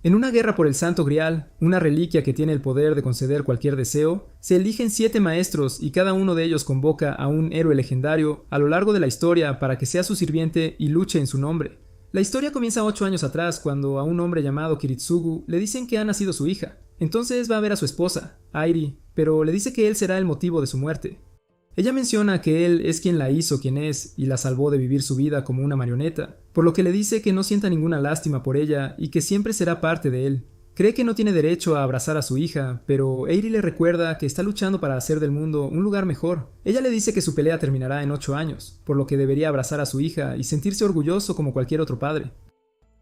En una guerra por el Santo Grial, una reliquia que tiene el poder de conceder cualquier deseo, se eligen 7 maestros y cada uno de ellos convoca a un héroe legendario a lo largo de la historia para que sea su sirviente y luche en su nombre. La historia comienza 8 años atrás cuando a un hombre llamado Kiritsugu le dicen que ha nacido su hija. Entonces va a ver a su esposa, Airi, pero le dice que él será el motivo de su muerte. Ella menciona que él es quien la hizo quien es y la salvó de vivir su vida como una marioneta, por lo que le dice que no sienta ninguna lástima por ella y que siempre será parte de él. Cree que no tiene derecho a abrazar a su hija, pero Eiri le recuerda que está luchando para hacer del mundo un lugar mejor. Ella le dice que su pelea terminará en 8 años, por lo que debería abrazar a su hija y sentirse orgulloso como cualquier otro padre.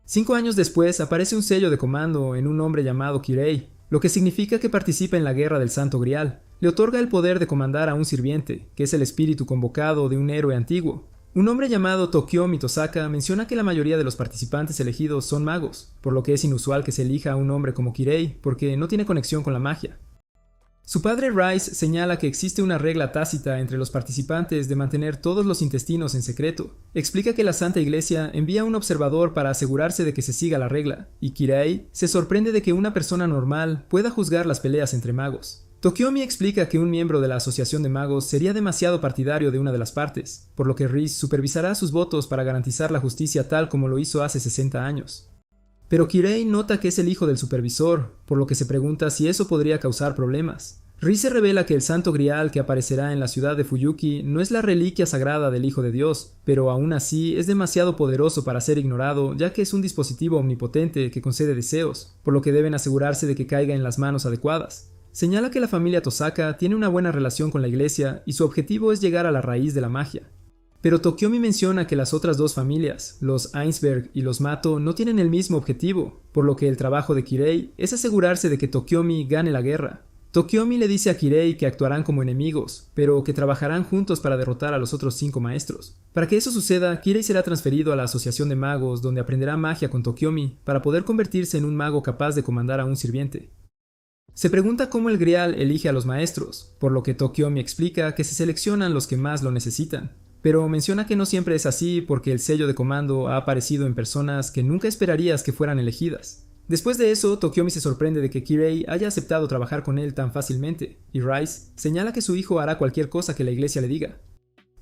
5 años después aparece un sello de comando en un hombre llamado Kirei, lo que significa que participa en la guerra del Santo Grial. Le otorga el poder de comandar a un sirviente, que es el espíritu convocado de un héroe antiguo. Un hombre llamado Tokiomi Tosaka menciona que la mayoría de los participantes elegidos son magos, por lo que es inusual que se elija a un hombre como Kirei, porque no tiene conexión con la magia. Su padre Rice señala que existe una regla tácita entre los participantes de mantener todos los intestinos en secreto. Explica que la Santa Iglesia envía un observador para asegurarse de que se siga la regla, y Kirei se sorprende de que una persona normal pueda juzgar las peleas entre magos. Tokiomi explica que un miembro de la Asociación de Magos sería demasiado partidario de una de las partes, por lo que Rice supervisará sus votos para garantizar la justicia tal como lo hizo hace 60 años. Pero Kirei nota que es el hijo del supervisor, por lo que se pregunta si eso podría causar problemas. Rice revela que el Santo Grial que aparecerá en la ciudad de Fuyuki no es la reliquia sagrada del Hijo de Dios, pero aún así es demasiado poderoso para ser ignorado, ya que es un dispositivo omnipotente que concede deseos, por lo que deben asegurarse de que caiga en las manos adecuadas. Señala que la familia Tosaka tiene una buena relación con la iglesia y su objetivo es llegar a la raíz de la magia. Pero Tokiomi menciona que las otras dos familias, los Ainsberg y los Mato, no tienen el mismo objetivo, por lo que el trabajo de Kirei es asegurarse de que Tokiomi gane la guerra. Tokiomi le dice a Kirei que actuarán como enemigos, pero que trabajarán juntos para derrotar a los otros 5 maestros. Para que eso suceda, Kirei será transferido a la Asociación de Magos, donde aprenderá magia con Tokiomi para poder convertirse en un mago capaz de comandar a un sirviente. Se pregunta cómo el Grial elige a los maestros, por lo que Tokiomi explica que se seleccionan los que más lo necesitan. Pero menciona que no siempre es así porque el sello de comando ha aparecido en personas que nunca esperarías que fueran elegidas. Después de eso, Tokiomi se sorprende de que Kirei haya aceptado trabajar con él tan fácilmente, y Rice señala que su hijo hará cualquier cosa que la iglesia le diga.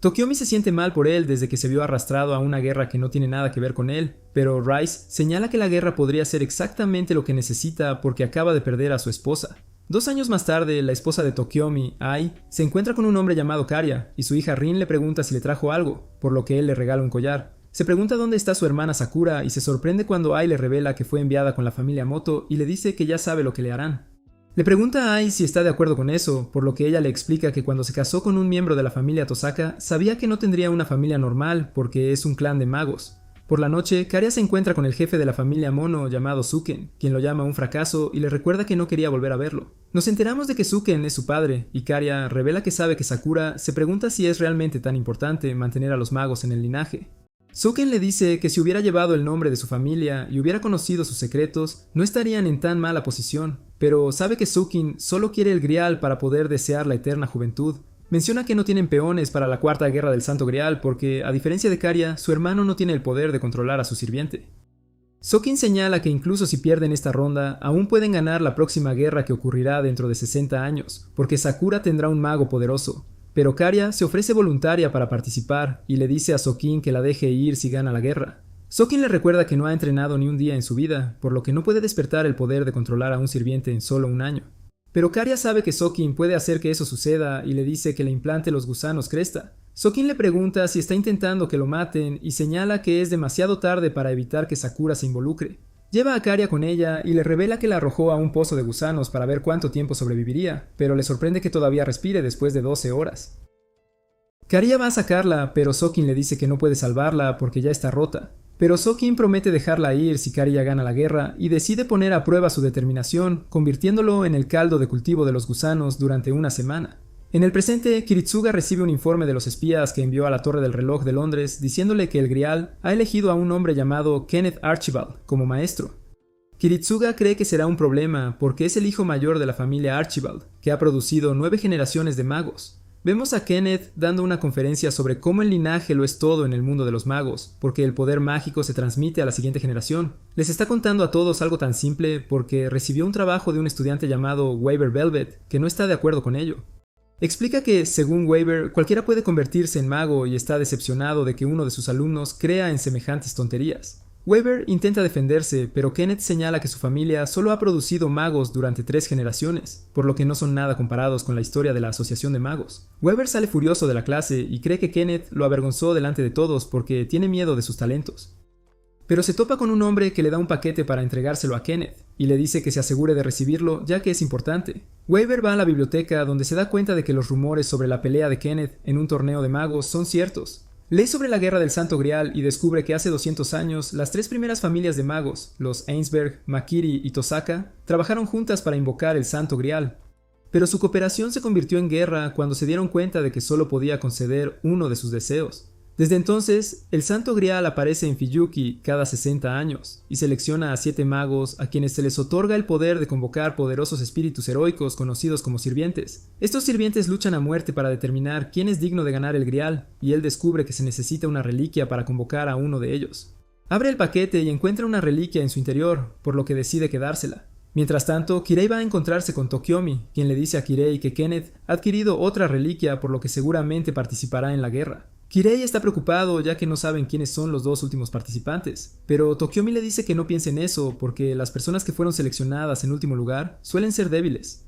Tokiomi se siente mal por él desde que se vio arrastrado a una guerra que no tiene nada que ver con él, pero Rice señala que la guerra podría ser exactamente lo que necesita porque acaba de perder a su esposa. 2 años más tarde, la esposa de Tokiomi, Ai, se encuentra con un hombre llamado Karya, y su hija Rin le pregunta si le trajo algo, por lo que él le regala un collar. Se pregunta dónde está su hermana Sakura y se sorprende cuando Ai le revela que fue enviada con la familia Moto y le dice que ya sabe lo que le harán. Le pregunta a Ai si está de acuerdo con eso, por lo que ella le explica que cuando se casó con un miembro de la familia Tosaka, sabía que no tendría una familia normal porque es un clan de magos. Por la noche, Karya se encuentra con el jefe de la familia Mono llamado Suken, quien lo llama un fracaso y le recuerda que no quería volver a verlo. Nos enteramos de que Suken es su padre, y Karya revela que sabe que Sakura se pregunta si es realmente tan importante mantener a los magos en el linaje. Suken le dice que si hubiera llevado el nombre de su familia y hubiera conocido sus secretos, no estarían en tan mala posición, pero sabe que Suken solo quiere el Grial para poder desear la eterna juventud. Menciona que no tienen peones para la cuarta guerra del Santo Grial porque, a diferencia de Karya, su hermano no tiene el poder de controlar a su sirviente. Suken señala que incluso si pierden esta ronda, aún pueden ganar la próxima guerra que ocurrirá dentro de 60 años, porque Sakura tendrá un mago poderoso. Pero Karya se ofrece voluntaria para participar y le dice a Sokin que la deje ir si gana la guerra. Sokin le recuerda que no ha entrenado ni un día en su vida, por lo que no puede despertar el poder de controlar a un sirviente en solo un año. Pero Karya sabe que Sokin puede hacer que eso suceda y le dice que le implante los gusanos cresta. Sokin le pregunta si está intentando que lo maten y señala que es demasiado tarde para evitar que Sakura se involucre. Lleva a Karya con ella y le revela que la arrojó a un pozo de gusanos para ver cuánto tiempo sobreviviría, pero le sorprende que todavía respire después de 12 horas. Karya va a sacarla, pero Sokin le dice que no puede salvarla porque ya está rota. Pero Sokin promete dejarla ir si Karya gana la guerra y decide poner a prueba su determinación, convirtiéndolo en el caldo de cultivo de los gusanos durante una semana. En el presente, Kiritsuga recibe un informe de los espías que envió a la Torre del Reloj de Londres diciéndole que el Grial ha elegido a un hombre llamado Kenneth Archibald como maestro. Kiritsuga cree que será un problema porque es el hijo mayor de la familia Archibald, que ha producido 9 generaciones de magos. Vemos a Kenneth dando una conferencia sobre cómo el linaje lo es todo en el mundo de los magos, porque el poder mágico se transmite a la siguiente generación. Les está contando a todos algo tan simple porque recibió un trabajo de un estudiante llamado Weaver Velvet, que no está de acuerdo con ello. Explica que, según Weaver, cualquiera puede convertirse en mago y está decepcionado de que uno de sus alumnos crea en semejantes tonterías. Weaver intenta defenderse, pero Kenneth señala que su familia solo ha producido magos durante 3 generaciones, por lo que no son nada comparados con la historia de la Asociación de Magos. Weaver sale furioso de la clase y cree que Kenneth lo avergonzó delante de todos porque tiene miedo de sus talentos. Pero se topa con un hombre que le da un paquete para entregárselo a Kenneth, y le dice que se asegure de recibirlo ya que es importante. Weaver va a la biblioteca donde se da cuenta de que los rumores sobre la pelea de Kenneth en un torneo de magos son ciertos. Lee sobre la guerra del Santo Grial y descubre que hace 200 años las 3 primeras familias de magos, los Ainsberg, Makiri y Tosaka, trabajaron juntas para invocar el Santo Grial. Pero su cooperación se convirtió en guerra cuando se dieron cuenta de que solo podía conceder uno de sus deseos. Desde entonces, el Santo Grial aparece en Fiyuki cada 60 años y selecciona a 7 magos a quienes se les otorga el poder de convocar poderosos espíritus heroicos conocidos como sirvientes. Estos sirvientes luchan a muerte para determinar quién es digno de ganar el Grial, y él descubre que se necesita una reliquia para convocar a uno de ellos. Abre el paquete y encuentra una reliquia en su interior, por lo que decide quedársela. Mientras tanto, Kirei va a encontrarse con Tokiomi, quien le dice a Kirei que Kenneth ha adquirido otra reliquia por lo que seguramente participará en la guerra. Kirei está preocupado ya que no saben quiénes son los 2 últimos participantes, pero Tokiomi le dice que no piense en eso porque las personas que fueron seleccionadas en último lugar suelen ser débiles.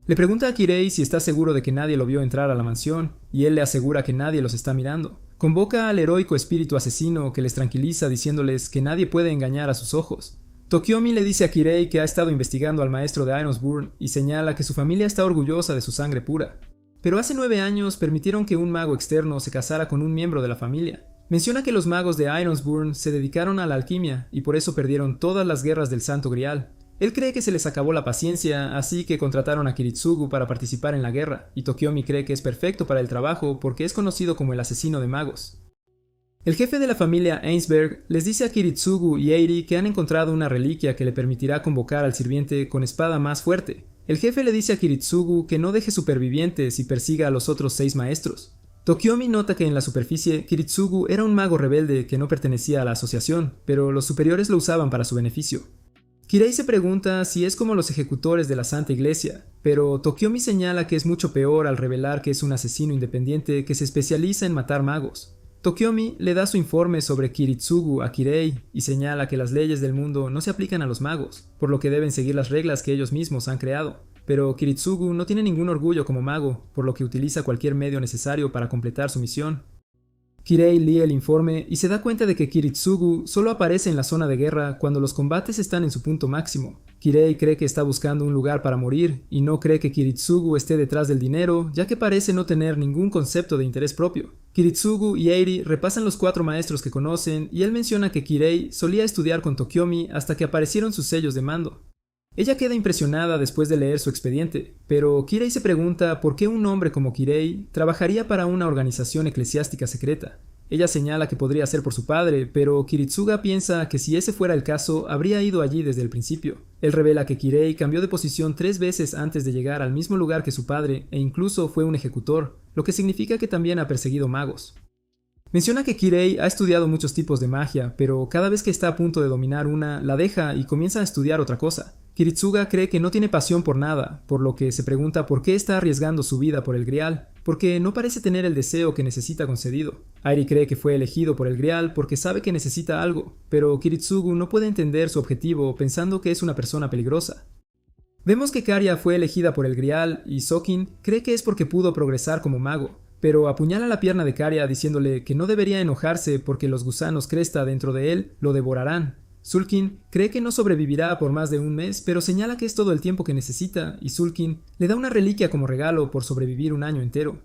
Le pregunta a Kirei si está seguro de que nadie lo vio entrar a la mansión, y él le asegura que nadie los está mirando. Convoca al heroico espíritu asesino que les tranquiliza diciéndoles que nadie puede engañar a sus ojos. Tokiomi le dice a Kirei que ha estado investigando al maestro de Ironsburn y señala que su familia está orgullosa de su sangre pura. Pero hace 9 años permitieron que un mago externo se casara con un miembro de la familia. Menciona que los magos de Ironsburn se dedicaron a la alquimia y por eso perdieron todas las guerras del Santo Grial. Él cree que se les acabó la paciencia, así que contrataron a Kiritsugu para participar en la guerra, y Tokiomi cree que es perfecto para el trabajo porque es conocido como el asesino de magos. El jefe de la familia Ainsberg les dice a Kiritsugu y Eiri que han encontrado una reliquia que le permitirá convocar al sirviente con espada más fuerte. El jefe le dice a Kiritsugu que no deje supervivientes y persiga a los otros 6 maestros. Tokiomi nota que en la superficie Kiritsugu era un mago rebelde que no pertenecía a la asociación, pero los superiores lo usaban para su beneficio. Kirei se pregunta si es como los ejecutores de la Santa Iglesia, pero Tokiomi señala que es mucho peor al revelar que es un asesino independiente que se especializa en matar magos. Tokiomi le da su informe sobre Kiritsugu a Kirei y señala que las leyes del mundo no se aplican a los magos, por lo que deben seguir las reglas que ellos mismos han creado. Pero Kiritsugu no tiene ningún orgullo como mago, por lo que utiliza cualquier medio necesario para completar su misión. Kirei lee el informe y se da cuenta de que Kiritsugu solo aparece en la zona de guerra cuando los combates están en su punto máximo. Kirei cree que está buscando un lugar para morir y no cree que Kiritsugu esté detrás del dinero, ya que parece no tener ningún concepto de interés propio. Kiritsugu y Eiri repasan los 4 maestros que conocen y él menciona que Kirei solía estudiar con Tokiomi hasta que aparecieron sus sellos de mando. Ella queda impresionada después de leer su expediente, pero Kirei se pregunta por qué un hombre como Kirei trabajaría para una organización eclesiástica secreta. Ella señala que podría ser por su padre, pero Kiritsuga piensa que si ese fuera el caso, habría ido allí desde el principio. Él revela que Kirei cambió de posición 3 veces antes de llegar al mismo lugar que su padre, e incluso fue un ejecutor, lo que significa que también ha perseguido magos. Menciona que Kirei ha estudiado muchos tipos de magia, pero cada vez que está a punto de dominar una, la deja y comienza a estudiar otra cosa. Kiritsuga cree que no tiene pasión por nada, por lo que se pregunta por qué está arriesgando su vida por el Grial, porque no parece tener el deseo que necesita concedido. Airi cree que fue elegido por el Grial porque sabe que necesita algo, pero Kiritsugu no puede entender su objetivo pensando que es una persona peligrosa. Vemos que Karia fue elegida por el Grial y Sokin cree que es porque pudo progresar como mago, pero apuñala la pierna de Karia diciéndole que no debería enojarse porque los gusanos cresta dentro de él lo devorarán. Sulkin cree que no sobrevivirá por más de un mes, pero señala que es todo el tiempo que necesita, y Sulkin le da una reliquia como regalo por sobrevivir un año entero.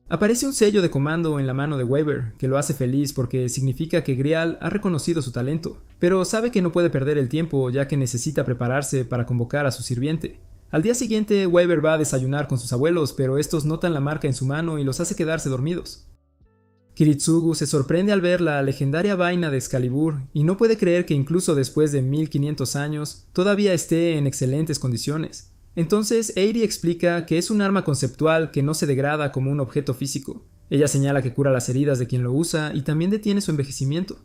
Aparece un sello de comando en la mano de Weaver, que lo hace feliz porque significa que Grial ha reconocido su talento, pero sabe que no puede perder el tiempo ya que necesita prepararse para convocar a su sirviente. Al día siguiente, Weaver va a desayunar con sus abuelos, pero estos notan la marca en su mano y los hace quedarse dormidos. Kiritsugu se sorprende al ver la legendaria vaina de Excalibur y no puede creer que incluso después de 1500 años todavía esté en excelentes condiciones. Entonces Eiri explica que es un arma conceptual que no se degrada como un objeto físico. Ella señala que cura las heridas de quien lo usa y también detiene su envejecimiento.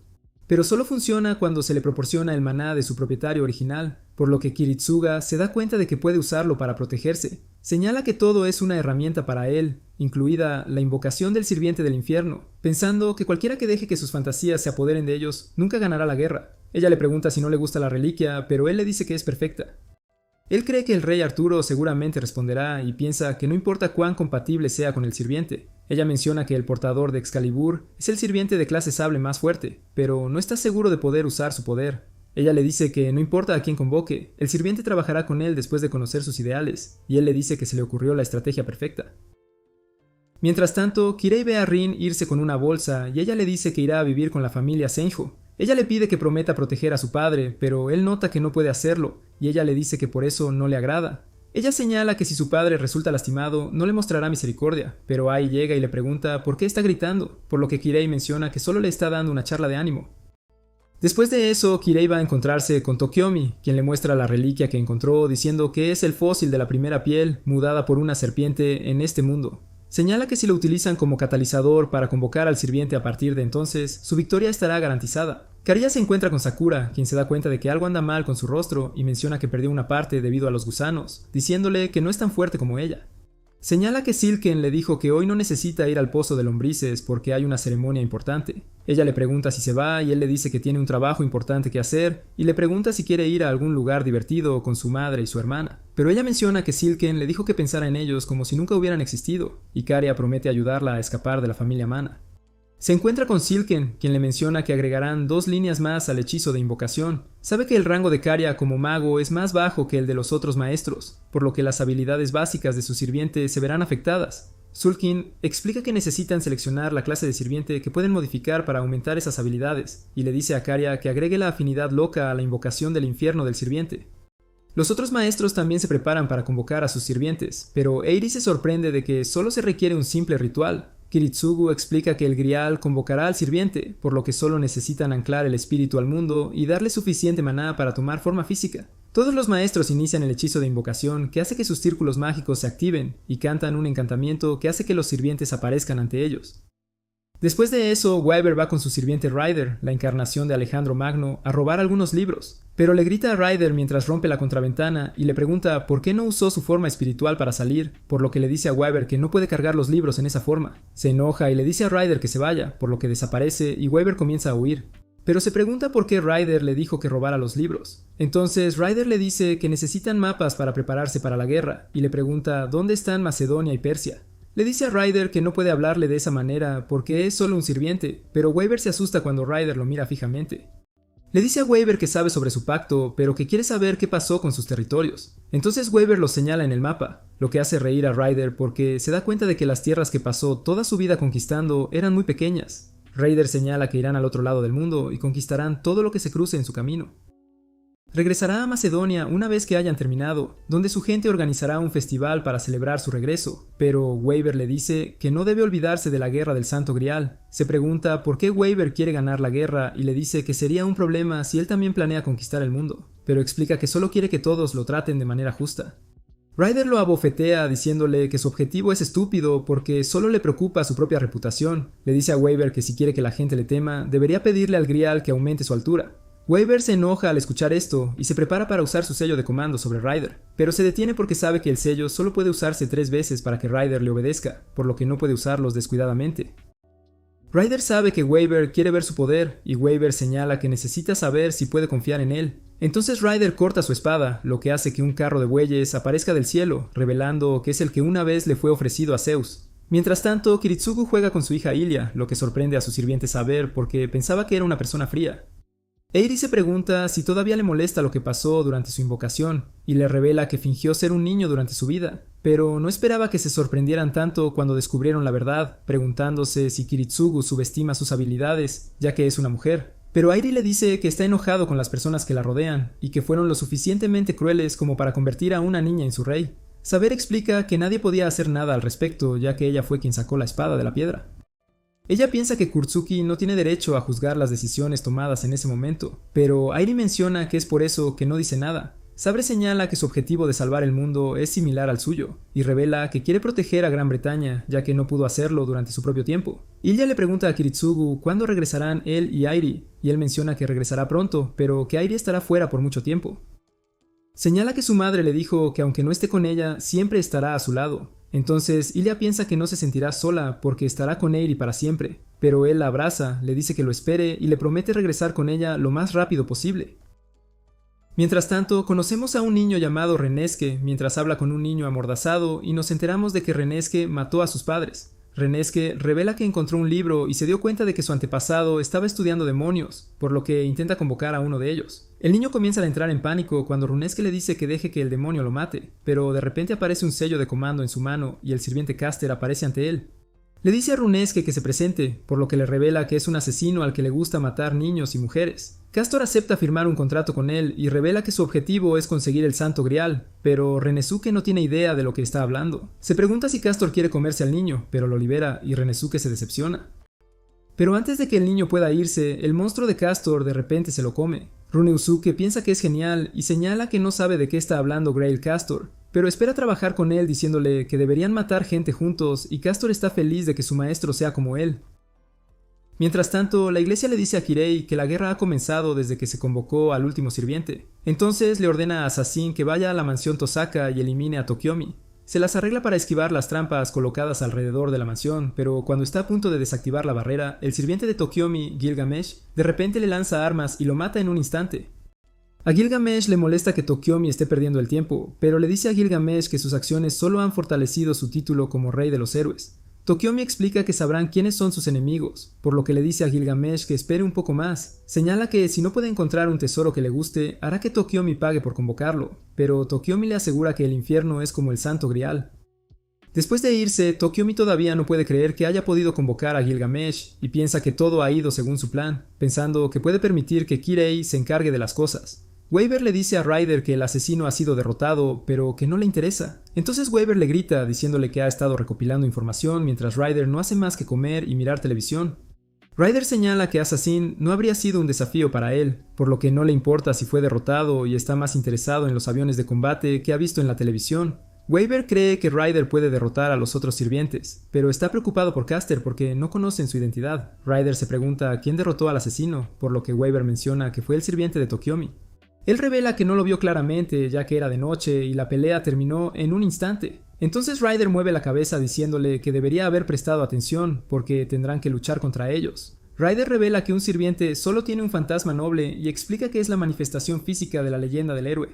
Pero solo funciona cuando se le proporciona el maná de su propietario original, por lo que Kiritsuga se da cuenta de que puede usarlo para protegerse. Señala que todo es una herramienta para él, incluida la invocación del sirviente del infierno, pensando que cualquiera que deje que sus fantasías se apoderen de ellos nunca ganará la guerra. Ella le pregunta si no le gusta la reliquia, pero él le dice que es perfecta. Él cree que el rey Arturo seguramente responderá y piensa que no importa cuán compatible sea con el sirviente. Ella menciona que el portador de Excalibur es el sirviente de clase sable más fuerte, pero no está seguro de poder usar su poder. Ella le dice que no importa a quién convoque, el sirviente trabajará con él después de conocer sus ideales, y él le dice que se le ocurrió la estrategia perfecta. Mientras tanto, Kirei ve a Rin irse con una bolsa y ella le dice que irá a vivir con la familia Senjo. Ella le pide que prometa proteger a su padre, pero él nota que no puede hacerlo, y ella le dice que por eso no le agrada. Ella señala que si su padre resulta lastimado, no le mostrará misericordia, pero Ai llega y le pregunta por qué está gritando, por lo que Kirei menciona que solo le está dando una charla de ánimo. Después de eso, Kirei va a encontrarse con Tokiomi, quien le muestra la reliquia que encontró, diciendo que es el fósil de la primera piel, mudada por una serpiente en este mundo. Señala que si lo utilizan como catalizador para convocar al sirviente a partir de entonces, su victoria estará garantizada. Kariya se encuentra con Sakura, quien se da cuenta de que algo anda mal con su rostro y menciona que perdió una parte debido a los gusanos, diciéndole que no es tan fuerte como ella. Señala que Silken le dijo que hoy no necesita ir al pozo de lombrices porque hay una ceremonia importante. Ella le pregunta si se va y él le dice que tiene un trabajo importante que hacer y le pregunta si quiere ir a algún lugar divertido con su madre y su hermana. Pero ella menciona que Silken le dijo que pensara en ellos como si nunca hubieran existido y Kariya promete ayudarla a escapar de la familia Mana. Se encuentra con Silken, quien le menciona que agregarán 2 líneas más al hechizo de invocación. Sabe que el rango de Kariya como mago es más bajo que el de los otros maestros, por lo que las habilidades básicas de su sirviente se verán afectadas. Sulkin explica que necesitan seleccionar la clase de sirviente que pueden modificar para aumentar esas habilidades, y le dice a Kariya que agregue la afinidad loca a la invocación del infierno del sirviente. Los otros maestros también se preparan para convocar a sus sirvientes, pero Eiri se sorprende de que solo se requiere un simple ritual. Kiritsugu explica que el grial convocará al sirviente, por lo que solo necesitan anclar el espíritu al mundo y darle suficiente maná para tomar forma física. Todos los maestros inician el hechizo de invocación que hace que sus círculos mágicos se activen y cantan un encantamiento que hace que los sirvientes aparezcan ante ellos. Después de eso, Wyver va con su sirviente Ryder, la encarnación de Alejandro Magno, a robar algunos libros, pero le grita a Ryder mientras rompe la contraventana y le pregunta por qué no usó su forma espiritual para salir, por lo que le dice a Wyver que no puede cargar los libros en esa forma. Se enoja y le dice a Ryder que se vaya, por lo que desaparece y Wyver comienza a huir. Pero se pregunta por qué Ryder le dijo que robara los libros. Entonces Ryder le dice que necesitan mapas para prepararse para la guerra y le pregunta dónde están Macedonia y Persia. Le dice a Ryder que no puede hablarle de esa manera porque es solo un sirviente, pero Wyver se asusta cuando Ryder lo mira fijamente. Le dice a Wyver que sabe sobre su pacto, pero que quiere saber qué pasó con sus territorios. Entonces Wyver los señala en el mapa, lo que hace reír a Ryder porque se da cuenta de que las tierras que pasó toda su vida conquistando eran muy pequeñas. Ryder señala que irán al otro lado del mundo y conquistarán todo lo que se cruce en su camino. Regresará a Macedonia una vez que hayan terminado, donde su gente organizará un festival para celebrar su regreso, pero Wyver le dice que no debe olvidarse de la guerra del Santo Grial. Se pregunta por qué Wyver quiere ganar la guerra y le dice que sería un problema si él también planea conquistar el mundo, pero explica que solo quiere que todos lo traten de manera justa. Ryder lo abofetea diciéndole que su objetivo es estúpido porque solo le preocupa su propia reputación. Le dice a Wyver que si quiere que la gente le tema, debería pedirle al Grial que aumente su altura. Wyver se enoja al escuchar esto y se prepara para usar su sello de comando sobre Ryder, pero se detiene porque sabe que el sello solo puede usarse 3 veces para que Ryder le obedezca, por lo que no puede usarlos descuidadamente. Ryder sabe que Wyver quiere ver su poder y Wyver señala que necesita saber si puede confiar en él. Entonces Ryder corta su espada, lo que hace que un carro de bueyes aparezca del cielo, revelando que es el que una vez le fue ofrecido a Zeus. Mientras tanto, Kiritsugu juega con su hija Ilia, lo que sorprende a su sirviente saber porque pensaba que era una persona fría. Eiri se pregunta si todavía le molesta lo que pasó durante su invocación, y le revela que fingió ser un niño durante su vida, pero no esperaba que se sorprendieran tanto cuando descubrieron la verdad, preguntándose si Kiritsugu subestima sus habilidades, ya que es una mujer. Pero Eiri le dice que está enojado con las personas que la rodean, y que fueron lo suficientemente crueles como para convertir a una niña en su rey. Saber explica que nadie podía hacer nada al respecto, ya que ella fue quien sacó la espada de la piedra. Ella piensa que Kurtsuki no tiene derecho a juzgar las decisiones tomadas en ese momento, pero Airi menciona que es por eso que no dice nada. Sabre señala que su objetivo de salvar el mundo es similar al suyo, y revela que quiere proteger a Gran Bretaña, ya que no pudo hacerlo durante su propio tiempo. Ilya le pregunta a Kiritsugu cuándo regresarán él y Airi, y él menciona que regresará pronto, pero que Airi estará fuera por mucho tiempo. Señala que su madre le dijo que aunque no esté con ella, siempre estará a su lado. Entonces Ilya piensa que no se sentirá sola porque estará con Airi para siempre, pero él la abraza, le dice que lo espere y le promete regresar con ella lo más rápido posible. Mientras tanto, conocemos a un niño llamado Renesque mientras habla con un niño amordazado y nos enteramos de que Renesque mató a sus padres. Renesque revela que encontró un libro y se dio cuenta de que su antepasado estaba estudiando demonios, por lo que intenta convocar a uno de ellos. El niño comienza a entrar en pánico cuando Renesque le dice que deje que el demonio lo mate, pero de repente aparece un sello de comando en su mano y el sirviente Caster aparece ante él. Le dice a Renesque que se presente, por lo que le revela que es un asesino al que le gusta matar niños y mujeres. Castor acepta firmar un contrato con él y revela que su objetivo es conseguir el Santo Grial, pero Renesuke no tiene idea de lo que está hablando. Se pregunta si Castor quiere comerse al niño, pero lo libera y Renesuke se decepciona. Pero antes de que el niño pueda irse, el monstruo de Castor de repente se lo come. Runesuke piensa que es genial y señala que no sabe de qué está hablando Grail Castor, pero espera trabajar con él diciéndole que deberían matar gente juntos y Castor está feliz de que su maestro sea como él. Mientras tanto, la iglesia le dice a Kirei que la guerra ha comenzado desde que se convocó al último sirviente. Entonces le ordena a Assassin que vaya a la mansión Tosaka y elimine a Tokiomi. Se las arregla para esquivar las trampas colocadas alrededor de la mansión, pero cuando está a punto de desactivar la barrera, el sirviente de Tokiomi, Gilgamesh, de repente le lanza armas y lo mata en un instante. A Gilgamesh le molesta que Tokiomi esté perdiendo el tiempo, pero le dice a Gilgamesh que sus acciones solo han fortalecido su título como rey de los héroes. Tokiomi explica que sabrán quiénes son sus enemigos, por lo que le dice a Gilgamesh que espere un poco más. Señala que si no puede encontrar un tesoro que le guste, hará que Tokiomi pague por convocarlo, pero Tokiomi le asegura que el infierno es como el Santo Grial. Después de irse, Tokiomi todavía no puede creer que haya podido convocar a Gilgamesh y piensa que todo ha ido según su plan, pensando que puede permitir que Kirei se encargue de las cosas. Waver le dice a Ryder que el asesino ha sido derrotado, pero que no le interesa. Entonces Waver le grita diciéndole que ha estado recopilando información mientras Ryder no hace más que comer y mirar televisión. Ryder señala que Assassin no habría sido un desafío para él, por lo que no le importa si fue derrotado y está más interesado en los aviones de combate que ha visto en la televisión. Waver cree que Ryder puede derrotar a los otros sirvientes, pero está preocupado por Caster porque no conocen su identidad. Ryder se pregunta quién derrotó al asesino, por lo que Waver menciona que fue el sirviente de Tokiomi. Él revela que no lo vio claramente ya que era de noche y la pelea terminó en un instante. Entonces Ryder mueve la cabeza diciéndole que debería haber prestado atención porque tendrán que luchar contra ellos. Ryder revela que un sirviente solo tiene un fantasma noble y explica que es la manifestación física de la leyenda del héroe.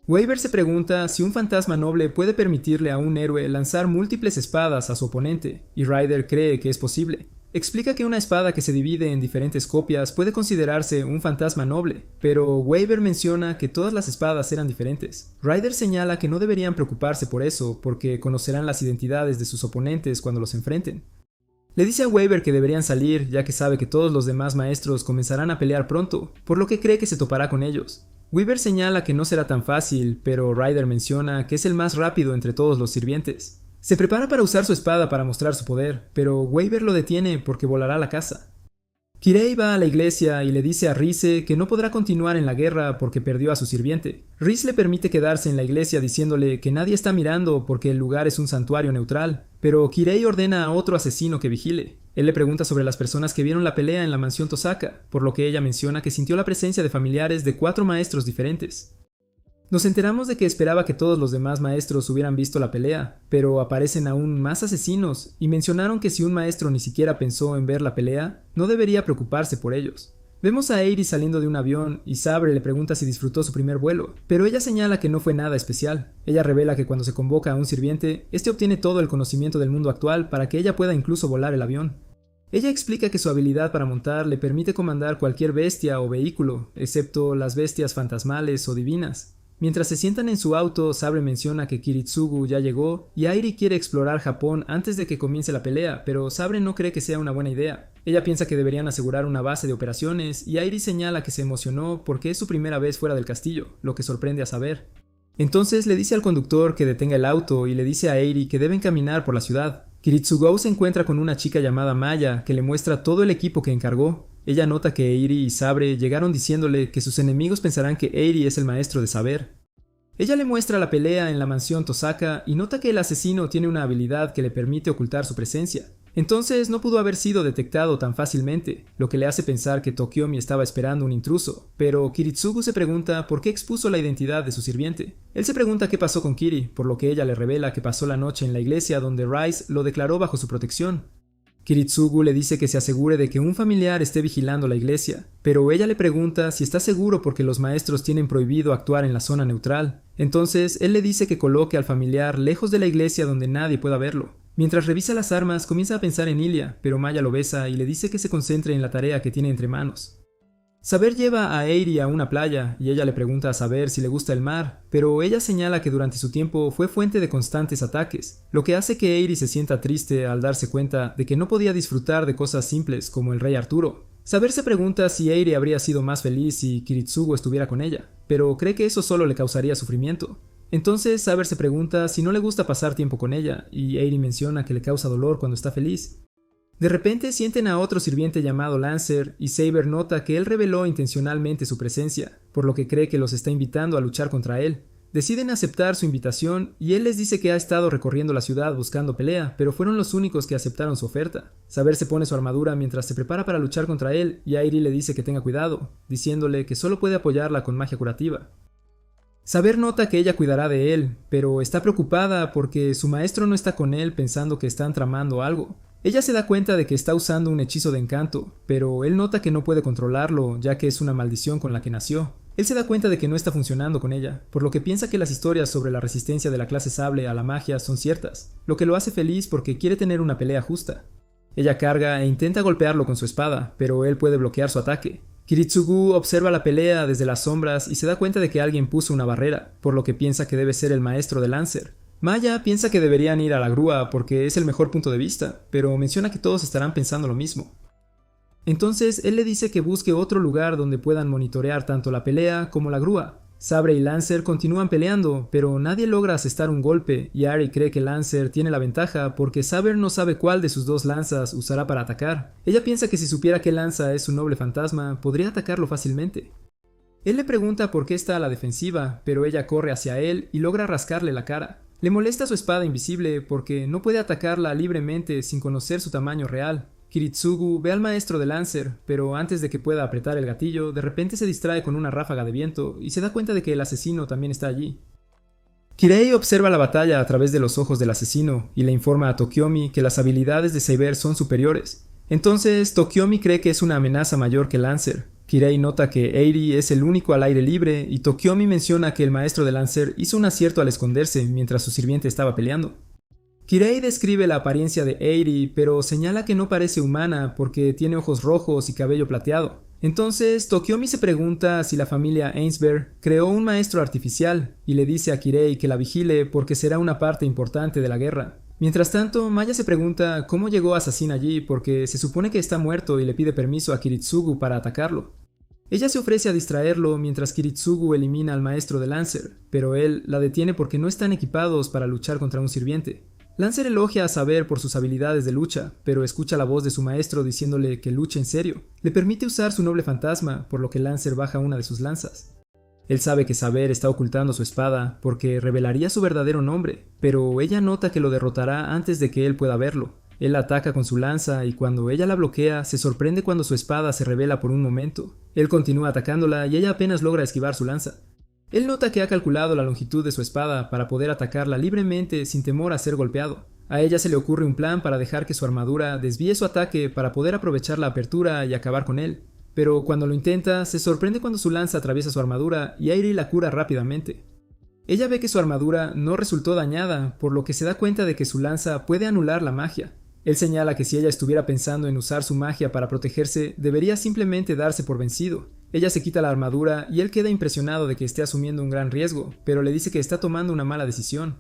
Waver se pregunta si un fantasma noble puede permitirle a un héroe lanzar múltiples espadas a su oponente, y Ryder cree que es posible. Explica que una espada que se divide en diferentes copias puede considerarse un fantasma noble, pero Waver menciona que todas las espadas eran diferentes. Ryder señala que no deberían preocuparse por eso, porque conocerán las identidades de sus oponentes cuando los enfrenten. Le dice a Waver que deberían salir, ya que sabe que todos los demás maestros comenzarán a pelear pronto, por lo que cree que se topará con ellos. Waver señala que no será tan fácil, pero Ryder menciona que es el más rápido entre todos los sirvientes. Se prepara para usar su espada para mostrar su poder, pero Waver lo detiene porque volará la casa. Kirei va a la iglesia y le dice a Rise que no podrá continuar en la guerra porque perdió a su sirviente. Rise le permite quedarse en la iglesia diciéndole que nadie está mirando porque el lugar es un santuario neutral, pero Kirei ordena a otro asesino que vigile. Él le pregunta sobre las personas que vieron la pelea en la mansión Tosaka, por lo que ella menciona que sintió la presencia de familiares de 4 maestros diferentes. Nos enteramos de que esperaba que todos los demás maestros hubieran visto la pelea, pero aparecen aún más asesinos y mencionaron que si un maestro ni siquiera pensó en ver la pelea, no debería preocuparse por ellos. Vemos a Airi saliendo de un avión y Sabre le pregunta si disfrutó su primer vuelo, pero ella señala que no fue nada especial. Ella revela que cuando se convoca a un sirviente, este obtiene todo el conocimiento del mundo actual para que ella pueda incluso volar el avión. Ella explica que su habilidad para montar le permite comandar cualquier bestia o vehículo, excepto las bestias fantasmales o divinas. Mientras se sientan en su auto, Sabre menciona que Kiritsugu ya llegó y Airi quiere explorar Japón antes de que comience la pelea, pero Sabre no cree que sea una buena idea. Ella piensa que deberían asegurar una base de operaciones y Airi señala que se emocionó porque es su primera vez fuera del castillo, lo que sorprende a Saber. Entonces le dice al conductor que detenga el auto y le dice a Airi que deben caminar por la ciudad. Kiritsugu se encuentra con una chica llamada Maya que le muestra todo el equipo que encargó. Ella nota que Eiri y Sabre llegaron diciéndole que sus enemigos pensarán que Eiri es el maestro de saber. Ella le muestra la pelea en la mansión Tosaka y nota que el asesino tiene una habilidad que le permite ocultar su presencia. Entonces no pudo haber sido detectado tan fácilmente, lo que le hace pensar que Tokiomi estaba esperando un intruso, pero Kiritsugu se pregunta por qué expuso la identidad de su sirviente. Él se pregunta qué pasó con Kiri, por lo que ella le revela que pasó la noche en la iglesia donde Rice lo declaró bajo su protección. Kiritsugu le dice que se asegure de que un familiar esté vigilando la iglesia, pero ella le pregunta si está seguro porque los maestros tienen prohibido actuar en la zona neutral. Entonces él le dice que coloque al familiar lejos de la iglesia donde nadie pueda verlo. Mientras revisa las armas, comienza a pensar en Ilia, pero Maya lo besa y le dice que se concentre en la tarea que tiene entre manos. Saber lleva a Eiri a una playa y ella le pregunta a Saber si le gusta el mar, pero ella señala que durante su tiempo fue fuente de constantes ataques, lo que hace que Eiri se sienta triste al darse cuenta de que no podía disfrutar de cosas simples como el rey Arturo. Saber se pregunta si Eiri habría sido más feliz si Kiritsugu estuviera con ella, pero cree que eso solo le causaría sufrimiento. Entonces Saber se pregunta si no le gusta pasar tiempo con ella, y Eiri menciona que le causa dolor cuando está feliz. De repente sienten a otro sirviente llamado Lancer, y Saber nota que él reveló intencionalmente su presencia, por lo que cree que los está invitando a luchar contra él. Deciden aceptar su invitación, y él les dice que ha estado recorriendo la ciudad buscando pelea, pero fueron los únicos que aceptaron su oferta. Saber se pone su armadura mientras se prepara para luchar contra él, y Airi le dice que tenga cuidado, diciéndole que solo puede apoyarla con magia curativa. Saber nota que ella cuidará de él, pero está preocupada porque su maestro no está con él pensando que están tramando algo. Ella se da cuenta de que está usando un hechizo de encanto, pero él nota que no puede controlarlo ya que es una maldición con la que nació. Él se da cuenta de que no está funcionando con ella, por lo que piensa que las historias sobre la resistencia de la clase sable a la magia son ciertas, lo que lo hace feliz porque quiere tener una pelea justa. Ella carga e intenta golpearlo con su espada, pero él puede bloquear su ataque. Kiritsugu observa la pelea desde las sombras y se da cuenta de que alguien puso una barrera, por lo que piensa que debe ser el maestro de Lancer. Maya piensa que deberían ir a la grúa porque es el mejor punto de vista, pero menciona que todos estarán pensando lo mismo. Entonces él le dice que busque otro lugar donde puedan monitorear tanto la pelea como la grúa. Sabre y Lancer continúan peleando, pero nadie logra asestar un golpe y Ari cree que Lancer tiene la ventaja porque Saber no sabe cuál de sus dos lanzas usará para atacar. Ella piensa que si supiera qué lanza es un noble fantasma, podría atacarlo fácilmente. Él le pregunta por qué está a la defensiva, pero ella corre hacia él y logra rascarle la cara. Le molesta su espada invisible porque no puede atacarla libremente sin conocer su tamaño real. Kiritsugu ve al maestro de Lancer, pero antes de que pueda apretar el gatillo, de repente se distrae con una ráfaga de viento y se da cuenta de que el asesino también está allí. Kirei observa la batalla a través de los ojos del asesino y le informa a Tokiomi que las habilidades de Saber son superiores. Entonces Tokiomi cree que es una amenaza mayor que Lancer. Kirei nota que Eiri es el único al aire libre y Tokiomi menciona que el maestro de Lancer hizo un acierto al esconderse mientras su sirviente estaba peleando. Kirei describe la apariencia de Eiri, pero señala que no parece humana porque tiene ojos rojos y cabello plateado. Entonces, Tokiomi se pregunta si la familia Ainsberg creó un maestro artificial y le dice a Kirei que la vigile porque será una parte importante de la guerra. Mientras tanto, Maya se pregunta cómo llegó Assassin allí porque se supone que está muerto y le pide permiso a Kiritsugu para atacarlo. Ella se ofrece a distraerlo mientras Kiritsugu elimina al maestro de Lancer, pero él la detiene porque no están equipados para luchar contra un sirviente. Lancer elogia a Saber por sus habilidades de lucha, pero escucha la voz de su maestro diciéndole que luche en serio. Le permite usar su noble fantasma, por lo que Lancer baja una de sus lanzas. Él sabe que Saber está ocultando su espada porque revelaría su verdadero nombre, pero ella nota que lo derrotará antes de que él pueda verlo. Él la ataca con su lanza y cuando ella la bloquea, se sorprende cuando su espada se revela por un momento. Él continúa atacándola y ella apenas logra esquivar su lanza. Él nota que ha calculado la longitud de su espada para poder atacarla libremente sin temor a ser golpeado. A ella se le ocurre un plan para dejar que su armadura desvíe su ataque para poder aprovechar la apertura y acabar con él. Pero cuando lo intenta, se sorprende cuando su lanza atraviesa su armadura y Airi la cura rápidamente. Ella ve que su armadura no resultó dañada, por lo que se da cuenta de que su lanza puede anular la magia. Él señala que si ella estuviera pensando en usar su magia para protegerse, debería simplemente darse por vencido. Ella se quita la armadura y él queda impresionado de que esté asumiendo un gran riesgo, pero le dice que está tomando una mala decisión.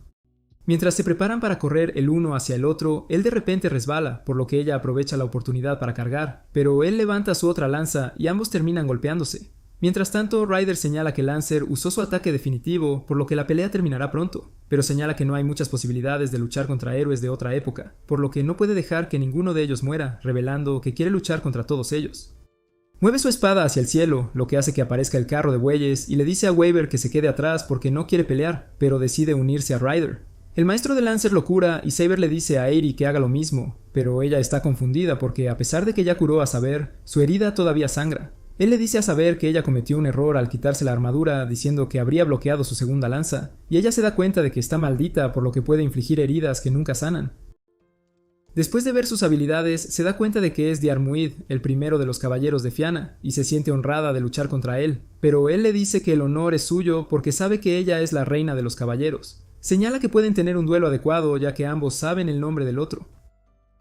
Mientras se preparan para correr el uno hacia el otro, él de repente resbala, por lo que ella aprovecha la oportunidad para cargar, pero él levanta su otra lanza y ambos terminan golpeándose. Mientras tanto, Ryder señala que Lancer usó su ataque definitivo, por lo que la pelea terminará pronto, pero señala que no hay muchas posibilidades de luchar contra héroes de otra época, por lo que no puede dejar que ninguno de ellos muera, revelando que quiere luchar contra todos ellos. Mueve su espada hacia el cielo, lo que hace que aparezca el carro de bueyes, y le dice a Waver que se quede atrás porque no quiere pelear, pero decide unirse a Ryder. El maestro de Lancer lo cura y Saber le dice a Aerie que haga lo mismo, pero ella está confundida porque a pesar de que ya curó a Saber, su herida todavía sangra. Él le dice a Saber que ella cometió un error al quitarse la armadura diciendo que habría bloqueado su segunda lanza, y ella se da cuenta de que está maldita por lo que puede infligir heridas que nunca sanan. Después de ver sus habilidades, se da cuenta de que es Diarmuid, el primero de los caballeros de Fianna, y se siente honrada de luchar contra él, pero él le dice que el honor es suyo porque sabe que ella es la reina de los caballeros. Señala que pueden tener un duelo adecuado ya que ambos saben el nombre del otro.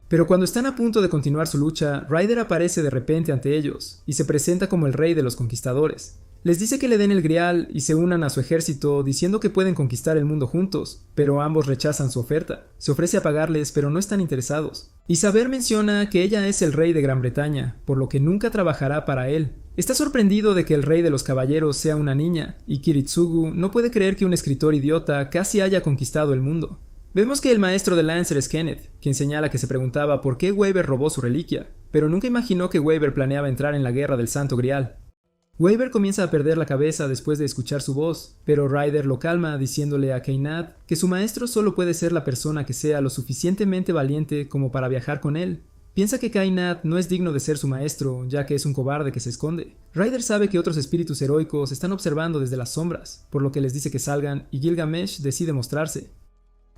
Pero cuando están a punto de continuar su lucha, Ryder aparece de repente ante ellos, y se presenta como el rey de los conquistadores. Les dice que le den el grial y se unan a su ejército diciendo que pueden conquistar el mundo juntos, pero ambos rechazan su oferta. Se ofrece a pagarles, pero no están interesados. Y Saber menciona que ella es el rey de Gran Bretaña, por lo que nunca trabajará para él. Está sorprendido de que el rey de los caballeros sea una niña, y Kiritsugu no puede creer que un escritor idiota casi haya conquistado el mundo. Vemos que el maestro de Lancer es Kenneth, quien señala que se preguntaba por qué Waver robó su reliquia, pero nunca imaginó que Waver planeaba entrar en la guerra del Santo Grial. Waver comienza a perder la cabeza después de escuchar su voz, pero Ryder lo calma diciéndole a Keinad que su maestro solo puede ser la persona que sea lo suficientemente valiente como para viajar con él. Piensa que Keinad no es digno de ser su maestro, ya que es un cobarde que se esconde. Ryder sabe que otros espíritus heroicos están observando desde las sombras, por lo que les dice que salgan y Gilgamesh decide mostrarse.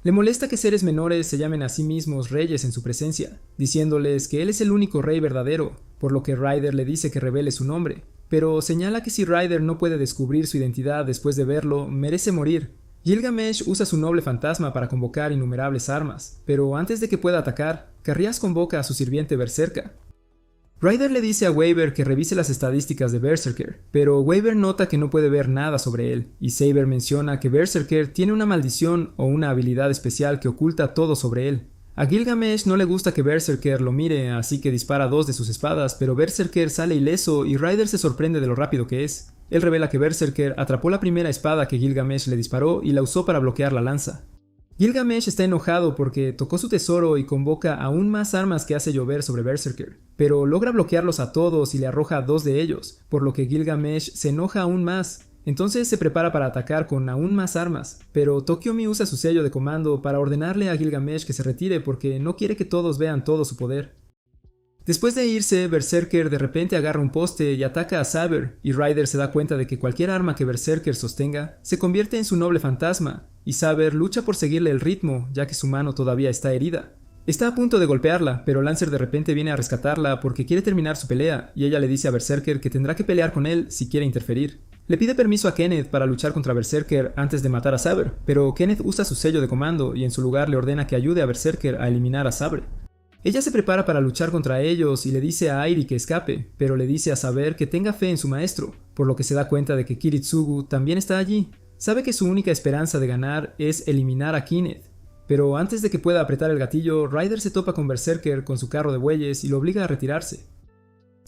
Le molesta que seres menores se llamen a sí mismos reyes en su presencia, diciéndoles que él es el único rey verdadero, por lo que Ryder le dice que revele su nombre, pero señala que si Ryder no puede descubrir su identidad después de verlo, merece morir. Gilgamesh usa su noble fantasma para convocar innumerables armas, pero antes de que pueda atacar, Carriaz convoca a su sirviente Berserka. Ryder le dice a Waver que revise las estadísticas de Berserker, pero Waver nota que no puede ver nada sobre él, y Saber menciona que Berserker tiene una maldición o una habilidad especial que oculta todo sobre él. A Gilgamesh no le gusta que Berserker lo mire, así que dispara dos de sus espadas, pero Berserker sale ileso y Ryder se sorprende de lo rápido que es. Él revela que Berserker atrapó la primera espada que Gilgamesh le disparó y la usó para bloquear la lanza. Gilgamesh está enojado porque tocó su tesoro y convoca aún más armas que hace llover sobre Berserker, pero logra bloquearlos a todos y le arroja dos de ellos, por lo que Gilgamesh se enoja aún más. Entonces se prepara para atacar con aún más armas, pero Tokyomi usa su sello de comando para ordenarle a Gilgamesh que se retire porque no quiere que todos vean todo su poder. Después de irse, Berserker de repente agarra un poste y ataca a Saber, y Ryder se da cuenta de que cualquier arma que Berserker sostenga se convierte en su noble fantasma, y Saber lucha por seguirle el ritmo, ya que su mano todavía está herida. Está a punto de golpearla, pero Lancer de repente viene a rescatarla porque quiere terminar su pelea, y ella le dice a Berserker que tendrá que pelear con él si quiere interferir. Le pide permiso a Kenneth para luchar contra Berserker antes de matar a Saber, pero Kenneth usa su sello de comando y en su lugar le ordena que ayude a Berserker a eliminar a Saber. Ella se prepara para luchar contra ellos y le dice a Aerie que escape, pero le dice a Saber que tenga fe en su maestro, por lo que se da cuenta de que Kiritsugu también está allí. Sabe que su única esperanza de ganar es eliminar a Kenneth. Pero antes de que pueda apretar el gatillo, Ryder se topa con Berserker con su carro de bueyes y lo obliga a retirarse.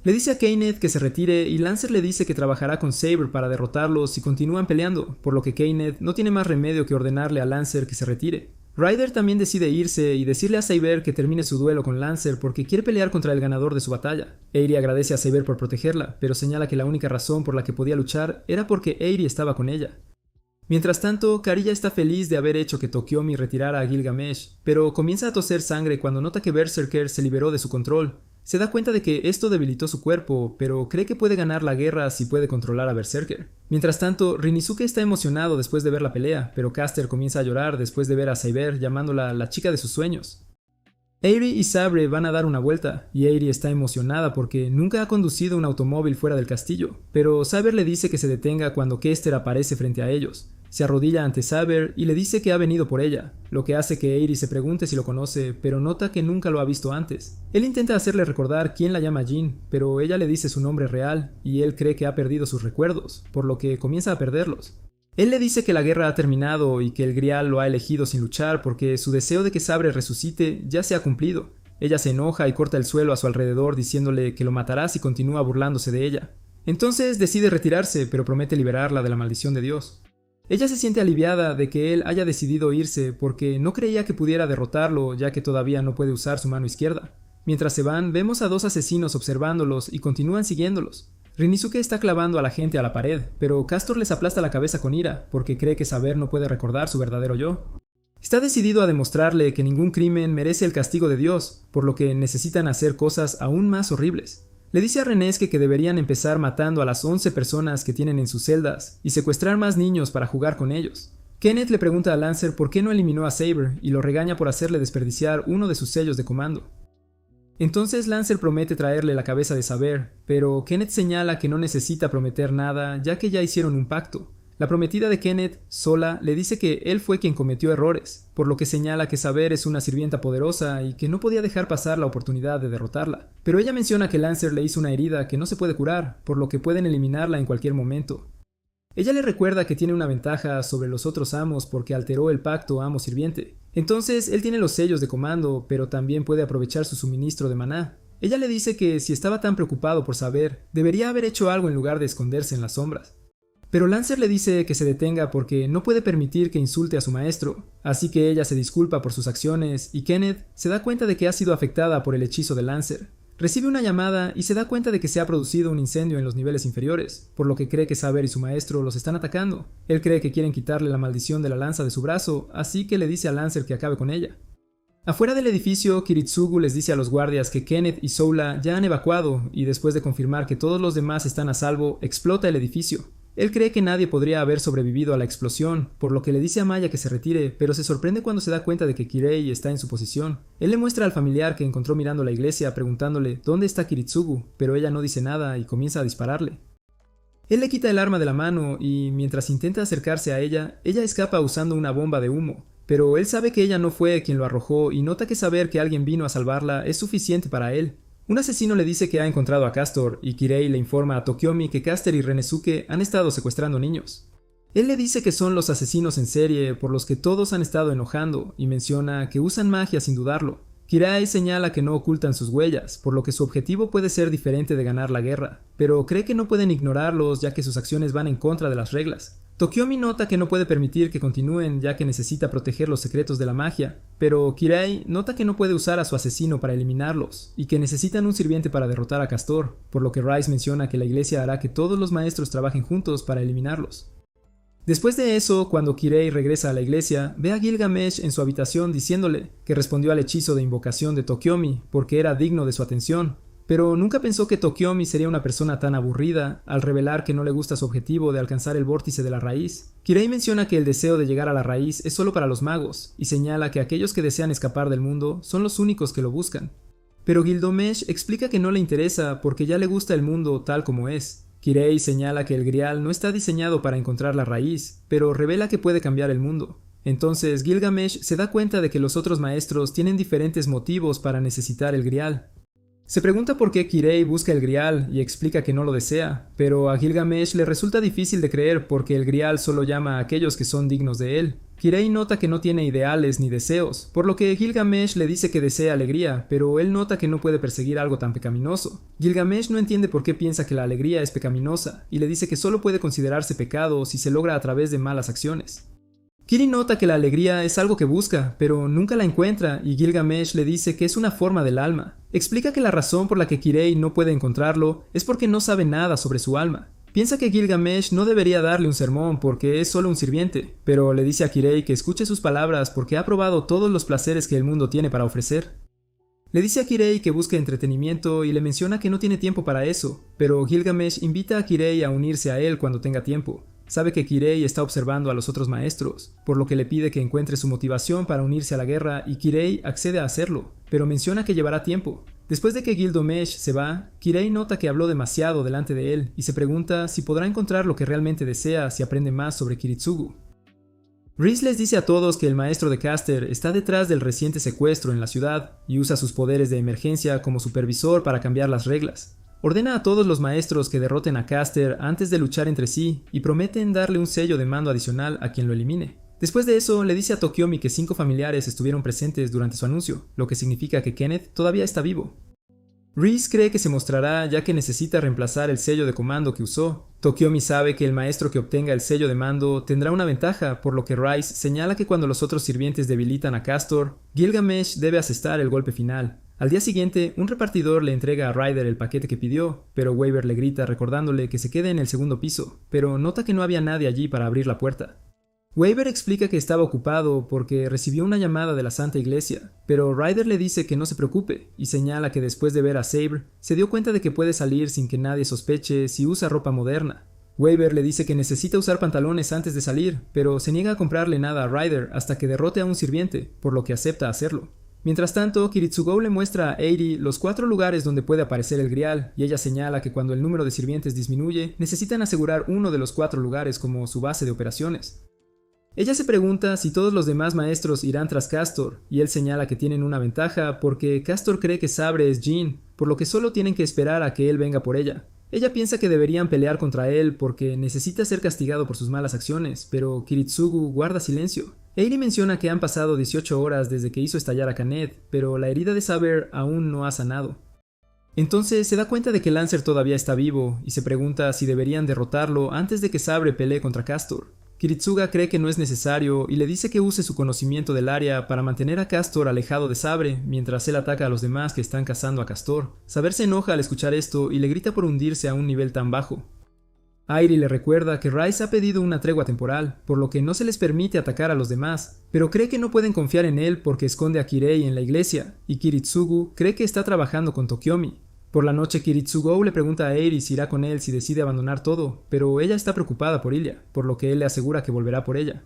Le dice a Kenneth que se retire y Lancer le dice que trabajará con Saber para derrotarlos si continúan peleando, por lo que Kenneth no tiene más remedio que ordenarle a Lancer que se retire. Ryder también decide irse y decirle a Saber que termine su duelo con Lancer porque quiere pelear contra el ganador de su batalla. Aerie agradece a Saber por protegerla, pero señala que la única razón por la que podía luchar era porque Aerie estaba con ella. Mientras tanto, Kariya está feliz de haber hecho que Tokyomi retirara a Gilgamesh, pero comienza a toser sangre cuando nota que Berserker se liberó de su control. Se da cuenta de que esto debilitó su cuerpo, pero cree que puede ganar la guerra si puede controlar a Berserker. Mientras tanto, Rinisuke está emocionado después de ver la pelea, pero Caster comienza a llorar después de ver a Saber llamándola la chica de sus sueños. Aerie y Sabre van a dar una vuelta, y Aerie está emocionada porque nunca ha conducido un automóvil fuera del castillo, pero Saber le dice que se detenga cuando Kester aparece frente a ellos. Se arrodilla ante Saber y le dice que ha venido por ella, lo que hace que Aerie se pregunte si lo conoce, pero nota que nunca lo ha visto antes. Él intenta hacerle recordar quién la llama Jin, pero ella le dice su nombre real, y él cree que ha perdido sus recuerdos, por lo que comienza a perderlos. Él le dice que la guerra ha terminado y que el Grial lo ha elegido sin luchar porque su deseo de que Sabre resucite ya se ha cumplido. Ella se enoja y corta el suelo a su alrededor diciéndole que lo matará si continúa burlándose de ella. Entonces decide retirarse, pero promete liberarla de la maldición de Dios. Ella se siente aliviada de que él haya decidido irse porque no creía que pudiera derrotarlo ya que todavía no puede usar su mano izquierda. Mientras se van, vemos a dos asesinos observándolos y continúan siguiéndolos. Rinisuke está clavando a la gente a la pared, pero Castor les aplasta la cabeza con ira, porque cree que Saber no puede recordar su verdadero yo. Está decidido a demostrarle que ningún crimen merece el castigo de Dios, por lo que necesitan hacer cosas aún más horribles. Le dice a Renesque que deberían empezar matando a las 11 personas que tienen en sus celdas y secuestrar más niños para jugar con ellos. Kenneth le pregunta a Lancer por qué no eliminó a Saber y lo regaña por hacerle desperdiciar uno de sus sellos de comando. Entonces Lancer promete traerle la cabeza de Saber, pero Kenneth señala que no necesita prometer nada ya que ya hicieron un pacto. La prometida de Kenneth, Sola, le dice que él fue quien cometió errores, por lo que señala que Saber es una sirvienta poderosa y que no podía dejar pasar la oportunidad de derrotarla. Pero ella menciona que Lancer le hizo una herida que no se puede curar, por lo que pueden eliminarla en cualquier momento. Ella le recuerda que tiene una ventaja sobre los otros amos porque alteró el pacto amo-sirviente. Entonces él tiene los sellos de comando, pero también puede aprovechar su suministro de maná. Ella le dice que si estaba tan preocupado por Saber, debería haber hecho algo en lugar de esconderse en las sombras. Pero Lancer le dice que se detenga porque no puede permitir que insulte a su maestro, así que ella se disculpa por sus acciones y Kenneth se da cuenta de que ha sido afectada por el hechizo de Lancer. Recibe una llamada y se da cuenta de que se ha producido un incendio en los niveles inferiores, por lo que cree que Saber y su maestro los están atacando. Él cree que quieren quitarle la maldición de la lanza de su brazo, así que le dice a Lancer que acabe con ella. Afuera del edificio, Kiritsugu les dice a los guardias que Kenneth y Soula ya han evacuado y después de confirmar que todos los demás están a salvo, explota el edificio. Él cree que nadie podría haber sobrevivido a la explosión, por lo que le dice a Maya que se retire, pero se sorprende cuando se da cuenta de que Kirei está en su posición. Él le muestra al familiar que encontró mirando la iglesia preguntándole ¿dónde está Kiritsugu?, pero ella no dice nada y comienza a dispararle. Él le quita el arma de la mano y mientras intenta acercarse a ella, ella escapa usando una bomba de humo. Pero él sabe que ella no fue quien lo arrojó y nota que saber que alguien vino a salvarla es suficiente para él. Un asesino le dice que ha encontrado a Castor y Kirei le informa a Tokiomi que Caster y Renesuke han estado secuestrando niños. Él le dice que son los asesinos en serie por los que todos han estado enojando y menciona que usan magia sin dudarlo. Kirei señala que no ocultan sus huellas, por lo que su objetivo puede ser diferente de ganar la guerra, pero cree que no pueden ignorarlos ya que sus acciones van en contra de las reglas. Tokiomi nota que no puede permitir que continúen ya que necesita proteger los secretos de la magia, pero Kirei nota que no puede usar a su asesino para eliminarlos y que necesitan un sirviente para derrotar a Castor, por lo que Rice menciona que la iglesia hará que todos los maestros trabajen juntos para eliminarlos. Después de eso, cuando Kirei regresa a la iglesia, ve a Gilgamesh en su habitación diciéndole que respondió al hechizo de invocación de Tokiomi porque era digno de su atención. Pero nunca pensó que Tokiomi sería una persona tan aburrida al revelar que no le gusta su objetivo de alcanzar el vórtice de la raíz. Kirei menciona que el deseo de llegar a la raíz es solo para los magos, y señala que aquellos que desean escapar del mundo son los únicos que lo buscan. Pero Gilgamesh explica que no le interesa porque ya le gusta el mundo tal como es. Kirei señala que el grial no está diseñado para encontrar la raíz, pero revela que puede cambiar el mundo. Entonces Gilgamesh se da cuenta de que los otros maestros tienen diferentes motivos para necesitar el grial. Se pregunta por qué Kirei busca el grial y explica que no lo desea, pero a Gilgamesh le resulta difícil de creer porque el grial solo llama a aquellos que son dignos de él. Kirei nota que no tiene ideales ni deseos, por lo que Gilgamesh le dice que desea alegría, pero él nota que no puede perseguir algo tan pecaminoso. Gilgamesh no entiende por qué piensa que la alegría es pecaminosa, y le dice que solo puede considerarse pecado si se logra a través de malas acciones. Kiri nota que la alegría es algo que busca, pero nunca la encuentra y Gilgamesh le dice que es una forma del alma. Explica que la razón por la que Kirei no puede encontrarlo es porque no sabe nada sobre su alma. Piensa que Gilgamesh no debería darle un sermón porque es solo un sirviente, pero le dice a Kirei que escuche sus palabras porque ha probado todos los placeres que el mundo tiene para ofrecer. Le dice a Kirei que busque entretenimiento y le menciona que no tiene tiempo para eso, pero Gilgamesh invita a Kirei a unirse a él cuando tenga tiempo. Sabe que Kirei está observando a los otros maestros, por lo que le pide que encuentre su motivación para unirse a la guerra y Kirei accede a hacerlo, pero menciona que llevará tiempo. Después de que Gilgamesh se va, Kirei nota que habló demasiado delante de él y se pregunta si podrá encontrar lo que realmente desea si aprende más sobre Kiritsugu. Reese les dice a todos que el maestro de Caster está detrás del reciente secuestro en la ciudad y usa sus poderes de emergencia como supervisor para cambiar las reglas. Ordena a todos los maestros que derroten a Caster antes de luchar entre sí y prometen darle un sello de mando adicional a quien lo elimine. Después de eso, le dice a Tokiomi que 5 familiares estuvieron presentes durante su anuncio, lo que significa que Kenneth todavía está vivo. Reese cree que se mostrará ya que necesita reemplazar el sello de comando que usó. Tokiomi sabe que el maestro que obtenga el sello de mando tendrá una ventaja, por lo que Rice señala que cuando los otros sirvientes debilitan a Castor, Gilgamesh debe asestar el golpe final. Al día siguiente, un repartidor le entrega a Ryder el paquete que pidió, pero Waver le grita recordándole que se quede en el segundo piso, pero nota que no había nadie allí para abrir la puerta. Waver explica que estaba ocupado porque recibió una llamada de la Santa Iglesia, pero Ryder le dice que no se preocupe y señala que después de ver a Sabre, se dio cuenta de que puede salir sin que nadie sospeche si usa ropa moderna. Waver le dice que necesita usar pantalones antes de salir, pero se niega a comprarle nada a Ryder hasta que derrote a un sirviente, por lo que acepta hacerlo. Mientras tanto, Kiritsugo le muestra a Eiri los 4 lugares donde puede aparecer el grial, y ella señala que cuando el número de sirvientes disminuye, necesitan asegurar uno de los 4 lugares como su base de operaciones. Ella se pregunta si todos los demás maestros irán tras Castor, y él señala que tienen una ventaja porque Castor cree que Sabre es Jin, por lo que solo tienen que esperar a que él venga por ella. Ella piensa que deberían pelear contra él porque necesita ser castigado por sus malas acciones, pero Kiritsugu guarda silencio. Eiri menciona que han pasado 18 horas desde que hizo estallar a Canet, pero la herida de Saber aún no ha sanado. Entonces se da cuenta de que Lancer todavía está vivo, y se pregunta si deberían derrotarlo antes de que Sabre pelee contra Castor. Kiritsuga cree que no es necesario y le dice que use su conocimiento del área para mantener a Castor alejado de Sabre mientras él ataca a los demás que están cazando a Castor. Saber se enoja al escuchar esto y le grita por hundirse a un nivel tan bajo. Airi le recuerda que Rice ha pedido una tregua temporal, por lo que no se les permite atacar a los demás, pero cree que no pueden confiar en él porque esconde a Kirei en la iglesia, y Kiritsugu cree que está trabajando con Tokiomi. Por la noche Kiritsugo le pregunta a Eiri si irá con él si decide abandonar todo, pero ella está preocupada por Ilia, por lo que él le asegura que volverá por ella.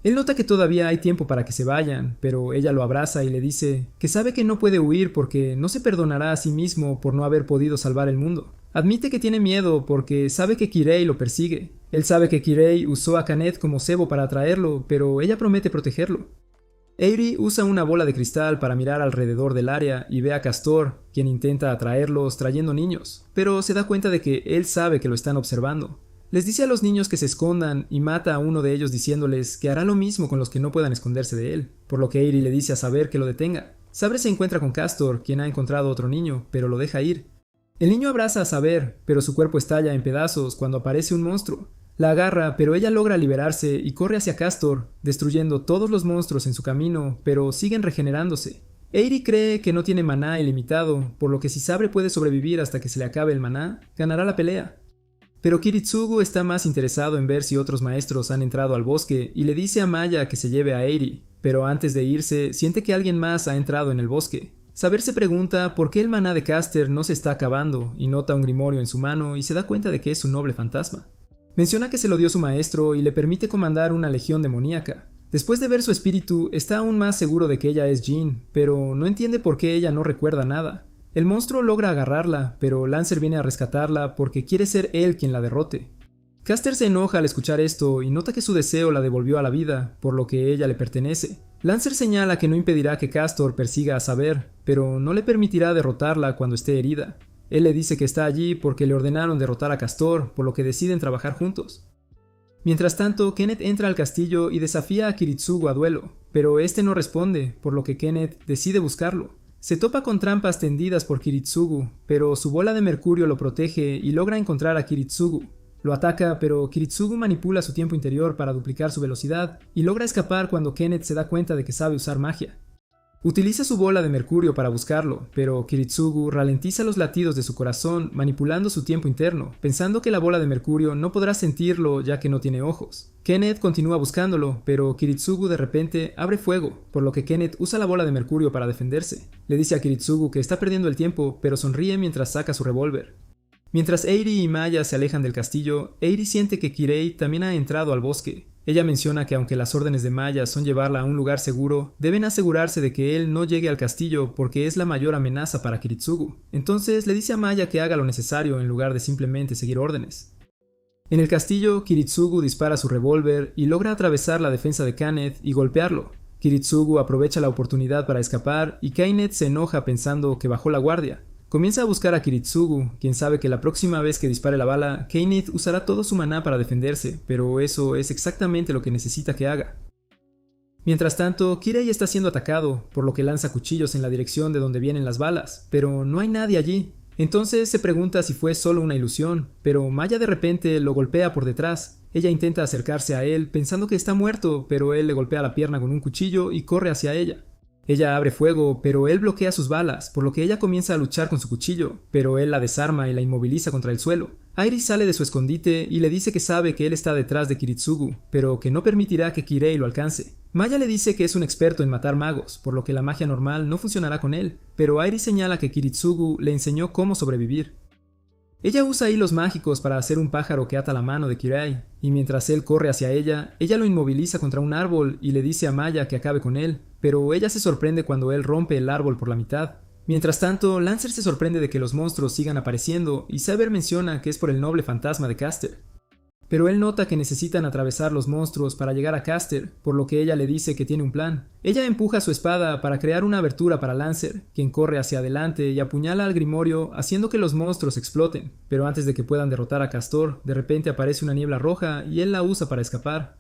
Él nota que todavía hay tiempo para que se vayan, pero ella lo abraza y le dice que sabe que no puede huir porque no se perdonará a sí mismo por no haber podido salvar el mundo. Admite que tiene miedo porque sabe que Kirei lo persigue. Él sabe que Kirei usó a Canet como cebo para atraerlo, pero ella promete protegerlo. Eiri usa una bola de cristal para mirar alrededor del área y ve a Castor, quien intenta atraerlos trayendo niños, pero se da cuenta de que él sabe que lo están observando. Les dice a los niños que se escondan y mata a uno de ellos diciéndoles que hará lo mismo con los que no puedan esconderse de él, por lo que Eiri le dice a Saber que lo detenga. Saber se encuentra con Castor, quien ha encontrado otro niño, pero lo deja ir. El niño abraza a Saber, pero su cuerpo estalla en pedazos cuando aparece un monstruo. La agarra, pero ella logra liberarse y corre hacia Castor, destruyendo todos los monstruos en su camino, pero siguen regenerándose. Eiri cree que no tiene maná ilimitado, por lo que si Sabre puede sobrevivir hasta que se le acabe el maná, ganará la pelea. Pero Kiritsugu está más interesado en ver si otros maestros han entrado al bosque y le dice a Maya que se lleve a Eiri, pero antes de irse siente que alguien más ha entrado en el bosque. Saber se pregunta por qué el maná de Caster no se está acabando y nota un grimorio en su mano y se da cuenta de que es un noble fantasma. Menciona que se lo dio su maestro y le permite comandar una legión demoníaca. Después de ver su espíritu, está aún más seguro de que ella es Jin, pero no entiende por qué ella no recuerda nada. El monstruo logra agarrarla, pero Lancer viene a rescatarla porque quiere ser él quien la derrote. Caster se enoja al escuchar esto y nota que su deseo la devolvió a la vida, por lo que ella le pertenece. Lancer señala que no impedirá que Castor persiga a Saber, pero no le permitirá derrotarla cuando esté herida. Él le dice que está allí porque le ordenaron derrotar a Castor, por lo que deciden trabajar juntos. Mientras tanto, Kenneth entra al castillo y desafía a Kiritsugu a duelo, pero este no responde, por lo que Kenneth decide buscarlo. Se topa con trampas tendidas por Kiritsugu, pero su bola de mercurio lo protege y logra encontrar a Kiritsugu. Lo ataca, pero Kiritsugu manipula su tiempo interior para duplicar su velocidad y logra escapar cuando Kenneth se da cuenta de que sabe usar magia. Utiliza su bola de mercurio para buscarlo, pero Kiritsugu ralentiza los latidos de su corazón manipulando su tiempo interno, pensando que la bola de mercurio no podrá sentirlo ya que no tiene ojos. Kenneth continúa buscándolo, pero Kiritsugu de repente abre fuego, por lo que Kenneth usa la bola de mercurio para defenderse. Le dice a Kiritsugu que está perdiendo el tiempo, pero sonríe mientras saca su revólver. Mientras Eiri y Maya se alejan del castillo, Eiri siente que Kirei también ha entrado al bosque. Ella menciona que aunque las órdenes de Maya son llevarla a un lugar seguro, deben asegurarse de que él no llegue al castillo porque es la mayor amenaza para Kiritsugu. Entonces le dice a Maya que haga lo necesario en lugar de simplemente seguir órdenes. En el castillo, Kiritsugu dispara su revólver y logra atravesar la defensa de Kenneth y golpearlo. Kiritsugu aprovecha la oportunidad para escapar y Kenneth se enoja pensando que bajó la guardia. Comienza a buscar a Kiritsugu, quien sabe que la próxima vez que dispare la bala, Kenneth usará todo su maná para defenderse, pero eso es exactamente lo que necesita que haga. Mientras tanto, Kirei está siendo atacado, por lo que lanza cuchillos en la dirección de donde vienen las balas, pero no hay nadie allí. Entonces se pregunta si fue solo una ilusión, pero Maya de repente lo golpea por detrás. Ella intenta acercarse a él pensando que está muerto, pero él le golpea la pierna con un cuchillo y corre hacia ella. Ella abre fuego, pero él bloquea sus balas, por lo que ella comienza a luchar con su cuchillo, pero él la desarma y la inmoviliza contra el suelo. Airi sale de su escondite y le dice que sabe que él está detrás de Kiritsugu, pero que no permitirá que Kirei lo alcance. Maya le dice que es un experto en matar magos, por lo que la magia normal no funcionará con él, pero Airi señala que Kiritsugu le enseñó cómo sobrevivir. Ella usa hilos mágicos para hacer un pájaro que ata la mano de Kirei, y mientras él corre hacia ella lo inmoviliza contra un árbol y le dice a Maya que acabe con él, pero ella se sorprende cuando él rompe el árbol por la mitad. Mientras tanto, Lancer se sorprende de que los monstruos sigan apareciendo y Saber menciona que es por el noble fantasma de Caster. Pero él nota que necesitan atravesar los monstruos para llegar a Caster, por lo que ella le dice que tiene un plan. Ella empuja su espada para crear una abertura para Lancer, quien corre hacia adelante y apuñala al Grimorio haciendo que los monstruos exploten. Pero antes de que puedan derrotar a Castor, de repente aparece una niebla roja y él la usa para escapar.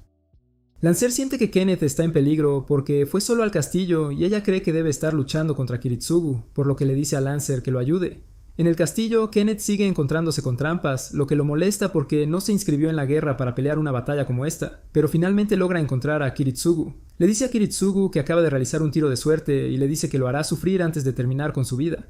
Lancer siente que Kenneth está en peligro porque fue solo al castillo y ella cree que debe estar luchando contra Kiritsugu, por lo que le dice a Lancer que lo ayude. En el castillo, Kenneth sigue encontrándose con trampas, lo que lo molesta porque no se inscribió en la guerra para pelear una batalla como esta, pero finalmente logra encontrar a Kiritsugu. Le dice a Kiritsugu que acaba de realizar un tiro de suerte y le dice que lo hará sufrir antes de terminar con su vida.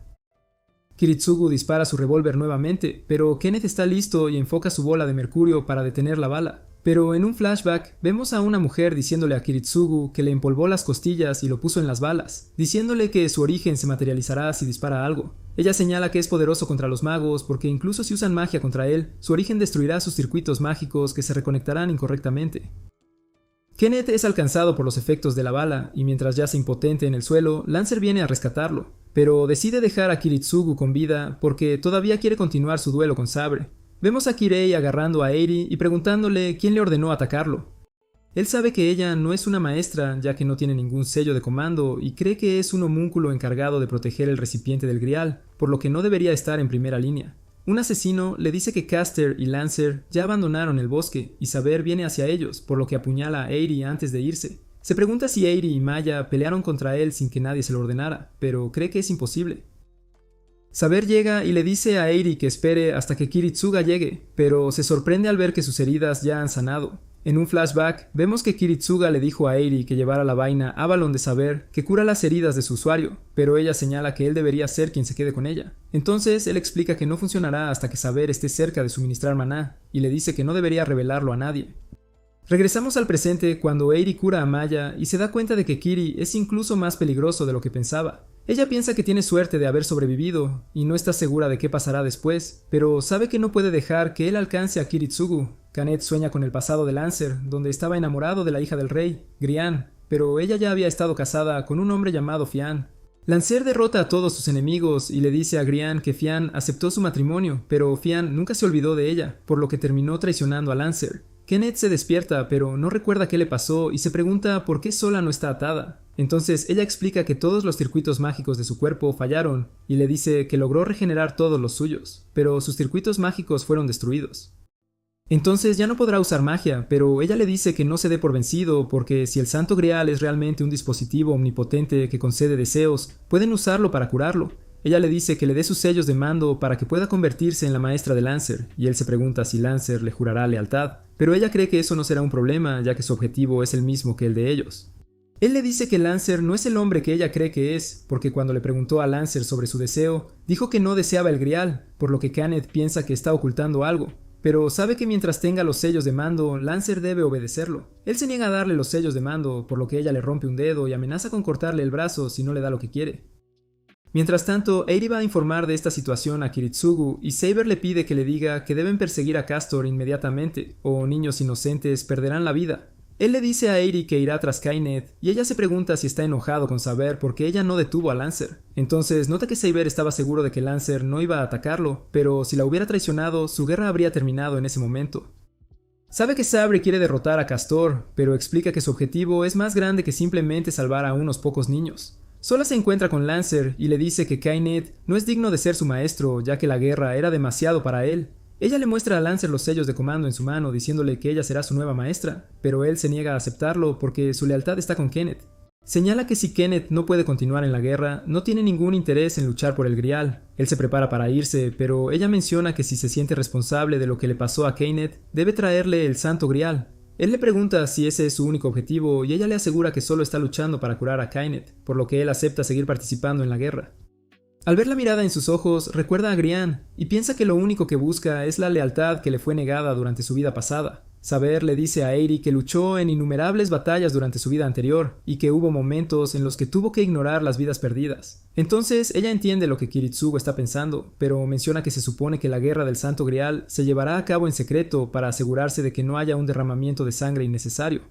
Kiritsugu dispara su revólver nuevamente, pero Kenneth está listo y enfoca su bola de mercurio para detener la bala. Pero en un flashback vemos a una mujer diciéndole a Kiritsugu que le empolvó las costillas y lo puso en las balas, diciéndole que su origen se materializará si dispara algo. Ella señala que es poderoso contra los magos porque incluso si usan magia contra él, su origen destruirá sus circuitos mágicos que se reconectarán incorrectamente. Kenneth es alcanzado por los efectos de la bala y mientras yace impotente en el suelo, Lancer viene a rescatarlo, pero decide dejar a Kiritsugu con vida porque todavía quiere continuar su duelo con Sabre. Vemos a Kirei agarrando a Airi y preguntándole quién le ordenó atacarlo. Él sabe que ella no es una maestra ya que no tiene ningún sello de comando y cree que es un homúnculo encargado de proteger el recipiente del grial, por lo que no debería estar en primera línea. Un asesino le dice que Caster y Lancer ya abandonaron el bosque y Saber viene hacia ellos, por lo que apuñala a Airi antes de irse. Se pregunta si Airi y Maya pelearon contra él sin que nadie se lo ordenara, pero cree que es imposible. Saber llega y le dice a Airi que espere hasta que Kiritsuga llegue, pero se sorprende al ver que sus heridas ya han sanado. En un flashback, vemos que Kiritsuga le dijo a Airi que llevara la vaina Avalon de Saber que cura las heridas de su usuario, pero ella señala que él debería ser quien se quede con ella. Entonces él explica que no funcionará hasta que Saber esté cerca de suministrar maná, y le dice que no debería revelarlo a nadie. Regresamos al presente cuando Airi cura a Maya y se da cuenta de que Kiri es incluso más peligroso de lo que pensaba. Ella piensa que tiene suerte de haber sobrevivido y no está segura de qué pasará después, pero sabe que no puede dejar que él alcance a Kiritsugu. Kenneth sueña con el pasado de Lancer, donde estaba enamorado de la hija del rey, Grian, pero ella ya había estado casada con un hombre llamado Fian. Lancer derrota a todos sus enemigos y le dice a Grian que Fian aceptó su matrimonio, pero Fian nunca se olvidó de ella, por lo que terminó traicionando a Lancer. Kenneth se despierta, pero no recuerda qué le pasó y se pregunta por qué sola no está atada. Entonces ella explica que todos los circuitos mágicos de su cuerpo fallaron y le dice que logró regenerar todos los suyos, pero sus circuitos mágicos fueron destruidos. Entonces ya no podrá usar magia, pero ella le dice que no se dé por vencido porque si el Santo Grial es realmente un dispositivo omnipotente que concede deseos, pueden usarlo para curarlo. Ella le dice que le dé sus sellos de mando para que pueda convertirse en la maestra de Lancer, y él se pregunta si Lancer le jurará lealtad, pero ella cree que eso no será un problema ya que su objetivo es el mismo que el de ellos. Él le dice que Lancer no es el hombre que ella cree que es, porque cuando le preguntó a Lancer sobre su deseo, dijo que no deseaba el grial, por lo que Kenneth piensa que está ocultando algo. Pero sabe que mientras tenga los sellos de mando, Lancer debe obedecerlo. Él se niega a darle los sellos de mando, por lo que ella le rompe un dedo y amenaza con cortarle el brazo si no le da lo que quiere. Mientras tanto, Airi va a informar de esta situación a Kiritsugu y Saber le pide que le diga que deben perseguir a Castor inmediatamente, o niños inocentes perderán la vida. Él le dice a Airi que irá tras Kenneth, y ella se pregunta si está enojado con Saber porque ella no detuvo a Lancer. Entonces nota que Saber estaba seguro de que Lancer no iba a atacarlo, pero si la hubiera traicionado, su guerra habría terminado en ese momento. Sabe que Sabre quiere derrotar a Castor, pero explica que su objetivo es más grande que simplemente salvar a unos pocos niños. Sola se encuentra con Lancer y le dice que Kenneth no es digno de ser su maestro, ya que la guerra era demasiado para él. Ella le muestra a Lancer los sellos de comando en su mano diciéndole que ella será su nueva maestra, pero él se niega a aceptarlo porque su lealtad está con Kenneth. Señala que si Kenneth no puede continuar en la guerra, no tiene ningún interés en luchar por el grial. Él se prepara para irse, pero ella menciona que si se siente responsable de lo que le pasó a Kenneth, debe traerle el santo grial. Él le pregunta si ese es su único objetivo y ella le asegura que solo está luchando para curar a Kainet, por lo que él acepta seguir participando en la guerra. Al ver la mirada en sus ojos, recuerda a Grian y piensa que lo único que busca es la lealtad que le fue negada durante su vida pasada. Saber le dice a Eri que luchó en innumerables batallas durante su vida anterior y que hubo momentos en los que tuvo que ignorar las vidas perdidas. Entonces ella entiende lo que Kiritsugo está pensando, pero menciona que se supone que la guerra del Santo Grial se llevará a cabo en secreto para asegurarse de que no haya un derramamiento de sangre innecesario.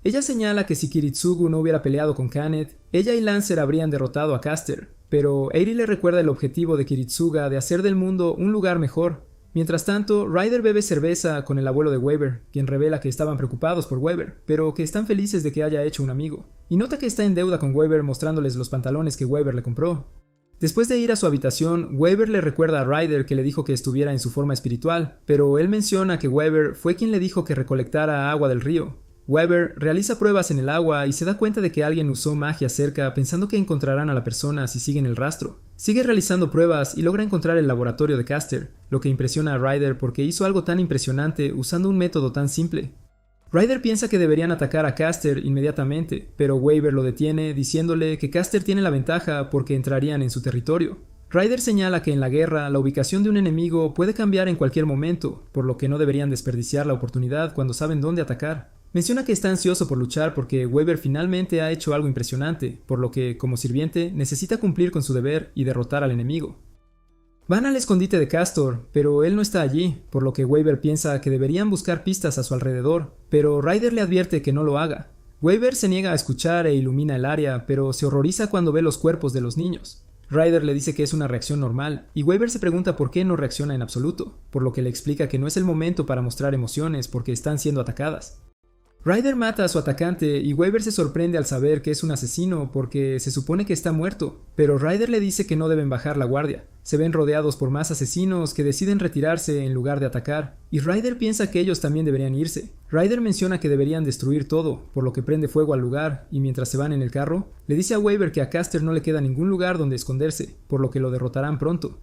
Ella señala que si Kiritsugo no hubiera peleado con Kainet, ella y Lancer habrían derrotado a Caster, pero Eri le recuerda el objetivo de Kiritsuga de hacer del mundo un lugar mejor. Mientras tanto, Ryder bebe cerveza con el abuelo de Weber, quien revela que estaban preocupados por Weber, pero que están felices de que haya hecho un amigo, y nota que está en deuda con Weber mostrándoles los pantalones que Weber le compró. Después de ir a su habitación, Weber le recuerda a Ryder que le dijo que estuviera en su forma espiritual, pero él menciona que Weber fue quien le dijo que recolectara agua del río. Weber realiza pruebas en el agua y se da cuenta de que alguien usó magia cerca pensando que encontrarán a la persona si siguen el rastro. Sigue realizando pruebas y logra encontrar el laboratorio de Caster, lo que impresiona a Ryder porque hizo algo tan impresionante usando un método tan simple. Ryder piensa que deberían atacar a Caster inmediatamente, pero Weber lo detiene diciéndole que Caster tiene la ventaja porque entrarían en su territorio. Ryder señala que en la guerra la ubicación de un enemigo puede cambiar en cualquier momento, por lo que no deberían desperdiciar la oportunidad cuando saben dónde atacar. Menciona que está ansioso por luchar porque Weber finalmente ha hecho algo impresionante, por lo que, como sirviente, necesita cumplir con su deber y derrotar al enemigo. Van al escondite de Castor, pero él no está allí, por lo que Weber piensa que deberían buscar pistas a su alrededor, pero Ryder le advierte que no lo haga. Weber se niega a escuchar e ilumina el área, pero se horroriza cuando ve los cuerpos de los niños. Ryder le dice que es una reacción normal, y Weber se pregunta por qué no reacciona en absoluto, por lo que le explica que no es el momento para mostrar emociones porque están siendo atacadas. Ryder mata a su atacante y Weber se sorprende al saber que es un asesino porque se supone que está muerto, pero Ryder le dice que no deben bajar la guardia. Se ven rodeados por más asesinos que deciden retirarse en lugar de atacar, y Ryder piensa que ellos también deberían irse. Ryder menciona que deberían destruir todo, por lo que prende fuego al lugar, y mientras se van en el carro, le dice a Weber que a Caster no le queda ningún lugar donde esconderse, por lo que lo derrotarán pronto.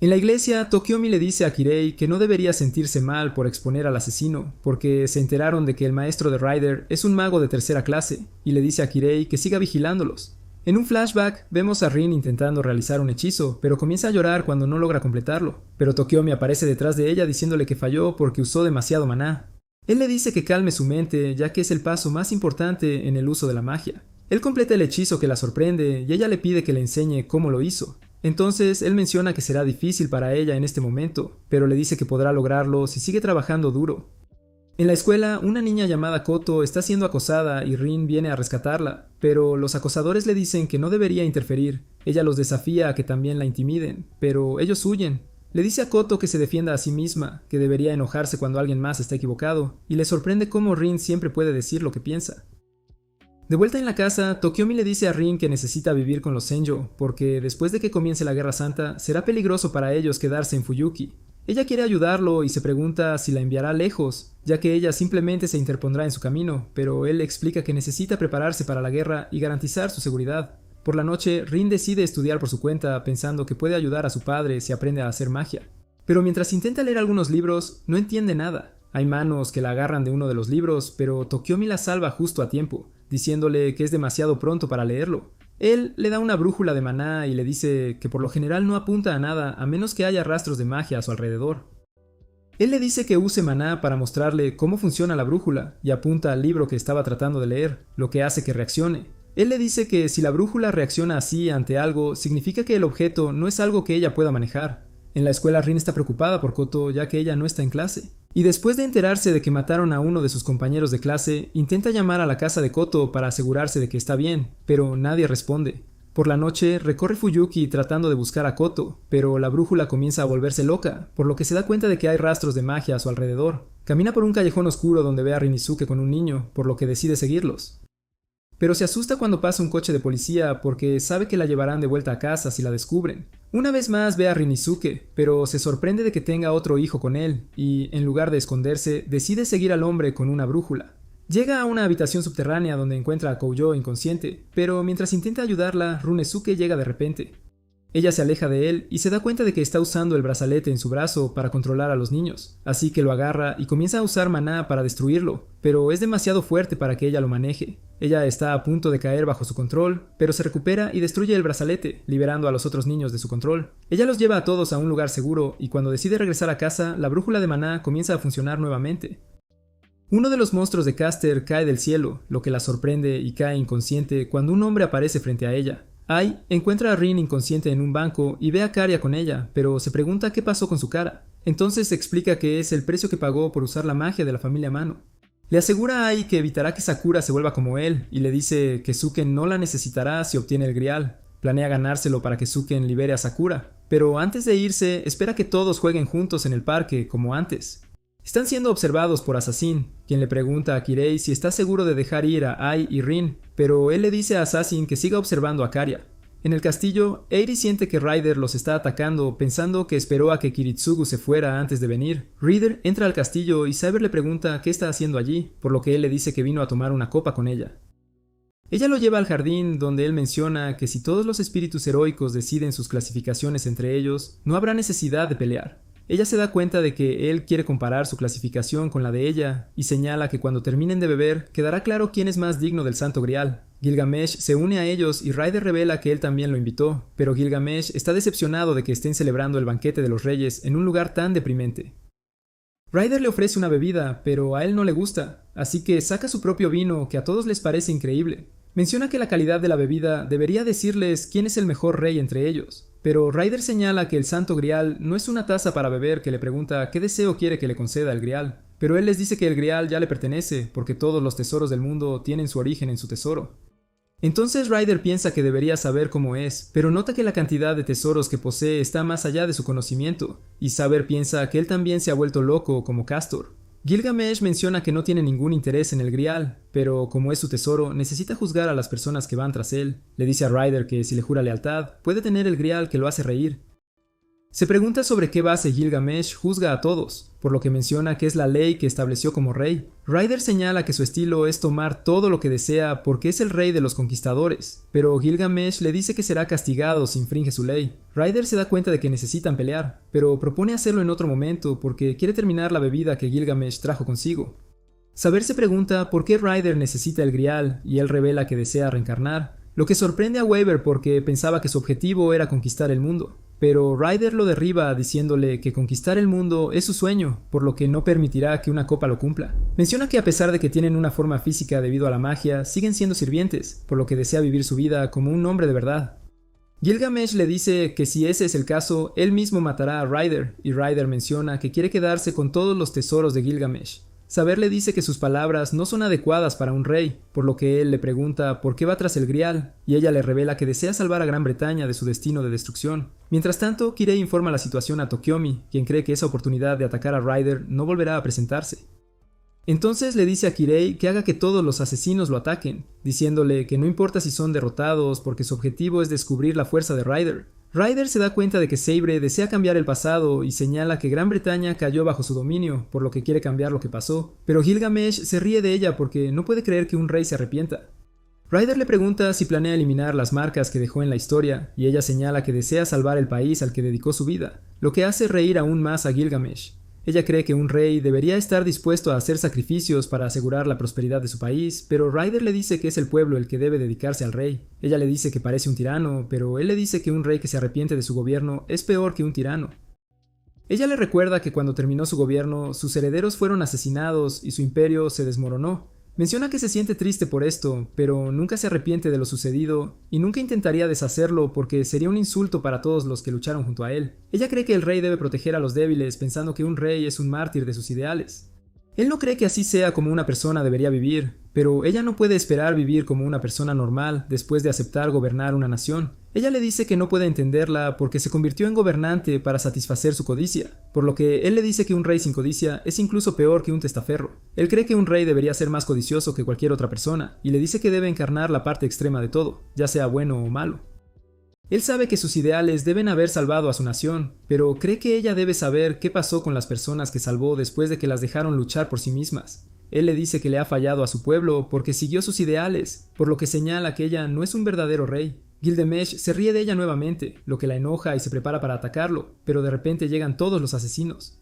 En la iglesia, Tokiomi le dice a Kirei que no debería sentirse mal por exponer al asesino, porque se enteraron de que el maestro de Ryder es un mago de tercera clase, y le dice a Kirei que siga vigilándolos. En un flashback, vemos a Rin intentando realizar un hechizo, pero comienza a llorar cuando no logra completarlo, pero Tokiomi aparece detrás de ella diciéndole que falló porque usó demasiado maná. Él le dice que calme su mente, ya que es el paso más importante en el uso de la magia. Él completa el hechizo que la sorprende, y ella le pide que le enseñe cómo lo hizo. Entonces él menciona que será difícil para ella en este momento, pero le dice que podrá lograrlo si sigue trabajando duro. En la escuela, una niña llamada Koto está siendo acosada y Rin viene a rescatarla, pero los acosadores le dicen que no debería interferir. Ella los desafía a que también la intimiden, pero ellos huyen. Le dice a Koto que se defienda a sí misma, que debería enojarse cuando alguien más está equivocado, y le sorprende cómo Rin siempre puede decir lo que piensa. De vuelta en la casa, Tokiomi le dice a Rin que necesita vivir con los Senjo, porque después de que comience la Guerra Santa, será peligroso para ellos quedarse en Fuyuki. Ella quiere ayudarlo y se pregunta si la enviará lejos, ya que ella simplemente se interpondrá en su camino, pero él le explica que necesita prepararse para la guerra y garantizar su seguridad. Por la noche, Rin decide estudiar por su cuenta, pensando que puede ayudar a su padre si aprende a hacer magia. Pero mientras intenta leer algunos libros, no entiende nada. Hay manos que la agarran de uno de los libros, pero Tokiomi la salva justo a tiempo, diciéndole que es demasiado pronto para leerlo. Él le da una brújula de maná y le dice que por lo general no apunta a nada a menos que haya rastros de magia a su alrededor. Él le dice que use maná para mostrarle cómo funciona la brújula y apunta al libro que estaba tratando de leer, lo que hace que reaccione. Él le dice que si la brújula reacciona así ante algo, significa que el objeto no es algo que ella pueda manejar. En la escuela, Rin está preocupada por Koto ya que ella no está en clase. Y después de enterarse de que mataron a uno de sus compañeros de clase, intenta llamar a la casa de Koto para asegurarse de que está bien, pero nadie responde. Por la noche, recorre Fuyuki tratando de buscar a Koto, pero la brújula comienza a volverse loca, por lo que se da cuenta de que hay rastros de magia a su alrededor. Camina por un callejón oscuro donde ve a Rinizuke con un niño, por lo que decide seguirlos. Pero se asusta cuando pasa un coche de policía porque sabe que la llevarán de vuelta a casa si la descubren. Una vez más ve a Rinizuke, pero se sorprende de que tenga otro hijo con él y, en lugar de esconderse, decide seguir al hombre con una brújula. Llega a una habitación subterránea donde encuentra a Koujo inconsciente, pero mientras intenta ayudarla, Runesuke llega de repente. Ella se aleja de él y se da cuenta de que está usando el brazalete en su brazo para controlar a los niños, así que lo agarra y comienza a usar maná para destruirlo, pero es demasiado fuerte para que ella lo maneje. Ella está a punto de caer bajo su control, pero se recupera y destruye el brazalete, liberando a los otros niños de su control. Ella los lleva a todos a un lugar seguro y cuando decide regresar a casa, la brújula de maná comienza a funcionar nuevamente. Uno de los monstruos de Caster cae del cielo, lo que la sorprende y cae inconsciente cuando un hombre aparece frente a ella. Ai encuentra a Rin inconsciente en un banco y ve a Caria con ella, pero se pregunta qué pasó con su cara. Entonces se explica que es el precio que pagó por usar la magia de la familia Mano. Le asegura a Ai que evitará que Sakura se vuelva como él y le dice que Suken no la necesitará si obtiene el grial. Planea ganárselo para que Suken libere a Sakura, pero antes de irse espera que todos jueguen juntos en el parque como antes. Están siendo observados por Assassin, quien le pregunta a Kirei si está seguro de dejar ir a Ai y Rin, pero él le dice a Assassin que siga observando a Caria. En el castillo, Eiri siente que Ryder los está atacando pensando que esperó a que Kiritsugu se fuera antes de venir. Ryder entra al castillo y Saber le pregunta qué está haciendo allí, por lo que él le dice que vino a tomar una copa con ella. Ella lo lleva al jardín donde él menciona que si todos los espíritus heroicos deciden sus clasificaciones entre ellos, no habrá necesidad de pelear. Ella se da cuenta de que él quiere comparar su clasificación con la de ella y señala que cuando terminen de beber quedará claro quién es más digno del Santo Grial. Gilgamesh se une a ellos y Ryder revela que él también lo invitó, pero Gilgamesh está decepcionado de que estén celebrando el banquete de los reyes en un lugar tan deprimente. Ryder le ofrece una bebida, pero a él no le gusta, así que saca su propio vino que a todos les parece increíble. Menciona que la calidad de la bebida debería decirles quién es el mejor rey entre ellos, pero Ryder señala que el Santo Grial no es una taza para beber que le pregunta qué deseo quiere que le conceda el Grial, pero él les dice que el Grial ya le pertenece porque todos los tesoros del mundo tienen su origen en su tesoro. Entonces Ryder piensa que debería saber cómo es, pero nota que la cantidad de tesoros que posee está más allá de su conocimiento, y Saber piensa que él también se ha vuelto loco como Castor. Gilgamesh menciona que no tiene ningún interés en el Grial, pero como es su tesoro, necesita juzgar a las personas que van tras él. Le dice a Ryder que si le jura lealtad, puede tener el Grial que lo hace reír. Se pregunta sobre qué base Gilgamesh juzga a todos, por lo que menciona que es la ley que estableció como rey. Ryder señala que su estilo es tomar todo lo que desea porque es el rey de los conquistadores, pero Gilgamesh le dice que será castigado si infringe su ley. Ryder se da cuenta de que necesitan pelear, pero propone hacerlo en otro momento porque quiere terminar la bebida que Gilgamesh trajo consigo. Saber se pregunta por qué Ryder necesita el Grial y él revela que desea reencarnar, lo que sorprende a Weaver porque pensaba que su objetivo era conquistar el mundo. Pero Ryder lo derriba diciéndole que conquistar el mundo es su sueño, por lo que no permitirá que una copa lo cumpla. Menciona que a pesar de que tienen una forma física debido a la magia, siguen siendo sirvientes, por lo que desea vivir su vida como un hombre de verdad. Gilgamesh le dice que si ese es el caso, él mismo matará a Ryder, y Ryder menciona que quiere quedarse con todos los tesoros de Gilgamesh. Saber le dice que sus palabras no son adecuadas para un rey, por lo que él le pregunta por qué va tras el Grial, y ella le revela que desea salvar a Gran Bretaña de su destino de destrucción. Mientras tanto, Kirei informa la situación a Tokiomi, quien cree que esa oportunidad de atacar a Ryder no volverá a presentarse. Entonces le dice a Kirei que haga que todos los asesinos lo ataquen, diciéndole que no importa si son derrotados porque su objetivo es descubrir la fuerza de Ryder. Ryder se da cuenta de que Sabre desea cambiar el pasado y señala que Gran Bretaña cayó bajo su dominio, por lo que quiere cambiar lo que pasó, pero Gilgamesh se ríe de ella porque no puede creer que un rey se arrepienta. Ryder le pregunta si planea eliminar las marcas que dejó en la historia, y ella señala que desea salvar el país al que dedicó su vida, lo que hace reír aún más a Gilgamesh. Ella cree que un rey debería estar dispuesto a hacer sacrificios para asegurar la prosperidad de su país, pero Ryder le dice que es el pueblo el que debe dedicarse al rey. Ella le dice que parece un tirano, pero él le dice que un rey que se arrepiente de su gobierno es peor que un tirano. Ella le recuerda que cuando terminó su gobierno, sus herederos fueron asesinados y su imperio se desmoronó. Menciona que se siente triste por esto, pero nunca se arrepiente de lo sucedido y nunca intentaría deshacerlo porque sería un insulto para todos los que lucharon junto a él. Ella cree que el rey debe proteger a los débiles pensando que un rey es un mártir de sus ideales. Él no cree que así sea como una persona debería vivir, pero ella no puede esperar vivir como una persona normal después de aceptar gobernar una nación. Ella le dice que no puede entenderla porque se convirtió en gobernante para satisfacer su codicia, por lo que él le dice que un rey sin codicia es incluso peor que un testaferro. Él cree que un rey debería ser más codicioso que cualquier otra persona, y le dice que debe encarnar la parte extrema de todo, ya sea bueno o malo. Él sabe que sus ideales deben haber salvado a su nación, pero cree que ella debe saber qué pasó con las personas que salvó después de que las dejaron luchar por sí mismas. Él le dice que le ha fallado a su pueblo porque siguió sus ideales, por lo que señala que ella no es un verdadero rey. Gilgamesh se ríe de ella nuevamente, lo que la enoja y se prepara para atacarlo, pero de repente llegan todos los asesinos.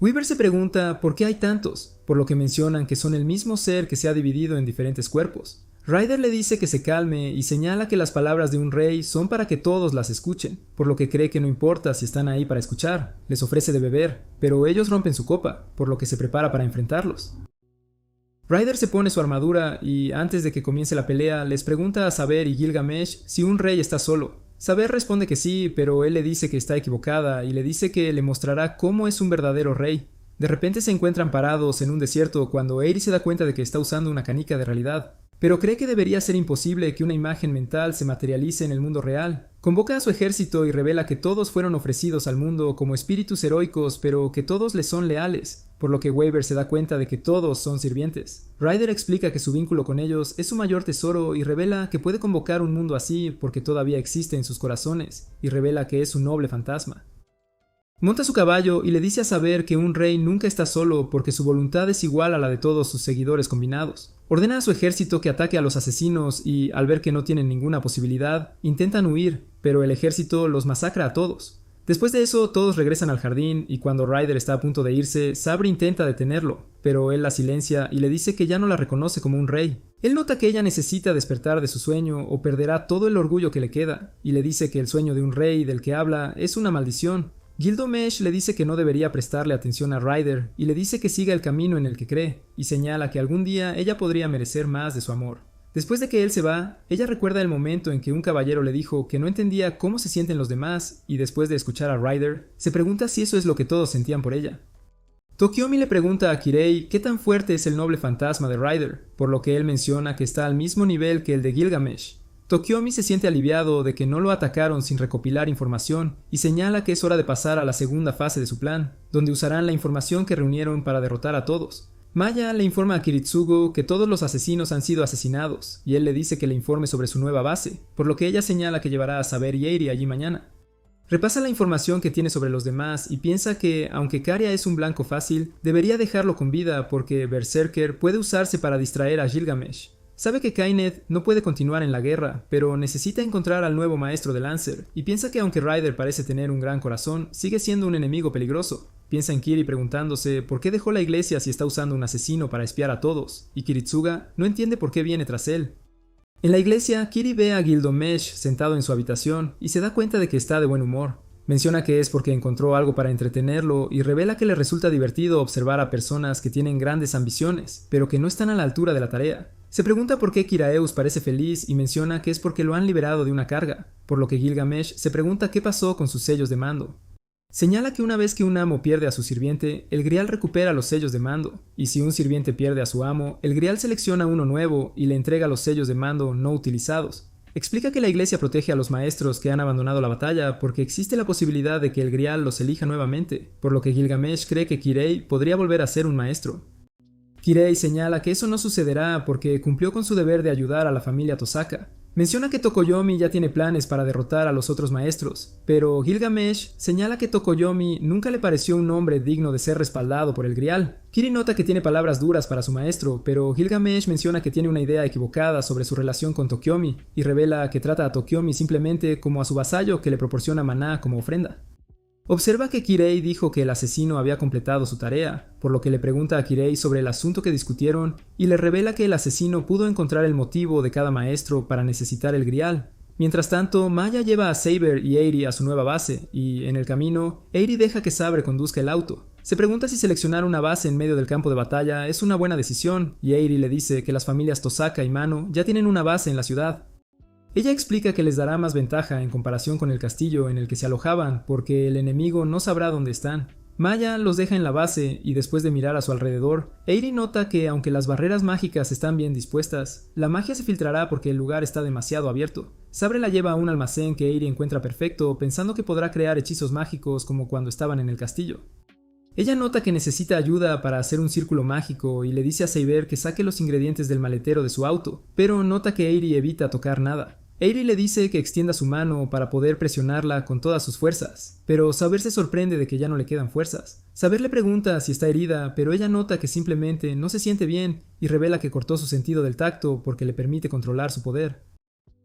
Weaver se pregunta por qué hay tantos, por lo que mencionan que son el mismo ser que se ha dividido en diferentes cuerpos. Ryder le dice que se calme y señala que las palabras de un rey son para que todos las escuchen, por lo que cree que no importa si están ahí para escuchar. Les ofrece de beber, pero ellos rompen su copa, por lo que se prepara para enfrentarlos. Ryder se pone su armadura y, antes de que comience la pelea, les pregunta a Saber y Gilgamesh si un rey está solo. Saber responde que sí, pero él le dice que está equivocada y le dice que le mostrará cómo es un verdadero rey. De repente se encuentran parados en un desierto cuando Eri se da cuenta de que está usando una canica de realidad, pero cree que debería ser imposible que una imagen mental se materialice en el mundo real. Convoca a su ejército y revela que todos fueron ofrecidos al mundo como espíritus heroicos, pero que todos les son leales, por lo que Weaver se da cuenta de que todos son sirvientes. Ryder explica que su vínculo con ellos es su mayor tesoro y revela que puede convocar un mundo así porque todavía existe en sus corazones, y revela que es un noble fantasma. Monta su caballo y le dice a Saber que un rey nunca está solo porque su voluntad es igual a la de todos sus seguidores combinados. Ordena a su ejército que ataque a los asesinos y, al ver que no tienen ninguna posibilidad, intentan huir, pero el ejército los masacra a todos. Después de eso, todos regresan al jardín y cuando Ryder está a punto de irse, Saber intenta detenerlo, pero él la silencia y le dice que ya no la reconoce como un rey. Él nota que ella necesita despertar de su sueño o perderá todo el orgullo que le queda, y le dice que el sueño de un rey del que habla es una maldición. Gilgamesh le dice que no debería prestarle atención a Ryder y le dice que siga el camino en el que cree, y señala que algún día ella podría merecer más de su amor. Después de que él se va, ella recuerda el momento en que un caballero le dijo que no entendía cómo se sienten los demás, y después de escuchar a Ryder, se pregunta si eso es lo que todos sentían por ella. Tokiomi le pregunta a Kirei qué tan fuerte es el noble fantasma de Ryder, por lo que él menciona que está al mismo nivel que el de Gilgamesh. Tokiomi se siente aliviado de que no lo atacaron sin recopilar información y señala que es hora de pasar a la segunda fase de su plan, donde usarán la información que reunieron para derrotar a todos. Maya le informa a Kiritsugo que todos los asesinos han sido asesinados y él le dice que le informe sobre su nueva base, por lo que ella señala que llevará a Saber y Eri allí mañana. Repasa la información que tiene sobre los demás y piensa que, aunque Karia es un blanco fácil, debería dejarlo con vida porque Berserker puede usarse para distraer a Gilgamesh. Sabe que Kainet no puede continuar en la guerra, pero necesita encontrar al nuevo maestro de Lancer, y piensa que aunque Ryder parece tener un gran corazón, sigue siendo un enemigo peligroso. Piensa en Kiri preguntándose por qué dejó la iglesia si está usando un asesino para espiar a todos, y Kiritsuga no entiende por qué viene tras él. En la iglesia, Kiri ve a Gilgamesh sentado en su habitación y se da cuenta de que está de buen humor. Menciona que es porque encontró algo para entretenerlo y revela que le resulta divertido observar a personas que tienen grandes ambiciones, pero que no están a la altura de la tarea. Se pregunta por qué Kiraeus parece feliz y menciona que es porque lo han liberado de una carga, por lo que Gilgamesh se pregunta qué pasó con sus sellos de mando. Señala que una vez que un amo pierde a su sirviente, el grial recupera los sellos de mando, y si un sirviente pierde a su amo, el grial selecciona uno nuevo y le entrega los sellos de mando no utilizados. Explica que la iglesia protege a los maestros que han abandonado la batalla porque existe la posibilidad de que el grial los elija nuevamente, por lo que Gilgamesh cree que Kirei podría volver a ser un maestro. Kirei señala que eso no sucederá porque cumplió con su deber de ayudar a la familia Tosaka. Menciona que Tokoyomi ya tiene planes para derrotar a los otros maestros, pero Gilgamesh señala que Tokoyomi nunca le pareció un hombre digno de ser respaldado por el grial. Kiri nota que tiene palabras duras para su maestro, pero Gilgamesh menciona que tiene una idea equivocada sobre su relación con Tokiomi y revela que trata a Tokiomi simplemente como a su vasallo que le proporciona maná como ofrenda. Observa que Kirei dijo que el asesino había completado su tarea, por lo que le pregunta a Kirei sobre el asunto que discutieron y le revela que el asesino pudo encontrar el motivo de cada maestro para necesitar el grial. Mientras tanto, Maya lleva a Saber y Eri a su nueva base y, en el camino, Eri deja que Saber conduzca el auto. Se pregunta si seleccionar una base en medio del campo de batalla es una buena decisión y Eri le dice que las familias Tosaka y Mano ya tienen una base en la ciudad. Ella explica que les dará más ventaja en comparación con el castillo en el que se alojaban porque el enemigo no sabrá dónde están. Maya los deja en la base y después de mirar a su alrededor, Eri nota que aunque las barreras mágicas están bien dispuestas, la magia se filtrará porque el lugar está demasiado abierto. Sabre la lleva a un almacén que Eri encuentra perfecto pensando que podrá crear hechizos mágicos como cuando estaban en el castillo. Ella nota que necesita ayuda para hacer un círculo mágico y le dice a Saber que saque los ingredientes del maletero de su auto, pero nota que Eri evita tocar nada. Eri le dice que extienda su mano para poder presionarla con todas sus fuerzas, pero Saber se sorprende de que ya no le quedan fuerzas. Saber le pregunta si está herida, pero ella nota que simplemente no se siente bien y revela que cortó su sentido del tacto porque le permite controlar su poder.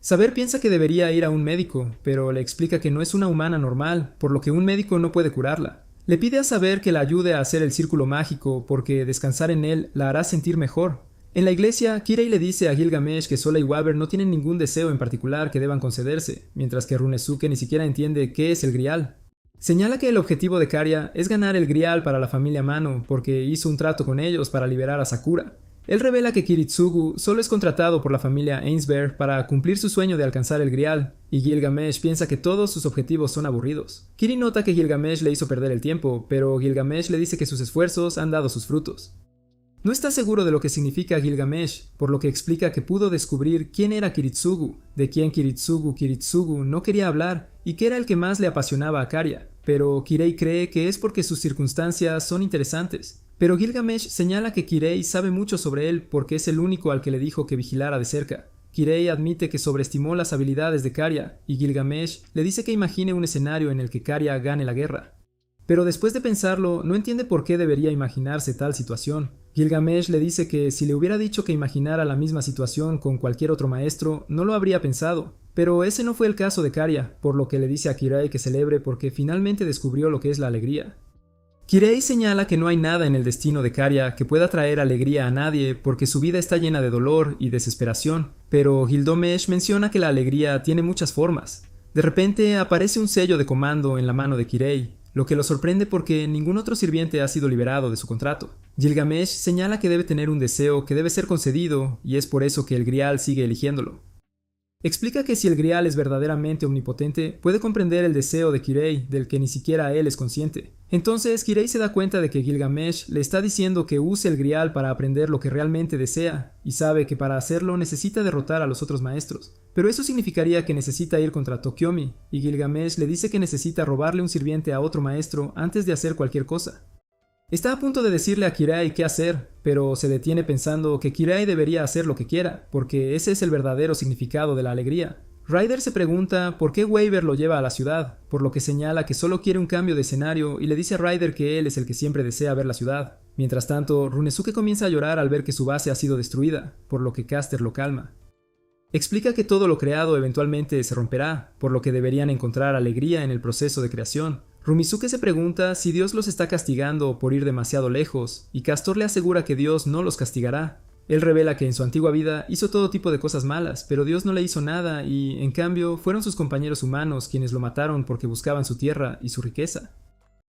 Saber piensa que debería ir a un médico, pero le explica que no es una humana normal, por lo que un médico no puede curarla. Le pide a Saber que la ayude a hacer el círculo mágico porque descansar en él la hará sentir mejor. En la iglesia, Kirei le dice a Gilgamesh que Sola y Waber no tienen ningún deseo en particular que deban concederse, mientras que Runesuke ni siquiera entiende qué es el Grial. Señala que el objetivo de Karya es ganar el Grial para la familia Mano porque hizo un trato con ellos para liberar a Sakura. Él revela que Kiritsugu solo es contratado por la familia Ainsberg para cumplir su sueño de alcanzar el Grial, y Gilgamesh piensa que todos sus objetivos son aburridos. Kiri nota que Gilgamesh le hizo perder el tiempo, pero Gilgamesh le dice que sus esfuerzos han dado sus frutos. No está seguro de lo que significa Gilgamesh, por lo que explica que pudo descubrir quién era Kiritsugu, de quién Kiritsugu no quería hablar y que era el que más le apasionaba a Karya, pero Kirei cree que es porque sus circunstancias son interesantes. Pero Gilgamesh señala que Kirei sabe mucho sobre él porque es el único al que le dijo que vigilara de cerca. Kirei admite que sobreestimó las habilidades de Karya y Gilgamesh le dice que imagine un escenario en el que Karya gane la guerra. Pero después de pensarlo, no entiende por qué debería imaginarse tal situación. Gilgamesh le dice que si le hubiera dicho que imaginara la misma situación con cualquier otro maestro, no lo habría pensado. Pero ese no fue el caso de Karya, por lo que le dice a Kirei que celebre porque finalmente descubrió lo que es la alegría. Kirei señala que no hay nada en el destino de Karya que pueda traer alegría a nadie porque su vida está llena de dolor y desesperación, pero Gilgamesh menciona que la alegría tiene muchas formas. De repente aparece un sello de comando en la mano de Kirei, lo que lo sorprende porque ningún otro sirviente ha sido liberado de su contrato. Gilgamesh señala que debe tener un deseo que debe ser concedido y es por eso que el Grial sigue eligiéndolo. Explica que si el Grial es verdaderamente omnipotente, puede comprender el deseo de Kirei, del que ni siquiera él es consciente. Entonces Kirei se da cuenta de que Gilgamesh le está diciendo que use el Grial para aprender lo que realmente desea, y sabe que para hacerlo necesita derrotar a los otros maestros. Pero eso significaría que necesita ir contra Tokiomi, y Gilgamesh le dice que necesita robarle un sirviente a otro maestro antes de hacer cualquier cosa. Está a punto de decirle a Kirei qué hacer, pero se detiene pensando que Kirei debería hacer lo que quiera, porque ese es el verdadero significado de la alegría. Ryder se pregunta por qué Waver lo lleva a la ciudad, por lo que señala que solo quiere un cambio de escenario y le dice a Ryder que él es el que siempre desea ver la ciudad. Mientras tanto, Runesuke comienza a llorar al ver que su base ha sido destruida, por lo que Caster lo calma. Explica que todo lo creado eventualmente se romperá, por lo que deberían encontrar alegría en el proceso de creación. Rumizuke se pregunta si Dios los está castigando por ir demasiado lejos, y Castor le asegura que Dios no los castigará. Él revela que en su antigua vida hizo todo tipo de cosas malas, pero Dios no le hizo nada y, en cambio, fueron sus compañeros humanos quienes lo mataron porque buscaban su tierra y su riqueza.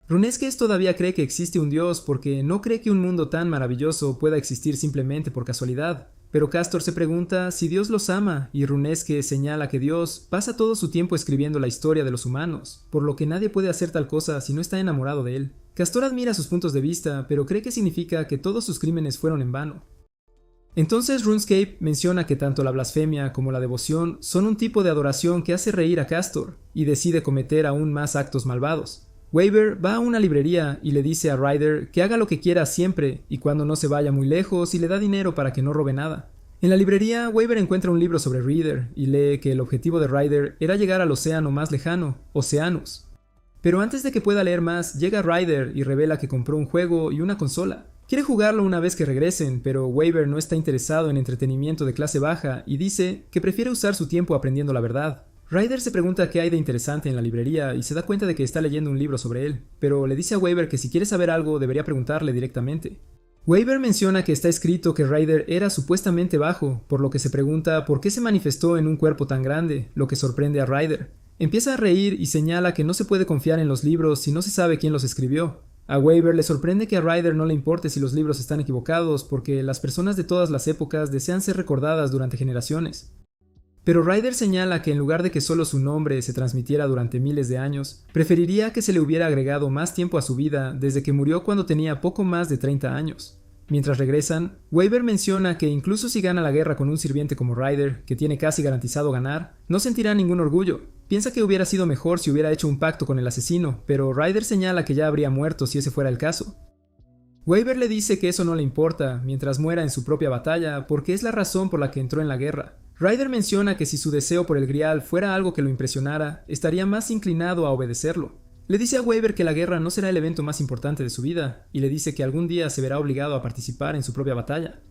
Runesques todavía cree que existe un Dios porque no cree que un mundo tan maravilloso pueda existir simplemente por casualidad. Pero Castor se pregunta si Dios los ama y Runesque señala que Dios pasa todo su tiempo escribiendo la historia de los humanos, por lo que nadie puede hacer tal cosa si no está enamorado de él. Castor admira sus puntos de vista, pero cree que significa que todos sus crímenes fueron en vano. Entonces RuneScape menciona que tanto la blasfemia como la devoción son un tipo de adoración que hace reír a Castor y decide cometer aún más actos malvados. Waver va a una librería y le dice a Ryder que haga lo que quiera siempre y cuando no se vaya muy lejos y le da dinero para que no robe nada. En la librería, Waver encuentra un libro sobre Reader y lee que el objetivo de Ryder era llegar al océano más lejano, Oceanus. Pero antes de que pueda leer más, llega Ryder y revela que compró un juego y una consola. Quiere jugarlo una vez que regresen, pero Waver no está interesado en entretenimiento de clase baja y dice que prefiere usar su tiempo aprendiendo la verdad. Ryder se pregunta qué hay de interesante en la librería y se da cuenta de que está leyendo un libro sobre él, pero le dice a Waver que si quiere saber algo debería preguntarle directamente. Waver menciona que está escrito que Ryder era supuestamente bajo, por lo que se pregunta por qué se manifestó en un cuerpo tan grande, lo que sorprende a Ryder. Empieza a reír y señala que no se puede confiar en los libros si no se sabe quién los escribió. A Waver le sorprende que a Ryder no le importe si los libros están equivocados porque las personas de todas las épocas desean ser recordadas durante generaciones. Pero Ryder señala que en lugar de que solo su nombre se transmitiera durante miles de años, preferiría que se le hubiera agregado más tiempo a su vida desde que murió cuando tenía poco más de 30 años. Mientras regresan, Waver menciona que incluso si gana la guerra con un sirviente como Ryder, que tiene casi garantizado ganar, no sentirá ningún orgullo. Piensa que hubiera sido mejor si hubiera hecho un pacto con el asesino, pero Ryder señala que ya habría muerto si ese fuera el caso. Waver le dice que eso no le importa mientras muera en su propia batalla porque es la razón por la que entró en la guerra. Ryder menciona que si su deseo por el Grial fuera algo que lo impresionara, estaría más inclinado a obedecerlo. Le dice a Waver que la guerra no será el evento más importante de su vida, y le dice que algún día se verá obligado a participar en su propia batalla.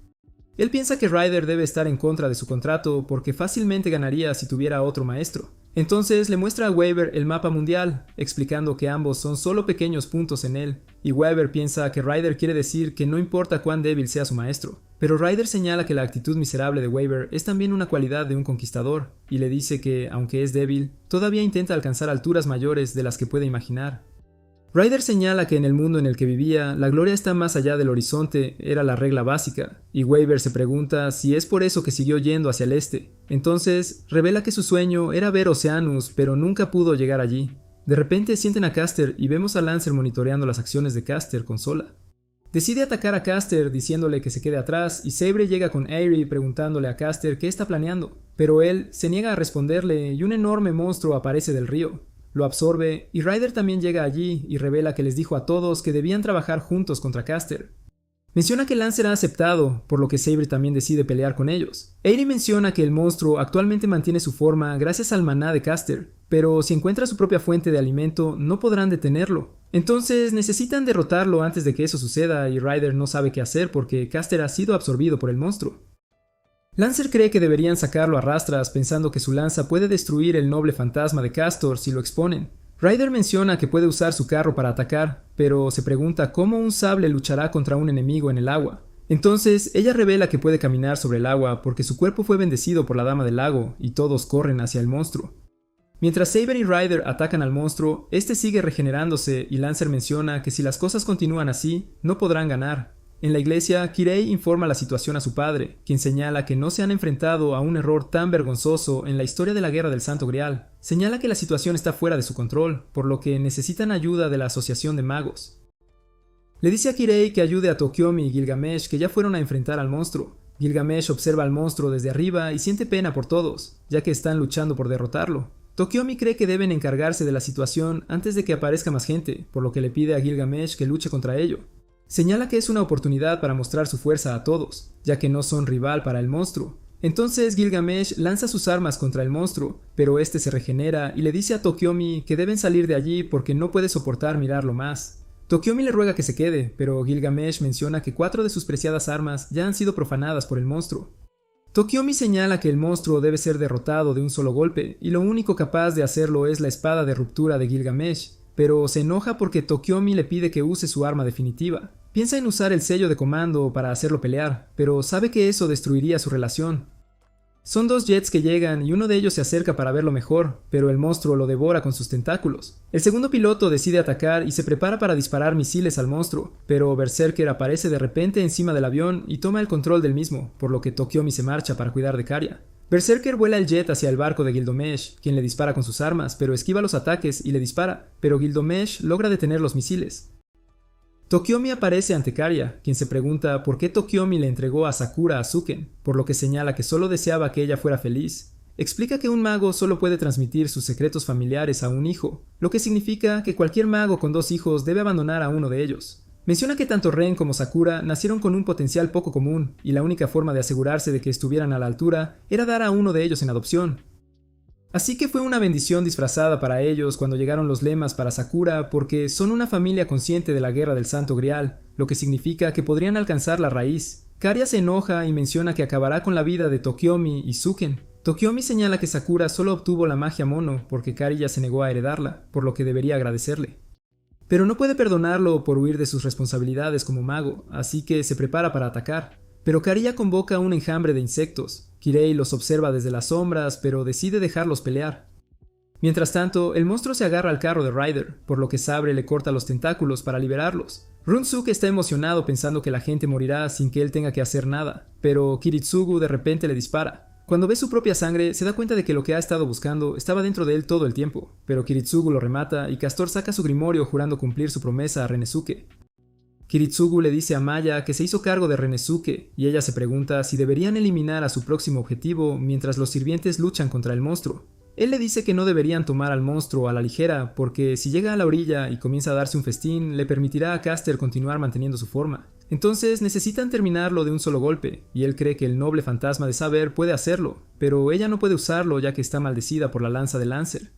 Él piensa que Ryder debe estar en contra de su contrato porque fácilmente ganaría si tuviera otro maestro. Entonces le muestra a Weaver el mapa mundial, explicando que ambos son solo pequeños puntos en él, y Weaver piensa que Ryder quiere decir que no importa cuán débil sea su maestro. Pero Ryder señala que la actitud miserable de Weaver es también una cualidad de un conquistador, y le dice que, aunque es débil, todavía intenta alcanzar alturas mayores de las que puede imaginar. Ryder señala que en el mundo en el que vivía, la gloria está más allá del horizonte, era la regla básica, y Weaver se pregunta si es por eso que siguió yendo hacia el este. Entonces, revela que su sueño era ver Oceanus, pero nunca pudo llegar allí. De repente sienten a Caster y vemos a Lancer monitoreando las acciones de Caster con Sola. Decide atacar a Caster diciéndole que se quede atrás, y Sabre llega con Aerie preguntándole a Caster qué está planeando, pero él se niega a responderle y un enorme monstruo aparece del río. Lo absorbe, y Ryder también llega allí y revela que les dijo a todos que debían trabajar juntos contra Caster. Menciona que Lancer ha aceptado, por lo que Sabre también decide pelear con ellos. Aerie menciona que el monstruo actualmente mantiene su forma gracias al maná de Caster, pero si encuentra su propia fuente de alimento no podrán detenerlo. Entonces necesitan derrotarlo antes de que eso suceda y Ryder no sabe qué hacer porque Caster ha sido absorbido por el monstruo. Lancer cree que deberían sacarlo a rastras pensando que su lanza puede destruir el noble fantasma de Castor si lo exponen. Ryder menciona que puede usar su carro para atacar, pero se pregunta cómo un sable luchará contra un enemigo en el agua. Entonces ella revela que puede caminar sobre el agua porque su cuerpo fue bendecido por la Dama del Lago y todos corren hacia el monstruo. Mientras Saber y Ryder atacan al monstruo, este sigue regenerándose y Lancer menciona que si las cosas continúan así, no podrán ganar. En la iglesia, Kirei informa la situación a su padre, quien señala que no se han enfrentado a un error tan vergonzoso en la historia de la Guerra del Santo Grial. Señala que la situación está fuera de su control, por lo que necesitan ayuda de la Asociación de Magos. Le dice a Kirei que ayude a Tokiomi y Gilgamesh que ya fueron a enfrentar al monstruo. Gilgamesh observa al monstruo desde arriba y siente pena por todos, ya que están luchando por derrotarlo. Tokiomi cree que deben encargarse de la situación antes de que aparezca más gente, por lo que le pide a Gilgamesh que luche contra ello. Señala que es una oportunidad para mostrar su fuerza a todos, ya que no son rival para el monstruo. Entonces Gilgamesh lanza sus armas contra el monstruo, pero este se regenera y le dice a Tokiomi que deben salir de allí porque no puede soportar mirarlo más. Tokiomi le ruega que se quede, pero Gilgamesh menciona que 4 de sus preciadas armas ya han sido profanadas por el monstruo. Tokiomi señala que el monstruo debe ser derrotado de un solo golpe, y lo único capaz de hacerlo es la espada de ruptura de Gilgamesh, pero se enoja porque Tokiomi le pide que use su arma definitiva. Piensa en usar el sello de comando para hacerlo pelear, pero sabe que eso destruiría su relación. Son 2 jets que llegan y uno de ellos se acerca para verlo mejor, pero el monstruo lo devora con sus tentáculos. El segundo piloto decide atacar y se prepara para disparar misiles al monstruo, pero Berserker aparece de repente encima del avión y toma el control del mismo, por lo que Tokiomi se marcha para cuidar de Karya. Berserker vuela el jet hacia el barco de Gilgamesh, quien le dispara con sus armas, pero esquiva los ataques y le dispara, pero Gilgamesh logra detener los misiles. Tokiomi aparece ante Karya, quien se pregunta por qué Tokiomi le entregó a Sakura a Suken, por lo que señala que solo deseaba que ella fuera feliz. Explica que un mago solo puede transmitir sus secretos familiares a un hijo, lo que significa que cualquier mago con 2 hijos debe abandonar a uno de ellos. Menciona que tanto Ren como Sakura nacieron con un potencial poco común, y la única forma de asegurarse de que estuvieran a la altura era dar a uno de ellos en adopción. Así que fue una bendición disfrazada para ellos cuando llegaron los lemas para Sakura porque son una familia consciente de la Guerra del Santo Grial, lo que significa que podrían alcanzar la raíz. Karya se enoja y menciona que acabará con la vida de Tokiomi y Suken. Tokiomi señala que Sakura solo obtuvo la magia mono porque Karya se negó a heredarla, por lo que debería agradecerle. Pero no puede perdonarlo por huir de sus responsabilidades como mago, así que se prepara para atacar. Pero Karya convoca un enjambre de insectos. Kirei los observa desde las sombras, pero decide dejarlos pelear. Mientras tanto, el monstruo se agarra al carro de Ryder, por lo que Sabre le corta los tentáculos para liberarlos. Runsuke está emocionado pensando que la gente morirá sin que él tenga que hacer nada, pero Kiritsugu de repente le dispara. Cuando ve su propia sangre, se da cuenta de que lo que ha estado buscando estaba dentro de él todo el tiempo, pero Kiritsugu lo remata y Castor saca su grimorio jurando cumplir su promesa a Renesuke. Kiritsugu le dice a Maya que se hizo cargo de Renesuke, y ella se pregunta si deberían eliminar a su próximo objetivo mientras los sirvientes luchan contra el monstruo. Él le dice que no deberían tomar al monstruo a la ligera, porque si llega a la orilla y comienza a darse un festín, le permitirá a Caster continuar manteniendo su forma. Entonces necesitan terminarlo de un solo golpe, y él cree que el noble fantasma de Saber puede hacerlo, pero ella no puede usarlo ya que está maldecida por la lanza de Lancer.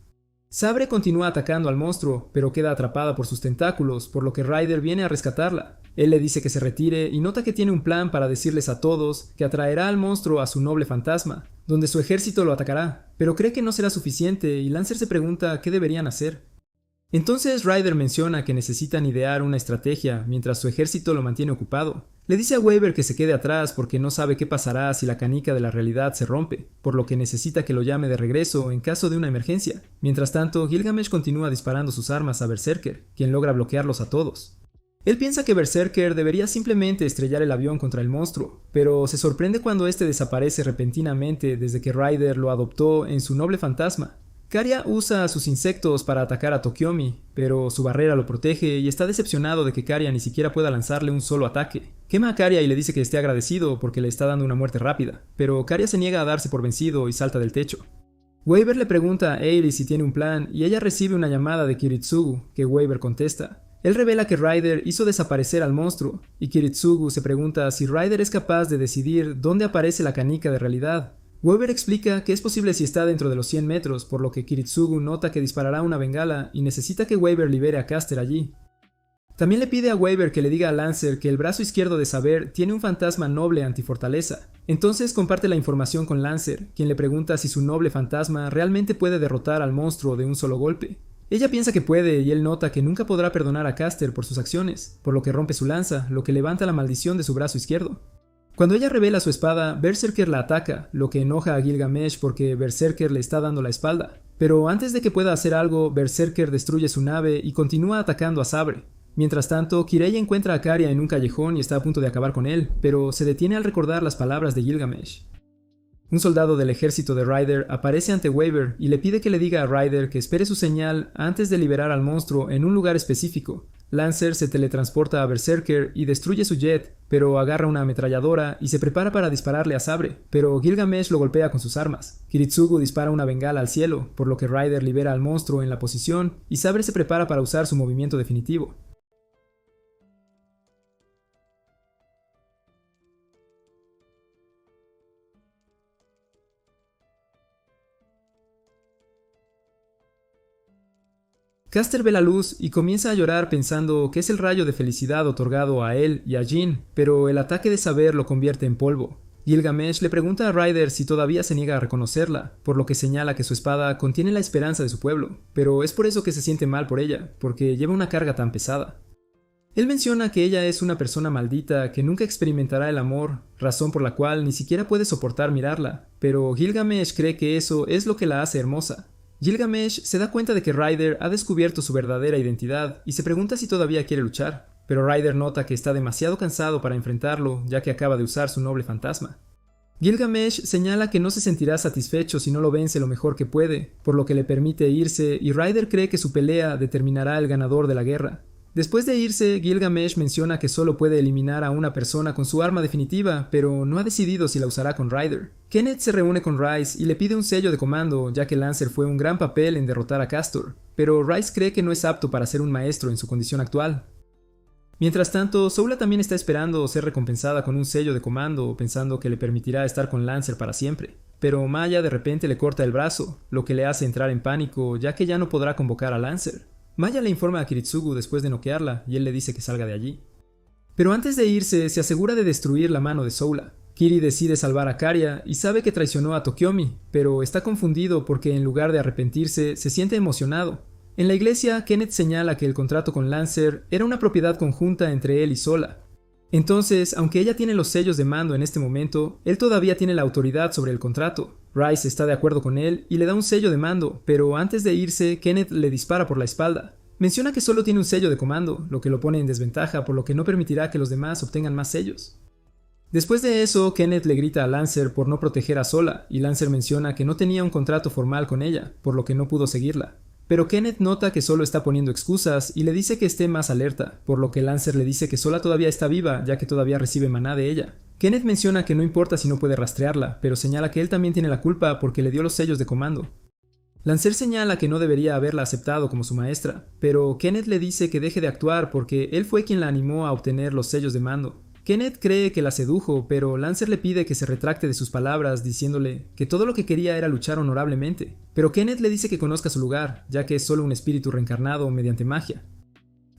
Sabre continúa atacando al monstruo, pero queda atrapada por sus tentáculos, por lo que Ryder viene a rescatarla. Él le dice que se retire y nota que tiene un plan para decirles a todos que atraerá al monstruo a su noble fantasma, donde su ejército lo atacará, pero cree que no será suficiente y Lancer se pregunta qué deberían hacer. Entonces Ryder menciona que necesitan idear una estrategia mientras su ejército lo mantiene ocupado. Le dice a Waver que se quede atrás porque no sabe qué pasará si la canica de la realidad se rompe, por lo que necesita que lo llame de regreso en caso de una emergencia. Mientras tanto, Gilgamesh continúa disparando sus armas a Berserker, quien logra bloquearlos a todos. Él piensa que Berserker debería simplemente estrellar el avión contra el monstruo, pero se sorprende cuando este desaparece repentinamente desde que Ryder lo adoptó en su noble fantasma. Karya usa sus insectos para atacar a Tokiomi, pero su barrera lo protege y está decepcionado de que Karya ni siquiera pueda lanzarle un solo ataque. Quema a Karya y le dice que esté agradecido porque le está dando una muerte rápida, pero Karya se niega a darse por vencido y salta del techo. Waver le pregunta a Airi si tiene un plan y ella recibe una llamada de Kiritsugu, que Waver contesta. Él revela que Ryder hizo desaparecer al monstruo, y Kiritsugu se pregunta si Ryder es capaz de decidir dónde aparece la canica de realidad. Waver explica que es posible si está dentro de los 100 metros, por lo que Kiritsugu nota que disparará una bengala y necesita que Waver libere a Caster allí. También le pide a Waver que le diga a Lancer que el brazo izquierdo de Saber tiene un fantasma noble antifortaleza. Entonces comparte la información con Lancer, quien le pregunta si su noble fantasma realmente puede derrotar al monstruo de un solo golpe. Ella piensa que puede y él nota que nunca podrá perdonar a Caster por sus acciones, por lo que rompe su lanza, lo que levanta la maldición de su brazo izquierdo. Cuando ella revela su espada, Berserker la ataca, lo que enoja a Gilgamesh porque Berserker le está dando la espalda. Pero antes de que pueda hacer algo, Berserker destruye su nave y continúa atacando a Sabre. Mientras tanto, Kirei encuentra a Karya en un callejón y está a punto de acabar con él, pero se detiene al recordar las palabras de Gilgamesh. Un soldado del ejército de Ryder aparece ante Waver y le pide que le diga a Ryder que espere su señal antes de liberar al monstruo en un lugar específico. Lancer se teletransporta a Berserker y destruye su jet, pero agarra una ametralladora y se prepara para dispararle a Sabre, pero Gilgamesh lo golpea con sus armas. Kiritsugu dispara una bengala al cielo, por lo que Ryder libera al monstruo en la posición y Sabre se prepara para usar su movimiento definitivo. Caster ve la luz y comienza a llorar pensando que es el rayo de felicidad otorgado a él y a Jin, pero el ataque de Saber lo convierte en polvo. Gilgamesh le pregunta a Ryder si todavía se niega a reconocerla, por lo que señala que su espada contiene la esperanza de su pueblo, pero es por eso que se siente mal por ella, porque lleva una carga tan pesada. Él menciona que ella es una persona maldita que nunca experimentará el amor, razón por la cual ni siquiera puede soportar mirarla, pero Gilgamesh cree que eso es lo que la hace hermosa. Gilgamesh se da cuenta de que Ryder ha descubierto su verdadera identidad y se pregunta si todavía quiere luchar, pero Ryder nota que está demasiado cansado para enfrentarlo ya que acaba de usar su noble fantasma. Gilgamesh señala que no se sentirá satisfecho si no lo vence lo mejor que puede, por lo que le permite irse y Ryder cree que su pelea determinará el ganador de la guerra. Después de irse, Gilgamesh menciona que solo puede eliminar a una persona con su arma definitiva, pero no ha decidido si la usará con Ryder. Kenneth se reúne con Rice y le pide un sello de comando, ya que Lancer fue un gran papel en derrotar a Castor, pero Rice cree que no es apto para ser un maestro en su condición actual. Mientras tanto, Soula también está esperando ser recompensada con un sello de comando, pensando que le permitirá estar con Lancer para siempre. Pero Maya de repente le corta el brazo, lo que le hace entrar en pánico, ya que ya no podrá convocar a Lancer. Maya le informa a Kiritsugu después de noquearla y él le dice que salga de allí. Pero antes de irse, se asegura de destruir la mano de Soula. Kiri decide salvar a Karya y sabe que traicionó a Tokiomi, pero está confundido porque en lugar de arrepentirse, se siente emocionado. En la iglesia, Kenneth señala que el contrato con Lancer era una propiedad conjunta entre él y Sola. Entonces, aunque ella tiene los sellos de mando en este momento, él todavía tiene la autoridad sobre el contrato. Rice está de acuerdo con él y le da un sello de mando, pero antes de irse, Kenneth le dispara por la espalda. Menciona que solo tiene un sello de comando, lo que lo pone en desventaja, por lo que no permitirá que los demás obtengan más sellos. Después de eso, Kenneth le grita a Lancer por no proteger a Sola, y Lancer menciona que no tenía un contrato formal con ella, por lo que no pudo seguirla. Pero Kenneth nota que solo está poniendo excusas y le dice que esté más alerta, por lo que Lancer le dice que Sola todavía está viva, ya que todavía recibe maná de ella. Kenneth menciona que no importa si no puede rastrearla, pero señala que él también tiene la culpa porque le dio los sellos de comando. Lancer señala que no debería haberla aceptado como su maestra, pero Kenneth le dice que deje de actuar porque él fue quien la animó a obtener los sellos de mando. Kenneth cree que la sedujo, pero Lancer le pide que se retracte de sus palabras, diciéndole que todo lo que quería era luchar honorablemente. Pero Kenneth le dice que conozca su lugar, ya que es solo un espíritu reencarnado mediante magia.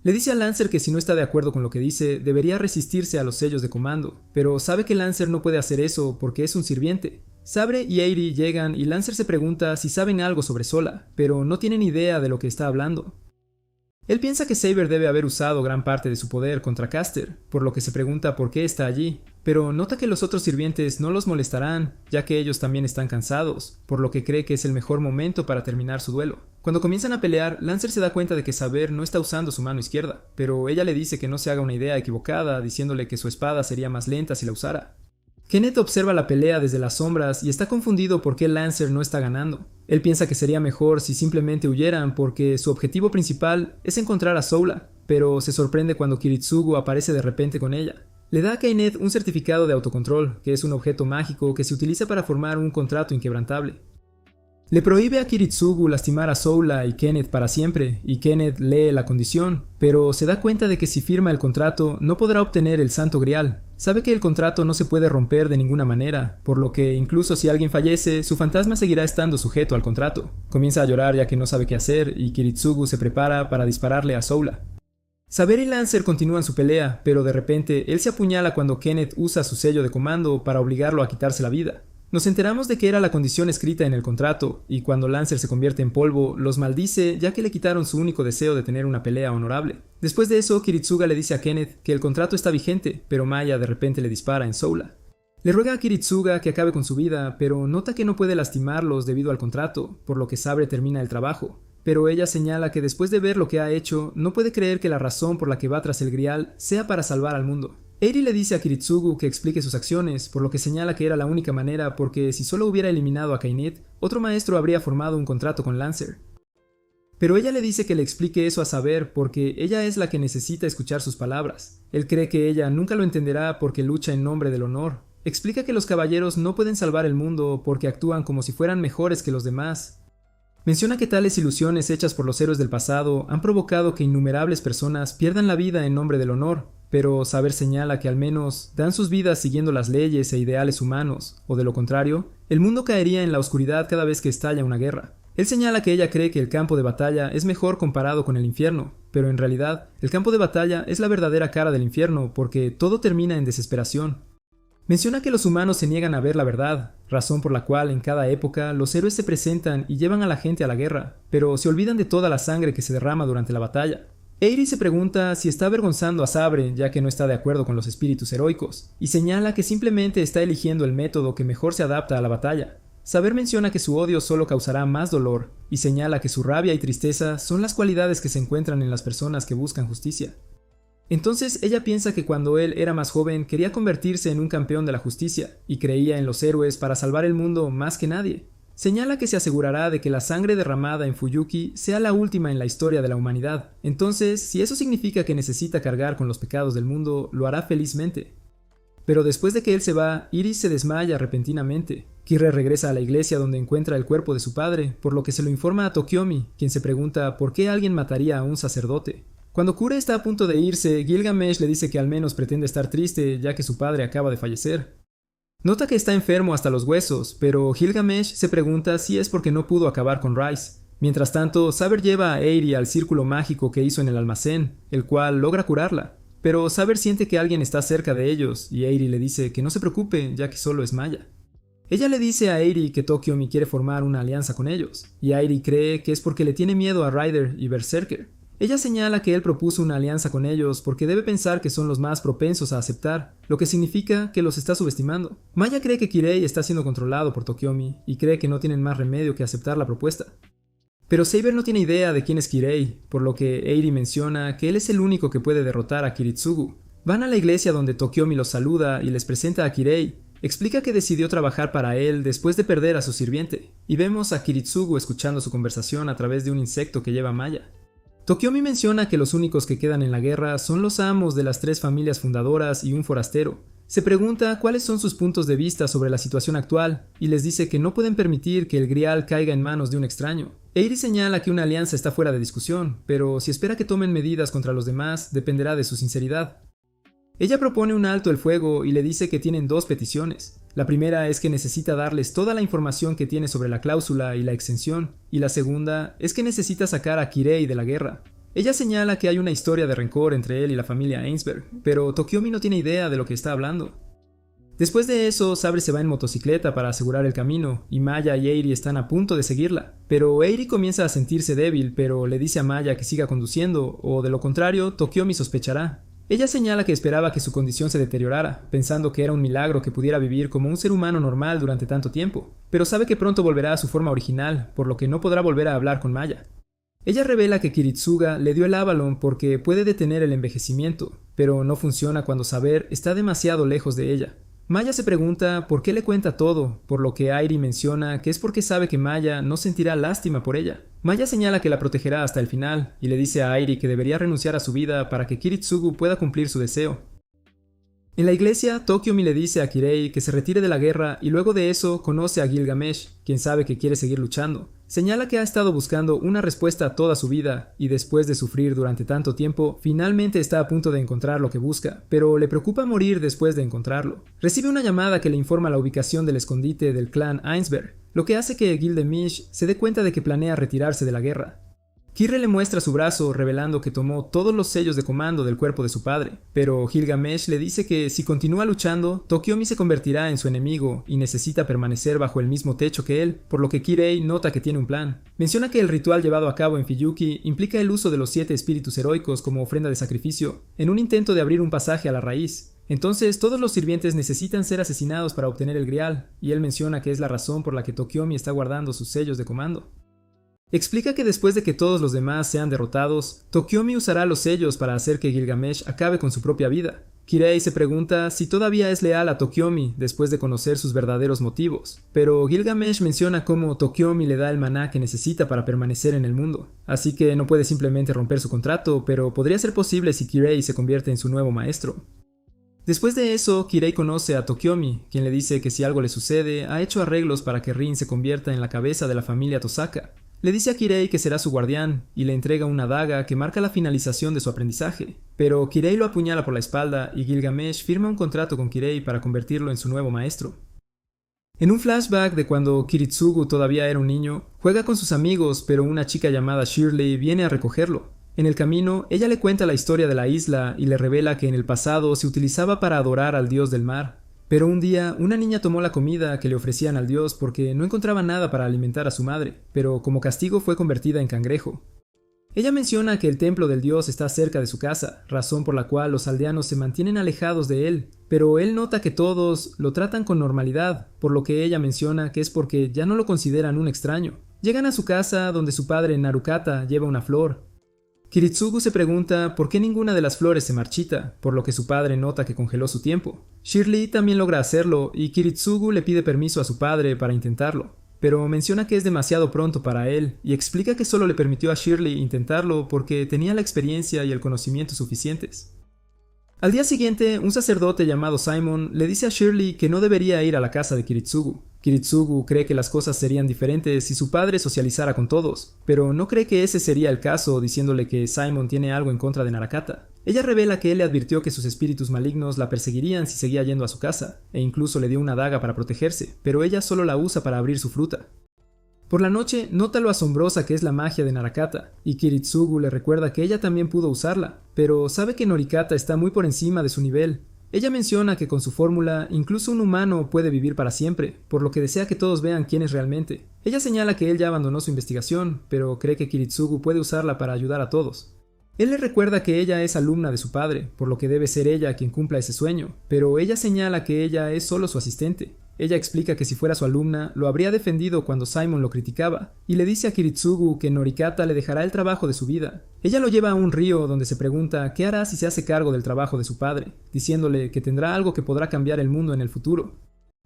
Le dice a Lancer que si no está de acuerdo con lo que dice, debería resistirse a los sellos de comando, pero sabe que Lancer no puede hacer eso porque es un sirviente. Sabre y Aerie llegan y Lancer se pregunta si saben algo sobre Sola, pero no tienen idea de lo que está hablando. Él piensa que Saber debe haber usado gran parte de su poder contra Caster, por lo que se pregunta por qué está allí, pero nota que los otros sirvientes no los molestarán, ya que ellos también están cansados, por lo que cree que es el mejor momento para terminar su duelo. Cuando comienzan a pelear, Lancer se da cuenta de que Saber no está usando su mano izquierda, pero ella le dice que no se haga una idea equivocada, diciéndole que su espada sería más lenta si la usara. Kenneth observa la pelea desde las sombras y está confundido por qué Lancer no está ganando. Él piensa que sería mejor si simplemente huyeran porque su objetivo principal es encontrar a Sola, pero se sorprende cuando Kiritsugu aparece de repente con ella. Le da a Kenneth un certificado de autocontrol, que es un objeto mágico que se utiliza para formar un contrato inquebrantable. Le prohíbe a Kiritsugu lastimar a Sola y Kenneth para siempre, y Kenneth lee la condición, pero se da cuenta de que si firma el contrato no podrá obtener el Santo Grial. Sabe que el contrato no se puede romper de ninguna manera, por lo que incluso si alguien fallece, su fantasma seguirá estando sujeto al contrato. Comienza a llorar ya que no sabe qué hacer, y Kiritsugu se prepara para dispararle a Sola. Saber y Lancer continúan su pelea, pero de repente él se apuñala cuando Kenneth usa su sello de comando para obligarlo a quitarse la vida. Nos enteramos de que era la condición escrita en el contrato, y cuando Lancer se convierte en polvo, los maldice ya que le quitaron su único deseo de tener una pelea honorable. Después de eso, Kiritsuga le dice a Kenneth que el contrato está vigente, pero Maya de repente le dispara en Sola. Le ruega a Kiritsuga que acabe con su vida, pero nota que no puede lastimarlos debido al contrato, por lo que Sabre termina el trabajo. Pero ella señala que después de ver lo que ha hecho, no puede creer que la razón por la que va tras el Grial sea para salvar al mundo. Aerie le dice a Kiritsugu que explique sus acciones, por lo que señala que era la única manera porque si solo hubiera eliminado a Kainet, otro maestro habría formado un contrato con Lancer. Pero ella le dice que le explique eso a Saber porque ella es la que necesita escuchar sus palabras. Él cree que ella nunca lo entenderá porque lucha en nombre del honor. Explica que los caballeros no pueden salvar el mundo porque actúan como si fueran mejores que los demás. Menciona que tales ilusiones hechas por los héroes del pasado han provocado que innumerables personas pierdan la vida en nombre del honor, pero Saber señala que al menos dan sus vidas siguiendo las leyes e ideales humanos, o de lo contrario, el mundo caería en la oscuridad cada vez que estalla una guerra. Él señala que ella cree que el campo de batalla es mejor comparado con el infierno, pero en realidad, el campo de batalla es la verdadera cara del infierno porque todo termina en desesperación. Menciona que los humanos se niegan a ver la verdad, razón por la cual en cada época los héroes se presentan y llevan a la gente a la guerra, pero se olvidan de toda la sangre que se derrama durante la batalla. Aerie se pregunta si está avergonzando a Sabre ya que no está de acuerdo con los espíritus heroicos, y señala que simplemente está eligiendo el método que mejor se adapta a la batalla. Saber menciona que su odio solo causará más dolor, y señala que su rabia y tristeza son las cualidades que se encuentran en las personas que buscan justicia. Entonces ella piensa que cuando él era más joven quería convertirse en un campeón de la justicia, y creía en los héroes para salvar el mundo más que nadie. Señala que se asegurará de que la sangre derramada en Fuyuki sea la última en la historia de la humanidad. Entonces, si eso significa que necesita cargar con los pecados del mundo, lo hará felizmente. Pero después de que él se va, Iris se desmaya repentinamente. Kire regresa a la iglesia donde encuentra el cuerpo de su padre, por lo que se lo informa a Tokiomi, quien se pregunta por qué alguien mataría a un sacerdote. Cuando Kure está a punto de irse, Gilgamesh le dice que al menos pretende estar triste ya que su padre acaba de fallecer. Nota que está enfermo hasta los huesos, pero Gilgamesh se pregunta si es porque no pudo acabar con Rice. Mientras tanto, Saber lleva a Aerie al círculo mágico que hizo en el almacén, el cual logra curarla. Pero Saber siente que alguien está cerca de ellos, y Aerie le dice que no se preocupe, ya que solo es Maya. Ella le dice a Aerie que Tokiomi quiere formar una alianza con ellos, y Aerie cree que es porque le tiene miedo a Rider y Berserker. Ella señala que él propuso una alianza con ellos porque debe pensar que son los más propensos a aceptar, lo que significa que los está subestimando. Maya cree que Kirei está siendo controlado por Tokiomi y cree que no tienen más remedio que aceptar la propuesta. Pero Saber no tiene idea de quién es Kirei, por lo que Aerie menciona que él es el único que puede derrotar a Kiritsugu. Van a la iglesia donde Tokiomi los saluda y les presenta a Kirei. Explica que decidió trabajar para él después de perder a su sirviente, y vemos a Kiritsugu escuchando su conversación a través de un insecto que lleva Maya. Tokiomi menciona que los únicos que quedan en la guerra son los amos de las 3 familias fundadoras y un forastero. Se pregunta cuáles son sus puntos de vista sobre la situación actual, y les dice que no pueden permitir que el Grial caiga en manos de un extraño. Aerie señala que una alianza está fuera de discusión, pero si espera que tomen medidas contra los demás, dependerá de su sinceridad. Ella propone un alto el fuego y le dice que tienen 2 peticiones. La primera es que necesita darles toda la información que tiene sobre la cláusula y la exención, y la segunda es que necesita sacar a Kirei de la guerra. Ella señala que hay una historia de rencor entre él y la familia Ainsberg, pero Tokiomi no tiene idea de lo que está hablando. Después de eso, Sabre se va en motocicleta para asegurar el camino, y Maya y Eiri están a punto de seguirla. Pero Eiri comienza a sentirse débil, pero le dice a Maya que siga conduciendo, o de lo contrario, Tokiomi sospechará. Ella señala que esperaba que su condición se deteriorara, pensando que era un milagro que pudiera vivir como un ser humano normal durante tanto tiempo, pero sabe que pronto volverá a su forma original, por lo que no podrá volver a hablar con Maya. Ella revela que Kiritsuga le dio el Avalon porque puede detener el envejecimiento, pero no funciona cuando Saber está demasiado lejos de ella. Maya se pregunta por qué le cuenta todo, por lo que Airi menciona que es porque sabe que Maya no sentirá lástima por ella. Maya señala que la protegerá hasta el final, y le dice a Airi que debería renunciar a su vida para que Kiritsugu pueda cumplir su deseo. En la iglesia, Tokiomi le dice a Kirei que se retire de la guerra y luego de eso conoce a Gilgamesh, quien sabe que quiere seguir luchando. Señala que ha estado buscando una respuesta toda su vida y después de sufrir durante tanto tiempo, finalmente está a punto de encontrar lo que busca, pero le preocupa morir después de encontrarlo. Recibe una llamada que le informa la ubicación del escondite del clan Ainsberg, lo que hace que Gilgamesh se dé cuenta de que planea retirarse de la guerra. Kirre le muestra su brazo revelando que tomó todos los sellos de comando del cuerpo de su padre, pero Gilgamesh le dice que si continúa luchando, Tokiomi se convertirá en su enemigo y necesita permanecer bajo el mismo techo que él, por lo que Kirei nota que tiene un plan. Menciona que el ritual llevado a cabo en Fiyuki implica el uso de los 7 espíritus heroicos como ofrenda de sacrificio, en un intento de abrir un pasaje a la raíz. Entonces todos los sirvientes necesitan ser asesinados para obtener el grial, y él menciona que es la razón por la que Tokiomi está guardando sus sellos de comando. Explica que después de que todos los demás sean derrotados, Tokiomi usará los sellos para hacer que Gilgamesh acabe con su propia vida. Kirei se pregunta si todavía es leal a Tokiomi después de conocer sus verdaderos motivos, pero Gilgamesh menciona cómo Tokiomi le da el maná que necesita para permanecer en el mundo, así que no puede simplemente romper su contrato, pero podría ser posible si Kirei se convierte en su nuevo maestro. Después de eso, Kirei conoce a Tokiomi, quien le dice que si algo le sucede, ha hecho arreglos para que Rin se convierta en la cabeza de la familia Tosaka. Le dice a Kirei que será su guardián, y le entrega una daga que marca la finalización de su aprendizaje. Pero Kirei lo apuñala por la espalda y Gilgamesh firma un contrato con Kirei para convertirlo en su nuevo maestro. En un flashback de cuando Kiritsugu todavía era un niño, juega con sus amigos, pero una chica llamada Shirley viene a recogerlo. En el camino, ella le cuenta la historia de la isla y le revela que en el pasado se utilizaba para adorar al dios del mar. Pero un día, una niña tomó la comida que le ofrecían al dios porque no encontraba nada para alimentar a su madre, pero como castigo fue convertida en cangrejo. Ella menciona que el templo del dios está cerca de su casa, razón por la cual los aldeanos se mantienen alejados de él, pero él nota que todos lo tratan con normalidad, por lo que ella menciona que es porque ya no lo consideran un extraño. Llegan a su casa donde su padre Narukata lleva una flor. Kiritsugu se pregunta por qué ninguna de las flores se marchita, por lo que su padre nota que congeló su tiempo. Shirley también logra hacerlo y Kiritsugu le pide permiso a su padre para intentarlo, pero menciona que es demasiado pronto para él y explica que solo le permitió a Shirley intentarlo porque tenía la experiencia y el conocimiento suficientes. Al día siguiente, un sacerdote llamado Simon le dice a Shirley que no debería ir a la casa de Kiritsugu. Kiritsugu cree que las cosas serían diferentes si su padre socializara con todos, pero no cree que ese sería el caso, diciéndole que Simon tiene algo en contra de Narakata. Ella revela que él le advirtió que sus espíritus malignos la perseguirían si seguía yendo a su casa, e incluso le dio una daga para protegerse, pero ella solo la usa para abrir su fruta. Por la noche, nota lo asombrosa que es la magia de Narakata, y Kiritsugu le recuerda que ella también pudo usarla, pero sabe que Norikata está muy por encima de su nivel. Ella menciona que con su fórmula, incluso un humano puede vivir para siempre, por lo que desea que todos vean quién es realmente. Ella señala que él ya abandonó su investigación, pero cree que Kiritsugu puede usarla para ayudar a todos. Él le recuerda que ella es alumna de su padre, por lo que debe ser ella quien cumpla ese sueño, pero ella señala que ella es solo su asistente. Ella explica que si fuera su alumna, lo habría defendido cuando Simon lo criticaba, y le dice a Kiritsugu que Norikata le dejará el trabajo de su vida. Ella lo lleva a un río donde se pregunta qué hará si se hace cargo del trabajo de su padre, diciéndole que tendrá algo que podrá cambiar el mundo en el futuro.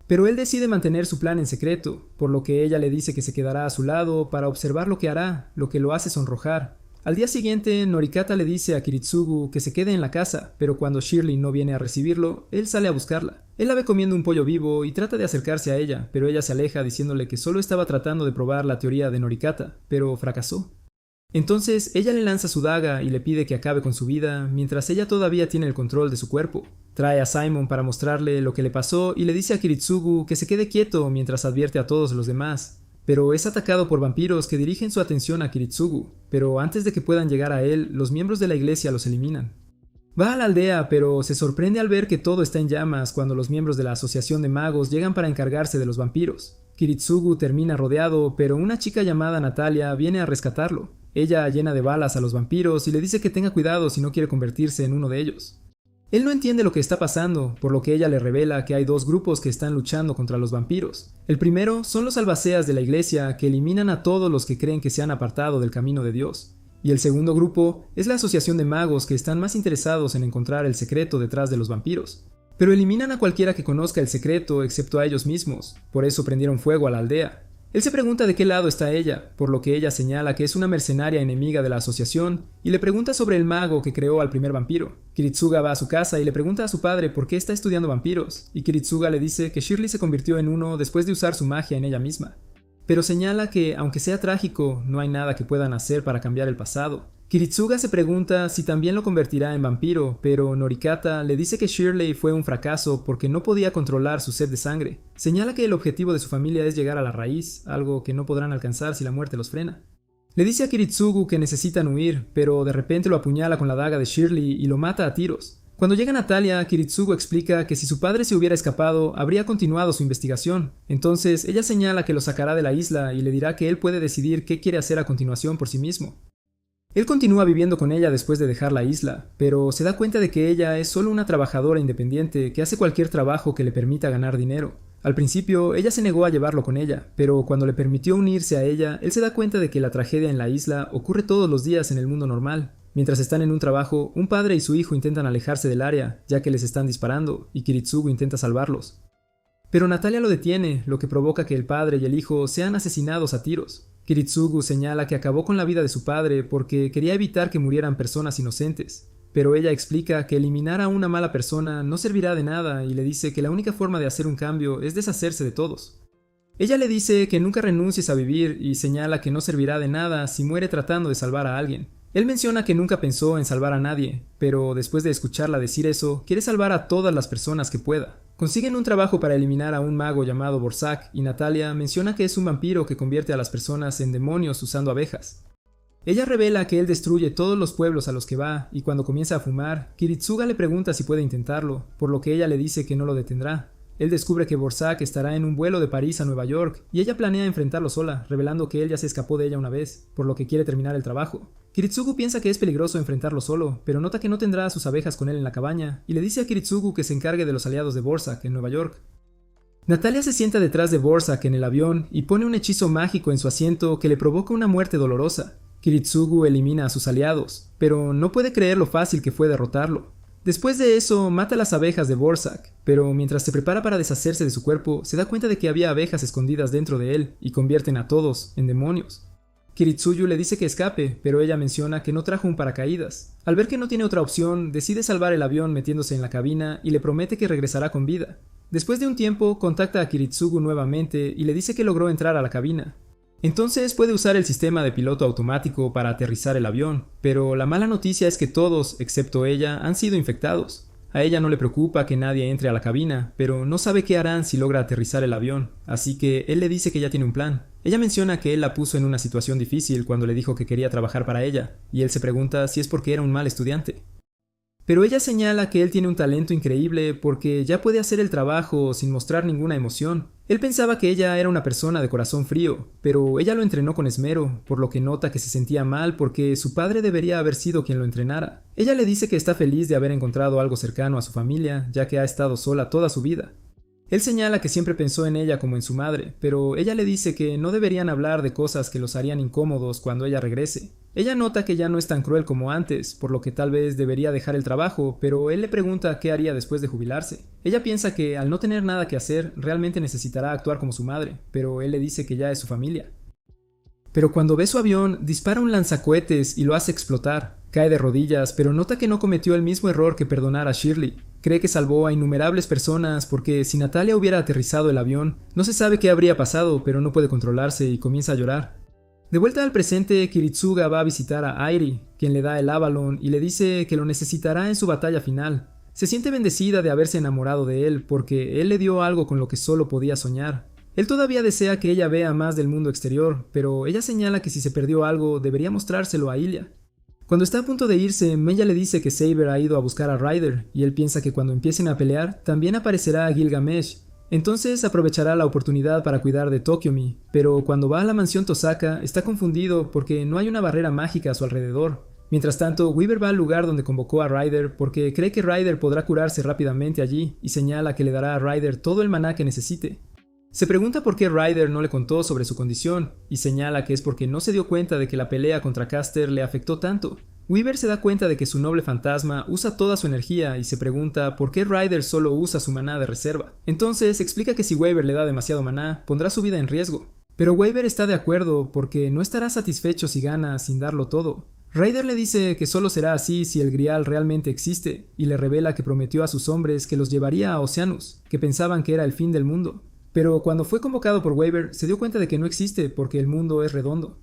Pero él decide mantener su plan en secreto, por lo que ella le dice que se quedará a su lado para observar lo que hará, lo que lo hace sonrojar. Al día siguiente, Norikata le dice a Kiritsugu que se quede en la casa, pero cuando Shirley no viene a recibirlo, él sale a buscarla. Él la ve comiendo un pollo vivo y trata de acercarse a ella, pero ella se aleja diciéndole que solo estaba tratando de probar la teoría de Norikata, pero fracasó. Entonces, ella le lanza su daga y le pide que acabe con su vida, mientras ella todavía tiene el control de su cuerpo. Trae a Simon para mostrarle lo que le pasó y le dice a Kiritsugu que se quede quieto mientras advierte a todos los demás. pero es atacado por vampiros que dirigen su atención a Kiritsugu, pero antes de que puedan llegar a él, los miembros de la iglesia los eliminan. Va a la aldea, pero se sorprende al ver que todo está en llamas cuando los miembros de la asociación de magos llegan para encargarse de los vampiros. Kiritsugu termina rodeado, pero una chica llamada Natalia viene a rescatarlo. Ella llena de balas a los vampiros y le dice que tenga cuidado si no quiere convertirse en uno de ellos. Él no entiende lo que está pasando, por lo que ella le revela que hay dos grupos que están luchando contra los vampiros. El primero son los albaceas de la iglesia que eliminan a todos los que creen que se han apartado del camino de Dios. Y el segundo grupo es la asociación de magos que están más interesados en encontrar el secreto detrás de los vampiros. Pero eliminan a cualquiera que conozca el secreto excepto a ellos mismos, por eso prendieron fuego a la aldea. Él se pregunta de qué lado está ella, por lo que ella señala que es una mercenaria enemiga de la asociación y le pregunta sobre el mago que creó al primer vampiro. Kiritsuga va a su casa y le pregunta a su padre por qué está estudiando vampiros, y Kiritsuga le dice que Shirley se convirtió en uno después de usar su magia en ella misma. Pero señala que, aunque sea trágico, no hay nada que puedan hacer para cambiar el pasado. Kiritsuga se pregunta si también lo convertirá en vampiro, pero Norikata le dice que Shirley fue un fracaso porque no podía controlar su sed de sangre. Señala que el objetivo de su familia es llegar a la raíz, algo que no podrán alcanzar si la muerte los frena. Le dice a Kiritsugu que necesitan huir, pero de repente lo apuñala con la daga de Shirley y lo mata a tiros. Cuando llega Natalia, Kiritsugu explica que si su padre se hubiera escapado, habría continuado su investigación. Entonces, ella señala que lo sacará de la isla y le dirá que él puede decidir qué quiere hacer a continuación por sí mismo. Él continúa viviendo con ella después de dejar la isla, pero se da cuenta de que ella es solo una trabajadora independiente que hace cualquier trabajo que le permita ganar dinero. Al principio, ella se negó a llevarlo con ella, pero cuando le permitió unirse a ella, él se da cuenta de que la tragedia en la isla ocurre todos los días en el mundo normal. Mientras están en un trabajo, un padre y su hijo intentan alejarse del área, ya que les están disparando, y Kiritsugu intenta salvarlos. Pero Natalia lo detiene, lo que provoca que el padre y el hijo sean asesinados a tiros. Kiritsugu señala que acabó con la vida de su padre porque quería evitar que murieran personas inocentes, pero ella explica que eliminar a una mala persona no servirá de nada y le dice que la única forma de hacer un cambio es deshacerse de todos. Ella le dice que nunca renuncies a vivir y señala que no servirá de nada si muere tratando de salvar a alguien. Él menciona que nunca pensó en salvar a nadie, pero después de escucharla decir eso, quiere salvar a todas las personas que pueda. Consiguen un trabajo para eliminar a un mago llamado Borsak y Natalia menciona que es un vampiro que convierte a las personas en demonios usando abejas. Ella revela que él destruye todos los pueblos a los que va y cuando comienza a fumar, Kiritsuga le pregunta si puede intentarlo, por lo que ella le dice que no lo detendrá. Él descubre que Borsak estará en un vuelo de París a Nueva York y ella planea enfrentarlo sola, revelando que él ya se escapó de ella una vez, por lo que quiere terminar el trabajo. Kiritsugu piensa que es peligroso enfrentarlo solo, pero nota que no tendrá a sus abejas con él en la cabaña y le dice a Kiritsugu que se encargue de los aliados de Borsak en Nueva York. Natalia se sienta detrás de Borsak en el avión y pone un hechizo mágico en su asiento que le provoca una muerte dolorosa. Kiritsugu elimina a sus aliados, pero no puede creer lo fácil que fue derrotarlo. Después de eso, mata a las abejas de Borsak, pero mientras se prepara para deshacerse de su cuerpo, se da cuenta de que había abejas escondidas dentro de él y convierten a todos en demonios. Kiritsugu le dice que escape, pero ella menciona que no trajo un paracaídas. Al ver que no tiene otra opción, decide salvar el avión metiéndose en la cabina y le promete que regresará con vida. Después de un tiempo, contacta a Kiritsugu nuevamente y le dice que logró entrar a la cabina. Entonces puede usar el sistema de piloto automático para aterrizar el avión, pero la mala noticia es que todos, excepto ella, han sido infectados. A ella no le preocupa que nadie entre a la cabina, pero no sabe qué harán si logra aterrizar el avión, así que él le dice que ya tiene un plan. Ella menciona que él la puso en una situación difícil cuando le dijo que quería trabajar para ella, y él se pregunta si es porque era un mal estudiante. Pero ella señala que él tiene un talento increíble porque ya puede hacer el trabajo sin mostrar ninguna emoción. Él pensaba que ella era una persona de corazón frío, pero ella lo entrenó con esmero, por lo que nota que se sentía mal porque su padre debería haber sido quien lo entrenara. Ella le dice que está feliz de haber encontrado algo cercano a su familia, ya que ha estado sola toda su vida. Él señala que siempre pensó en ella como en su madre, pero ella le dice que no deberían hablar de cosas que los harían incómodos cuando ella regrese. Ella nota que ya no es tan cruel como antes, por lo que tal vez debería dejar el trabajo, pero él le pregunta qué haría después de jubilarse. Ella piensa que al no tener nada que hacer, realmente necesitará actuar como su madre, pero él le dice que ya es su familia. Pero cuando ve su avión, dispara un lanzacohetes y lo hace explotar. Cae de rodillas, pero nota que no cometió el mismo error que perdonar a Shirley. Cree que salvó a innumerables personas porque si Natalia hubiera aterrizado el avión, no se sabe qué habría pasado, pero no puede controlarse y comienza a llorar. De vuelta al presente, Kiritsuga va a visitar a Airi, quien le da el Avalon y le dice que lo necesitará en su batalla final. Se siente bendecida de haberse enamorado de él porque él le dio algo con lo que solo podía soñar. Él todavía desea que ella vea más del mundo exterior, pero ella señala que si se perdió algo, debería mostrárselo a Ilia. Cuando está a punto de irse, Mella le dice que Saber ha ido a buscar a Ryder, y él piensa que cuando empiecen a pelear, también aparecerá Gilgamesh. Entonces aprovechará la oportunidad para cuidar de Tokiomi, pero cuando va a la mansión Tosaka, está confundido porque no hay una barrera mágica a su alrededor. Mientras tanto, Weaver va al lugar donde convocó a Ryder porque cree que Ryder podrá curarse rápidamente allí, y señala que le dará a Ryder todo el maná que necesite. Se pregunta por qué Ryder no le contó sobre su condición, y señala que es porque no se dio cuenta de que la pelea contra Caster le afectó tanto. Weaver se da cuenta de que su noble fantasma usa toda su energía y se pregunta por qué Ryder solo usa su maná de reserva. Entonces explica que si Weaver le da demasiado maná, pondrá su vida en riesgo. Pero Weaver está de acuerdo porque no estará satisfecho si gana sin darlo todo. Ryder le dice que solo será así si el Grial realmente existe, y le revela que prometió a sus hombres que los llevaría a Oceanus, que pensaban que era el fin del mundo. Pero cuando fue convocado por Weaver, se dio cuenta de que no existe porque el mundo es redondo.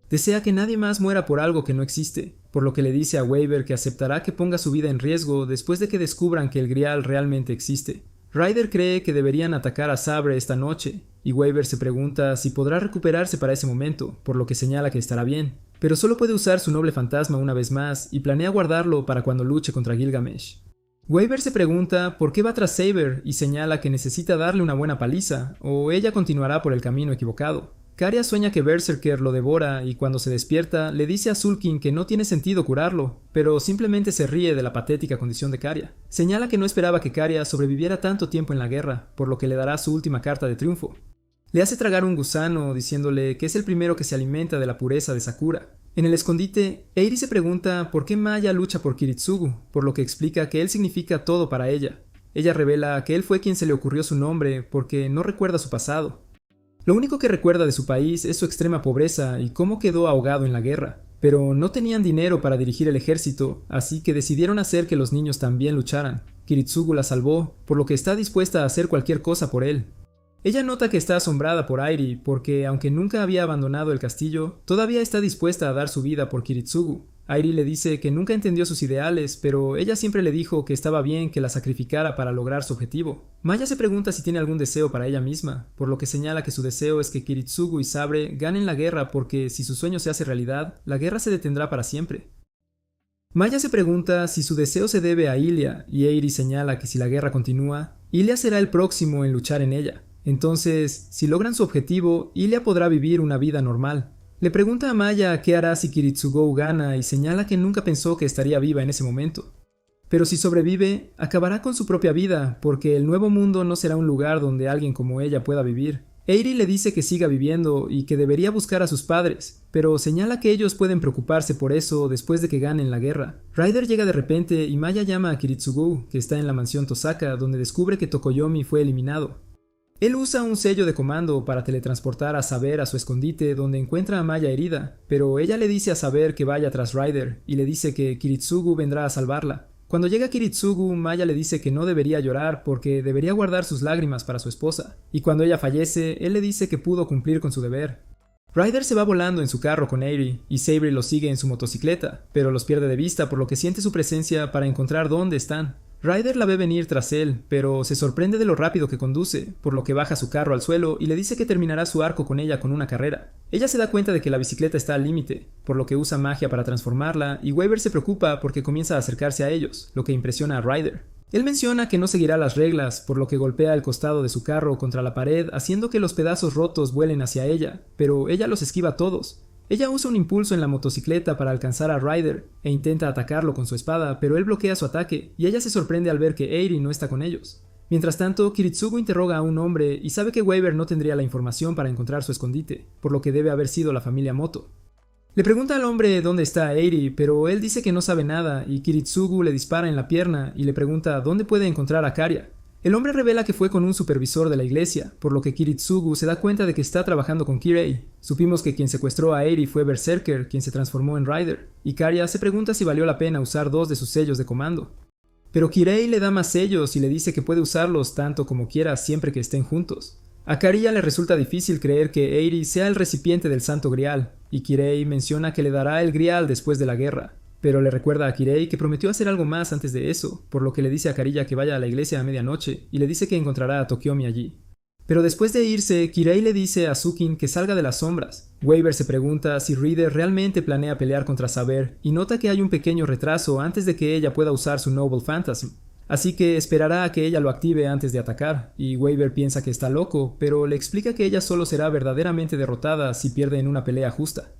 Desea que nadie más muera por algo que no existe, por lo que le dice a Weaver que aceptará que ponga su vida en riesgo después de que descubran que el Grial realmente existe. Ryder cree que deberían atacar a Sabre esta noche, y Weaver se pregunta si podrá recuperarse para ese momento, por lo que señala que estará bien, pero solo puede usar su noble fantasma una vez más y planea guardarlo para cuando luche contra Gilgamesh. Weaver se pregunta por qué va tras Saber y señala que necesita darle una buena paliza, o ella continuará por el camino equivocado. Caria sueña que Berserker lo devora y cuando se despierta le dice a Sulkin que no tiene sentido curarlo, pero simplemente se ríe de la patética condición de Caria. Señala que no esperaba que Caria sobreviviera tanto tiempo en la guerra, por lo que le dará su última carta de triunfo. Le hace tragar un gusano diciéndole que es el primero que se alimenta de la pureza de Sakura. En el escondite, Eiri se pregunta por qué Maya lucha por Kiritsugu, por lo que explica que él significa todo para ella. Ella revela que él fue quien se le ocurrió su nombre porque no recuerda su pasado. Lo único que recuerda de su país es su extrema pobreza y cómo quedó ahogado en la guerra, pero no tenían dinero para dirigir el ejército, así que decidieron hacer que los niños también lucharan. Kiritsugu la salvó, por lo que está dispuesta a hacer cualquier cosa por él. Ella nota que está asombrada por Airi porque, aunque nunca había abandonado el castillo, todavía está dispuesta a dar su vida por Kiritsugu. Airi le dice que nunca entendió sus ideales, pero ella siempre le dijo que estaba bien que la sacrificara para lograr su objetivo. Maya se pregunta si tiene algún deseo para ella misma, por lo que señala que su deseo es que Kiritsugu y Sabre ganen la guerra porque si su sueño se hace realidad, la guerra se detendrá para siempre. Maya se pregunta si su deseo se debe a Ilia, y Airi señala que si la guerra continúa, Ilia será el próximo en luchar en ella. Entonces, si logran su objetivo, Ilia podrá vivir una vida normal. Le pregunta a Maya qué hará si Kiritsugu gana y señala que nunca pensó que estaría viva en ese momento. Pero si sobrevive, acabará con su propia vida, porque el nuevo mundo no será un lugar donde alguien como ella pueda vivir. Airi le dice que siga viviendo y que debería buscar a sus padres, pero señala que ellos pueden preocuparse por eso después de que ganen la guerra. Ryder llega de repente y Maya llama a Kiritsugu, que está en la mansión Tosaka, donde descubre que Tokoyomi fue eliminado. Él usa un sello de comando para teletransportar a Saber a su escondite donde encuentra a Maya herida, pero ella le dice a Saber que vaya tras Ryder y le dice que Kiritsugu vendrá a salvarla. Cuando llega Kiritsugu, Maya le dice que no debería llorar porque debería guardar sus lágrimas para su esposa, y cuando ella fallece, él le dice que pudo cumplir con su deber. Ryder se va volando en su carro con Airi y Saber lo sigue en su motocicleta, pero los pierde de vista por lo que siente su presencia para encontrar dónde están. Ryder la ve venir tras él, pero se sorprende de lo rápido que conduce, por lo que baja su carro al suelo y le dice que terminará su arco con ella con una carrera. Ella se da cuenta de que la bicicleta está al límite, por lo que usa magia para transformarla, y Weaver se preocupa porque comienza a acercarse a ellos, lo que impresiona a Ryder. Él menciona que no seguirá las reglas, por lo que golpea el costado de su carro contra la pared, haciendo que los pedazos rotos vuelen hacia ella, pero ella los esquiva todos. Ella usa un impulso en la motocicleta para alcanzar a Ryder e intenta atacarlo con su espada, pero él bloquea su ataque y ella se sorprende al ver que Airi no está con ellos. Mientras tanto, Kiritsugu interroga a un hombre y sabe que Weaver no tendría la información para encontrar su escondite, por lo que debe haber sido la familia Moto. Le pregunta al hombre dónde está Airi, pero él dice que no sabe nada y Kiritsugu le dispara en la pierna y le pregunta dónde puede encontrar a Caria. El hombre revela que fue con un supervisor de la iglesia, por lo que Kiritsugu se da cuenta de que está trabajando con Kirei. Supimos que quien secuestró a Airi fue Berserker, quien se transformó en Ryder, y Caria se pregunta si valió la pena usar 2 de sus sellos de comando. Pero Kirei le da más sellos y le dice que puede usarlos tanto como quiera siempre que estén juntos. A Caria le resulta difícil creer que Airi sea el recipiente del Santo Grial, y Kirei menciona que le dará el Grial después de la guerra. Pero le recuerda a Kirei que prometió hacer algo más antes de eso, por lo que le dice a Kariya que vaya a la iglesia a medianoche y le dice que encontrará a Tokiomi allí. Pero después de irse, Kirei le dice a Sukin que salga de las sombras. Waver se pregunta si Reader realmente planea pelear contra Saber y nota que hay un pequeño retraso antes de que ella pueda usar su Noble Phantasm. Así que esperará a que ella lo active antes de atacar, y Waver piensa que está loco, pero le explica que ella solo será verdaderamente derrotada si pierde en una pelea justa.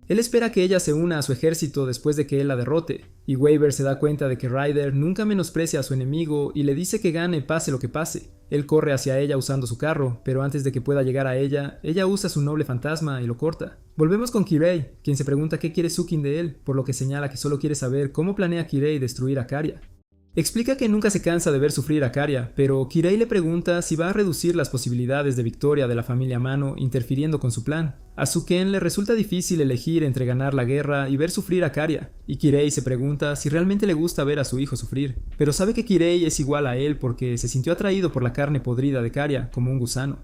Él espera que ella se una a su ejército después de que él la derrote, y Waver se da cuenta de que Ryder nunca menosprecia a su enemigo y le dice que gane pase lo que pase. Él corre hacia ella usando su carro, pero antes de que pueda llegar a ella usa su noble fantasma y lo corta. Volvemos con Kirei, quien se pregunta qué quiere Sukin de él, por lo que señala que solo quiere saber cómo planea Kirei destruir a Caria. Explica que nunca se cansa de ver sufrir a Caria, pero Kirei le pregunta si va a reducir las posibilidades de victoria de la familia Mano interfiriendo con su plan. A Suken le resulta difícil elegir entre ganar la guerra y ver sufrir a Caria, y Kirei se pregunta si realmente le gusta ver a su hijo sufrir, pero sabe que Kirei es igual a él porque se sintió atraído por la carne podrida de Caria como un gusano.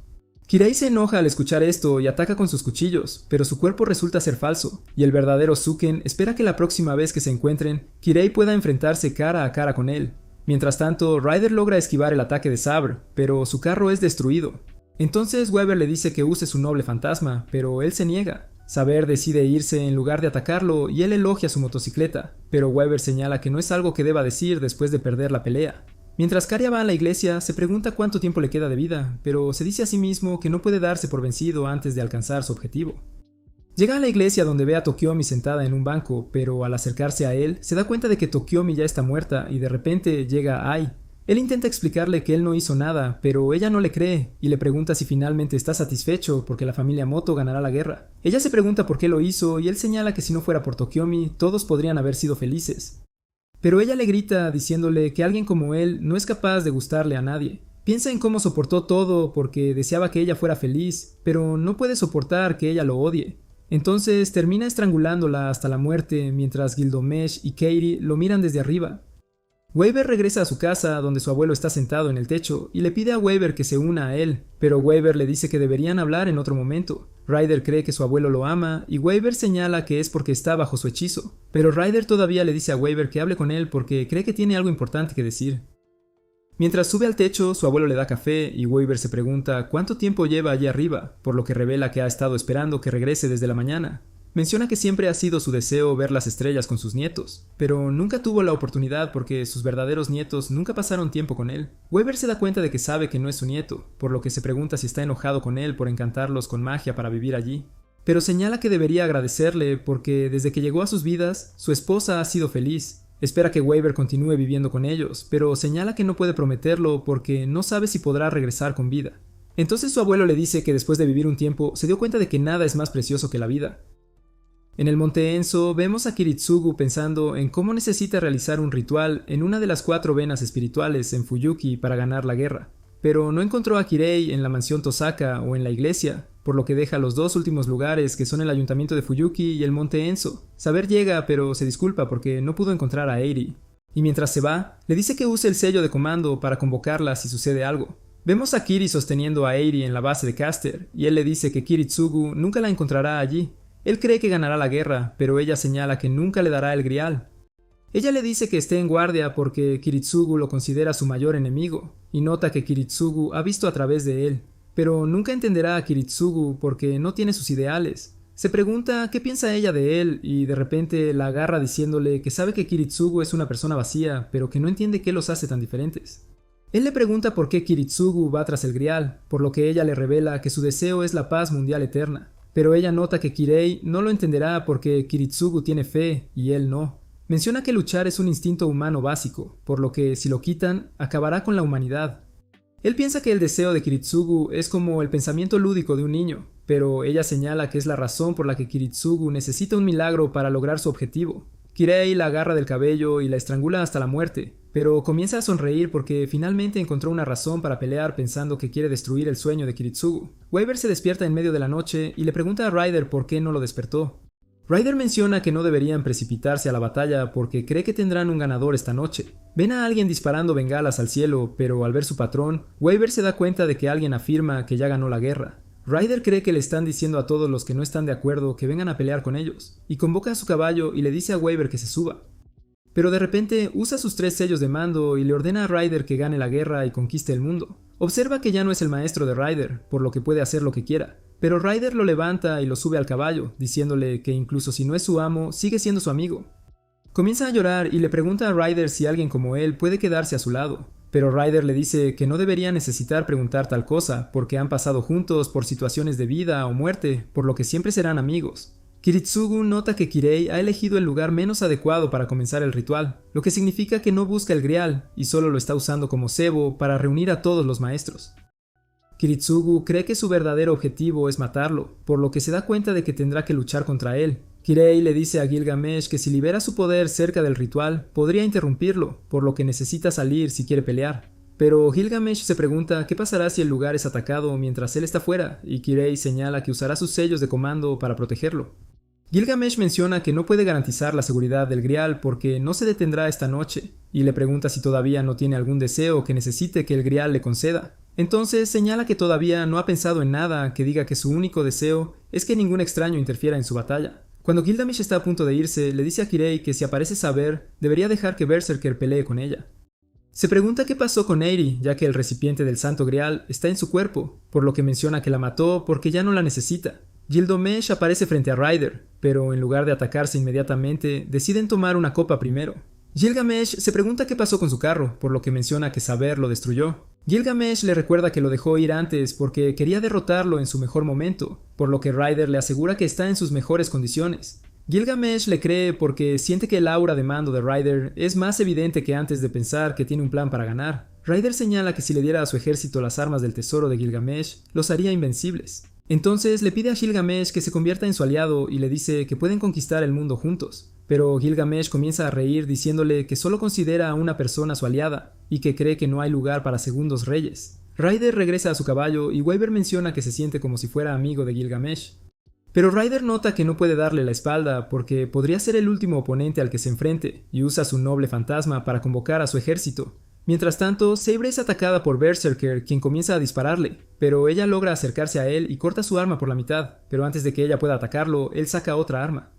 Kirei se enoja al escuchar esto y ataca con sus cuchillos, pero su cuerpo resulta ser falso, y el verdadero Suken espera que la próxima vez que se encuentren, Kirei pueda enfrentarse cara a cara con él. Mientras tanto, Ryder logra esquivar el ataque de Saber, pero su carro es destruido. Entonces Weber le dice que use su noble fantasma, pero él se niega. Saber decide irse en lugar de atacarlo y él elogia su motocicleta, pero Weber señala que no es algo que deba decir después de perder la pelea. Mientras Caria va a la iglesia, se pregunta cuánto tiempo le queda de vida, pero se dice a sí mismo que no puede darse por vencido antes de alcanzar su objetivo. Llega a la iglesia donde ve a Tokiomi sentada en un banco, pero al acercarse a él, se da cuenta de que Tokiomi ya está muerta y de repente llega Ai. Él intenta explicarle que él no hizo nada, pero ella no le cree y le pregunta si finalmente está satisfecho porque la familia Moto ganará la guerra. Ella se pregunta por qué lo hizo y él señala que si no fuera por Tokiomi, todos podrían haber sido felices. Pero ella le grita diciéndole que alguien como él no es capaz de gustarle a nadie. Piensa en cómo soportó todo porque deseaba que ella fuera feliz, pero no puede soportar que ella lo odie. Entonces termina estrangulándola hasta la muerte mientras Gilgamesh y Kairi lo miran desde arriba. Waver regresa a su casa donde su abuelo está sentado en el techo y le pide a Waver que se una a él, pero Waver le dice que deberían hablar en otro momento. Ryder cree que su abuelo lo ama y Waver señala que es porque está bajo su hechizo, pero Ryder todavía le dice a Waver que hable con él porque cree que tiene algo importante que decir. Mientras sube al techo, su abuelo le da café y Waver se pregunta cuánto tiempo lleva allí arriba, por lo que revela que ha estado esperando que regrese desde la mañana. Menciona que siempre ha sido su deseo ver las estrellas con sus nietos, pero nunca tuvo la oportunidad porque sus verdaderos nietos nunca pasaron tiempo con él. Waver se da cuenta de que sabe que no es su nieto, por lo que se pregunta si está enojado con él por encantarlos con magia para vivir allí. Pero señala que debería agradecerle porque desde que llegó a sus vidas, su esposa ha sido feliz. Espera que Waver continúe viviendo con ellos, pero señala que no puede prometerlo porque no sabe si podrá regresar con vida. Entonces su abuelo le dice que después de vivir un tiempo se dio cuenta de que nada es más precioso que la vida. En el Monte Enso vemos a Kiritsugu pensando en cómo necesita realizar un ritual en una de las 4 venas espirituales en Fuyuki para ganar la guerra, pero no encontró a Kirei en la mansión Tosaka o en la iglesia, por lo que deja los 2 últimos lugares que son el ayuntamiento de Fuyuki y el Monte Enso. Saber llega pero se disculpa porque no pudo encontrar a Eiri, y mientras se va, le dice que use el sello de comando para convocarla si sucede algo. Vemos a Kiri sosteniendo a Eiri en la base de Caster, y él le dice que Kiritsugu nunca la encontrará allí. Él cree que ganará la guerra, pero ella señala que nunca le dará el grial. Ella le dice que esté en guardia porque Kiritsugu lo considera su mayor enemigo, y nota que Kiritsugu ha visto a través de él, pero nunca entenderá a Kiritsugu porque no tiene sus ideales. Se pregunta qué piensa ella de él y de repente la agarra diciéndole que sabe que Kiritsugu es una persona vacía, pero que no entiende qué los hace tan diferentes. Él le pregunta por qué Kiritsugu va tras el grial, por lo que ella le revela que su deseo es la paz mundial eterna. Pero ella nota que Kirei no lo entenderá porque Kiritsugu tiene fe y él no. Menciona que luchar es un instinto humano básico, por lo que si lo quitan, acabará con la humanidad. Él piensa que el deseo de Kiritsugu es como el pensamiento lúdico de un niño, pero ella señala que es la razón por la que Kiritsugu necesita un milagro para lograr su objetivo. Kirei la agarra del cabello y la estrangula hasta la muerte, pero comienza a sonreír porque finalmente encontró una razón para pelear pensando que quiere destruir el sueño de Kiritsugu. Waver se despierta en medio de la noche y le pregunta a Ryder por qué no lo despertó. Ryder menciona que no deberían precipitarse a la batalla porque cree que tendrán un ganador esta noche. Ven a alguien disparando bengalas al cielo, pero al ver su patrón, Waver se da cuenta de que alguien afirma que ya ganó la guerra. Ryder cree que le están diciendo a todos los que no están de acuerdo que vengan a pelear con ellos, y convoca a su caballo y le dice a Waver que se suba. Pero de repente usa sus 3 sellos de mando y le ordena a Ryder que gane la guerra y conquiste el mundo. Observa que ya no es el maestro de Ryder, por lo que puede hacer lo que quiera, pero Ryder lo levanta y lo sube al caballo, diciéndole que incluso si no es su amo, sigue siendo su amigo. Comienza a llorar y le pregunta a Ryder si alguien como él puede quedarse a su lado, pero Ryder le dice que no debería necesitar preguntar tal cosa, porque han pasado juntos por situaciones de vida o muerte, por lo que siempre serán amigos. Kiritsugu nota que Kirei ha elegido el lugar menos adecuado para comenzar el ritual, lo que significa que no busca el grial y solo lo está usando como cebo para reunir a todos los maestros. Kiritsugu cree que su verdadero objetivo es matarlo, por lo que se da cuenta de que tendrá que luchar contra él. Kirei le dice a Gilgamesh que si libera su poder cerca del ritual, podría interrumpirlo, por lo que necesita salir si quiere pelear. Pero Gilgamesh se pregunta qué pasará si el lugar es atacado mientras él está fuera, y Kirei señala que usará sus sellos de comando para protegerlo. Gilgamesh menciona que no puede garantizar la seguridad del grial porque no se detendrá esta noche, y le pregunta si todavía no tiene algún deseo que necesite que el grial le conceda. Entonces señala que todavía no ha pensado en nada que diga que su único deseo es que ningún extraño interfiera en su batalla. Cuando Gilgamesh está a punto de irse, le dice a Kirei que si aparece Saber, debería dejar que Berserker pelee con ella. Se pregunta qué pasó con Eri, ya que el recipiente del Santo Grial está en su cuerpo, por lo que menciona que la mató porque ya no la necesita. Gilgamesh aparece frente a Ryder, pero en lugar de atacarse inmediatamente, deciden tomar una copa primero. Gilgamesh se pregunta qué pasó con su carro, por lo que menciona que Saber lo destruyó. Gilgamesh le recuerda que lo dejó ir antes porque quería derrotarlo en su mejor momento, por lo que Ryder le asegura que está en sus mejores condiciones. Gilgamesh le cree porque siente que el aura de mando de Ryder es más evidente que antes de pensar que tiene un plan para ganar. Ryder señala que si le diera a su ejército las armas del tesoro de Gilgamesh, los haría invencibles. Entonces le pide a Gilgamesh que se convierta en su aliado y le dice que pueden conquistar el mundo juntos. Pero Gilgamesh comienza a reír diciéndole que solo considera a una persona su aliada y que cree que no hay lugar para segundos reyes. Ryder regresa a su caballo y Waver menciona que se siente como si fuera amigo de Gilgamesh. Pero Ryder nota que no puede darle la espalda porque podría ser el último oponente al que se enfrente y usa su noble fantasma para convocar a su ejército. Mientras tanto, Saber es atacada por Berserker, quien comienza a dispararle, pero ella logra acercarse a él y corta su arma por la mitad, pero antes de que ella pueda atacarlo, él saca otra arma.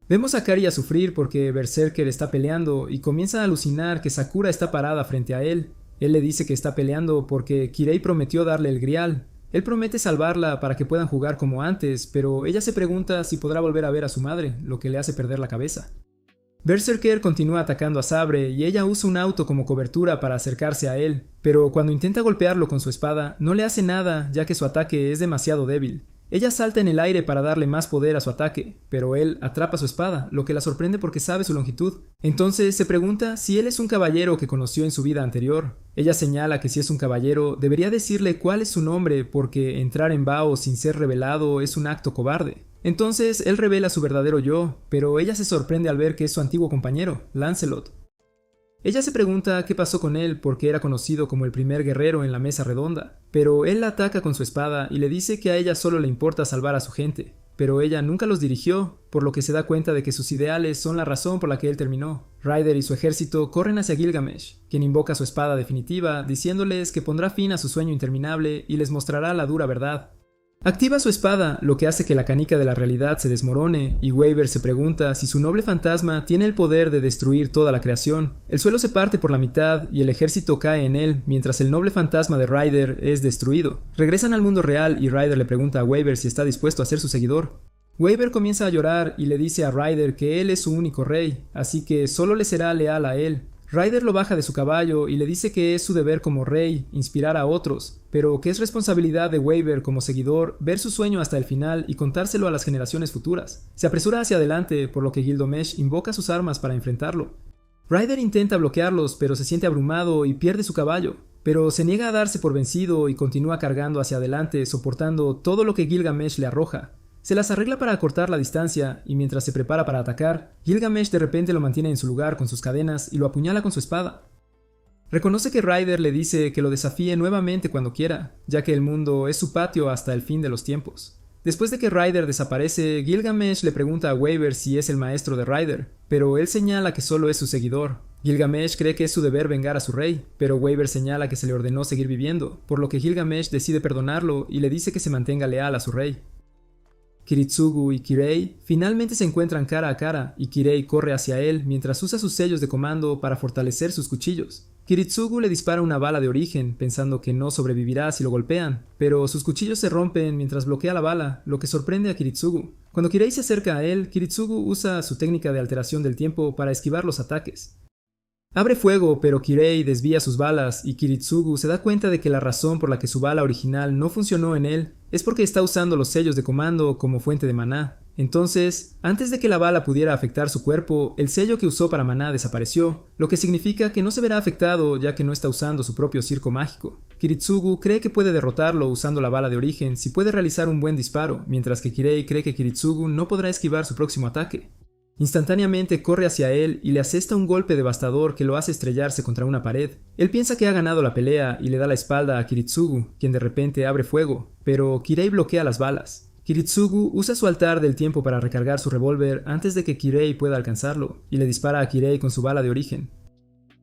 Vemos a Kari a sufrir porque Berserker está peleando y comienza a alucinar que Sakura está parada frente a él. Él le dice que está peleando porque Kirei prometió darle el grial. Él promete salvarla para que puedan jugar como antes, pero ella se pregunta si podrá volver a ver a su madre, lo que le hace perder la cabeza. Berserker continúa atacando a Sabre y ella usa un auto como cobertura para acercarse a él, pero cuando intenta golpearlo con su espada, no le hace nada ya que su ataque es demasiado débil. Ella salta en el aire para darle más poder a su ataque, pero él atrapa su espada, lo que la sorprende porque sabe su longitud. Entonces se pregunta si él es un caballero que conoció en su vida anterior. Ella señala que si es un caballero, debería decirle cuál es su nombre porque entrar en Bao sin ser revelado es un acto cobarde. Entonces él revela su verdadero yo, pero ella se sorprende al ver que es su antiguo compañero, Lancelot. Ella se pregunta qué pasó con él porque era conocido como el primer guerrero en la mesa redonda, pero él la ataca con su espada y le dice que a ella solo le importa salvar a su gente, pero ella nunca los dirigió, por lo que se da cuenta de que sus ideales son la razón por la que él terminó. Ryder y su ejército corren hacia Gilgamesh, quien invoca su espada definitiva, diciéndoles que pondrá fin a su sueño interminable y les mostrará la dura verdad. Activa su espada, lo que hace que la canica de la realidad se desmorone, y Waver se pregunta si su noble fantasma tiene el poder de destruir toda la creación. El suelo se parte por la mitad y el ejército cae en él, mientras el noble fantasma de Ryder es destruido. Regresan al mundo real y Ryder le pregunta a Waver si está dispuesto a ser su seguidor. Waver comienza a llorar y le dice a Ryder que él es su único rey, así que solo le será leal a él. Ryder lo baja de su caballo y le dice que es su deber como rey inspirar a otros, pero que es responsabilidad de Waver como seguidor ver su sueño hasta el final y contárselo a las generaciones futuras. Se apresura hacia adelante, por lo que Gilgamesh invoca sus armas para enfrentarlo. Ryder intenta bloquearlos, pero se siente abrumado y pierde su caballo, pero se niega a darse por vencido y continúa cargando hacia adelante, soportando todo lo que Gilgamesh le arroja. Se las arregla para acortar la distancia, y mientras se prepara para atacar, Gilgamesh de repente lo mantiene en su lugar con sus cadenas y lo apuñala con su espada. Reconoce que Ryder le dice que lo desafíe nuevamente cuando quiera, ya que el mundo es su patio hasta el fin de los tiempos. Después de que Ryder desaparece, Gilgamesh le pregunta a Waver si es el maestro de Ryder, pero él señala que solo es su seguidor. Gilgamesh cree que es su deber vengar a su rey, pero Waver señala que se le ordenó seguir viviendo, por lo que Gilgamesh decide perdonarlo y le dice que se mantenga leal a su rey. Kiritsugu y Kirei finalmente se encuentran cara a cara y Kirei corre hacia él mientras usa sus sellos de comando para fortalecer sus cuchillos. Kiritsugu le dispara una bala de origen, pensando que no sobrevivirá si lo golpean, pero sus cuchillos se rompen mientras bloquea la bala, lo que sorprende a Kiritsugu. Cuando Kirei se acerca a él, Kiritsugu usa su técnica de alteración del tiempo para esquivar los ataques. Abre fuego, pero Kirei desvía sus balas y Kiritsugu se da cuenta de que la razón por la que su bala original no funcionó en él es porque está usando los sellos de comando como fuente de maná. Entonces, antes de que la bala pudiera afectar su cuerpo, el sello que usó para maná desapareció, lo que significa que no se verá afectado ya que no está usando su propio circo mágico. Kiritsugu cree que puede derrotarlo usando la bala de origen si puede realizar un buen disparo, mientras que Kirei cree que Kiritsugu no podrá esquivar su próximo ataque. Instantáneamente corre hacia él y le asesta un golpe devastador que lo hace estrellarse contra una pared. Él piensa que ha ganado la pelea y le da la espalda a Kiritsugu, quien de repente abre fuego, pero Kirei bloquea las balas. Kiritsugu usa su altar del tiempo para recargar su revólver antes de que Kirei pueda alcanzarlo, y le dispara a Kirei con su bala de origen.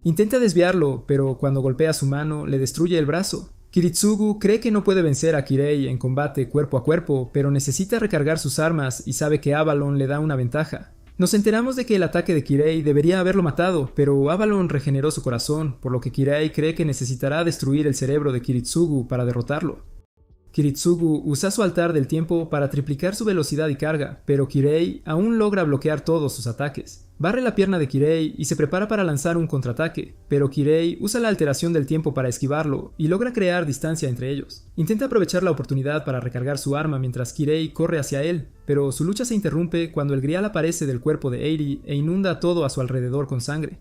Intenta desviarlo, pero cuando golpea su mano le destruye el brazo. Kiritsugu cree que no puede vencer a Kirei en combate cuerpo a cuerpo, pero necesita recargar sus armas y sabe que Avalon le da una ventaja. Nos enteramos de que el ataque de Kirei debería haberlo matado, pero Avalon regeneró su corazón, por lo que Kirei cree que necesitará destruir el cerebro de Kiritsugu para derrotarlo. Kiritsugu usa su altar del tiempo para triplicar su velocidad y carga, pero Kirei aún logra bloquear todos sus ataques. Barre la pierna de Kirei y se prepara para lanzar un contraataque, pero Kirei usa la alteración del tiempo para esquivarlo y logra crear distancia entre ellos. Intenta aprovechar la oportunidad para recargar su arma mientras Kirei corre hacia él, pero su lucha se interrumpe cuando el grial aparece del cuerpo de Eri e inunda todo a su alrededor con sangre.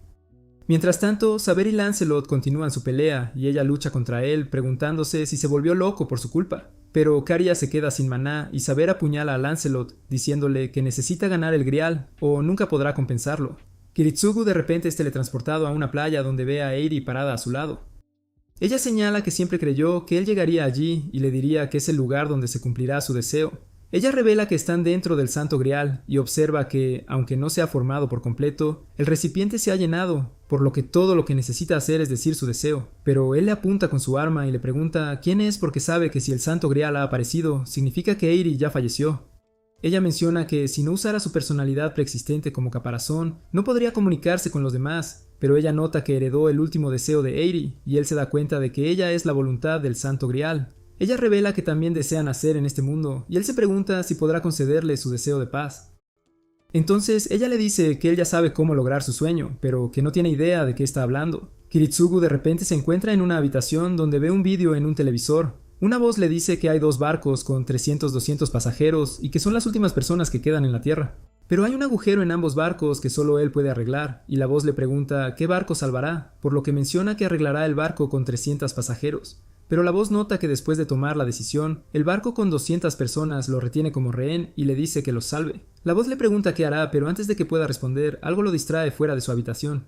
Mientras tanto, Saber y Lancelot continúan su pelea y ella lucha contra él preguntándose si se volvió loco por su culpa. Pero Caria se queda sin maná y Saber apuñala a Lancelot diciéndole que necesita ganar el grial o nunca podrá compensarlo. Kiritsugu de repente es teletransportado a una playa donde ve a Eri parada a su lado. Ella señala que siempre creyó que él llegaría allí y le diría que es el lugar donde se cumplirá su deseo. Ella revela que están dentro del Santo Grial y observa que, aunque no se ha formado por completo, el recipiente se ha llenado, por lo que todo lo que necesita hacer es decir su deseo. Pero él le apunta con su arma y le pregunta quién es porque sabe que si el Santo Grial ha aparecido, significa que Eri ya falleció. Ella menciona que si no usara su personalidad preexistente como caparazón, no podría comunicarse con los demás, pero ella nota que heredó el último deseo de Eri y él se da cuenta de que ella es la voluntad del Santo Grial. Ella revela que también desea nacer en este mundo, y él se pregunta si podrá concederle su deseo de paz. Entonces ella le dice que él ya sabe cómo lograr su sueño, pero que no tiene idea de qué está hablando. Kiritsugu de repente se encuentra en una habitación donde ve un vídeo en un televisor. Una voz le dice que hay 2 barcos con 300-200 pasajeros y que son las últimas personas que quedan en la Tierra. Pero hay un agujero en ambos barcos que solo él puede arreglar, y la voz le pregunta qué barco salvará, por lo que menciona que arreglará el barco con 300 pasajeros. Pero la voz nota que después de tomar la decisión, el barco con 200 personas lo retiene como rehén y le dice que los salve. La voz le pregunta qué hará, pero antes de que pueda responder, algo lo distrae fuera de su habitación.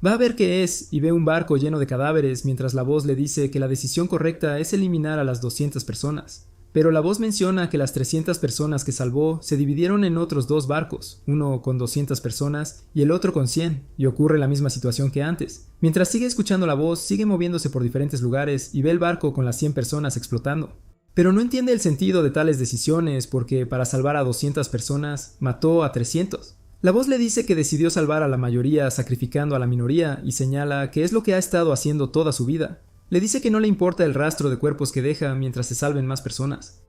Va a ver qué es y ve un barco lleno de cadáveres mientras la voz le dice que la decisión correcta es eliminar a las 200 personas. Pero la voz menciona que las 300 personas que salvó se dividieron en otros 2 barcos, uno con 200 personas y el otro con 100, y ocurre la misma situación que antes. Mientras sigue escuchando la voz, sigue moviéndose por diferentes lugares y ve el barco con las 100 personas explotando. Pero no entiende el sentido de tales decisiones porque para salvar a 200 personas, mató a 300. La voz le dice que decidió salvar a la mayoría sacrificando a la minoría y señala que es lo que ha estado haciendo toda su vida. Le dice que no le importa el rastro de cuerpos que deja mientras se salven más personas.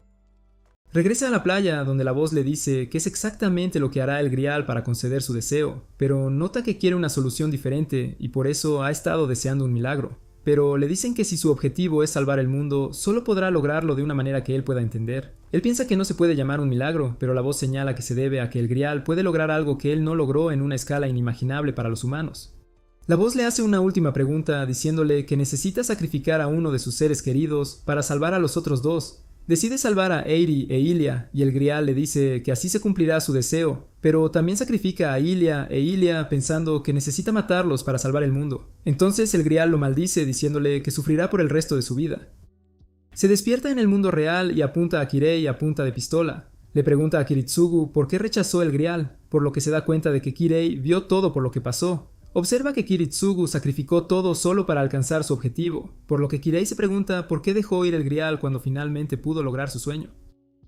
Regresa a la playa donde la voz le dice que es exactamente lo que hará el grial para conceder su deseo, pero nota que quiere una solución diferente y por eso ha estado deseando un milagro. Pero le dicen que si su objetivo es salvar el mundo, solo podrá lograrlo de una manera que él pueda entender. Él piensa que no se puede llamar un milagro, pero la voz señala que se debe a que el grial puede lograr algo que él no logró en una escala inimaginable para los humanos. La voz le hace una última pregunta diciéndole que necesita sacrificar a uno de sus seres queridos para salvar a los otros 2. Decide salvar a Eri e Ilia y el grial le dice que así se cumplirá su deseo, pero también sacrifica a Ilia e Ilia pensando que necesita matarlos para salvar el mundo. Entonces el grial lo maldice diciéndole que sufrirá por el resto de su vida. Se despierta en el mundo real y apunta a Kirei a punta de pistola. Le pregunta a Kiritsugu por qué rechazó el grial, por lo que se da cuenta de que Kirei vio todo por lo que pasó. Observa que Kiritsugu sacrificó todo solo para alcanzar su objetivo, por lo que Kirei se pregunta por qué dejó ir el grial cuando finalmente pudo lograr su sueño.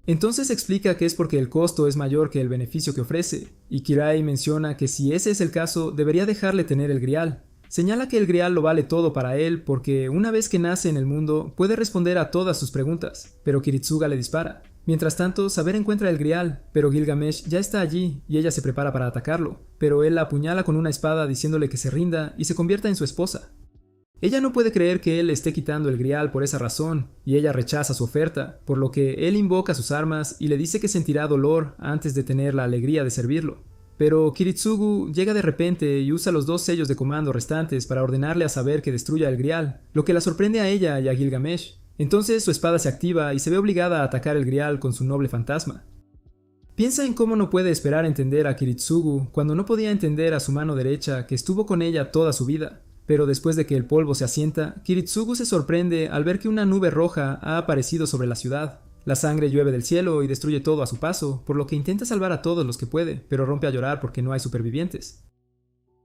Entonces explica que es porque el costo es mayor que el beneficio que ofrece, y Kirei menciona que si ese es el caso, debería dejarle tener el grial. Señala que el Grial lo vale todo para él porque una vez que nace en el mundo puede responder a todas sus preguntas, pero Kiritsuga le dispara. Mientras tanto, Saber encuentra el Grial, pero Gilgamesh ya está allí y ella se prepara para atacarlo, pero él la apuñala con una espada diciéndole que se rinda y se convierta en su esposa. Ella no puede creer que él le esté quitando el Grial por esa razón, y ella rechaza su oferta, por lo que él invoca sus armas y le dice que sentirá dolor antes de tener la alegría de servirlo. Pero Kiritsugu llega de repente y usa los 2 sellos de comando restantes para ordenarle a Saber que destruya el Grial, lo que la sorprende a ella y a Gilgamesh. Entonces su espada se activa y se ve obligada a atacar el Grial con su noble fantasma. Piensa en cómo no puede esperar entender a Kiritsugu cuando no podía entender a su mano derecha que estuvo con ella toda su vida. Pero después de que el polvo se asienta, Kiritsugu se sorprende al ver que una nube roja ha aparecido sobre la ciudad. La sangre llueve del cielo y destruye todo a su paso, por lo que intenta salvar a todos los que puede, pero rompe a llorar porque no hay supervivientes.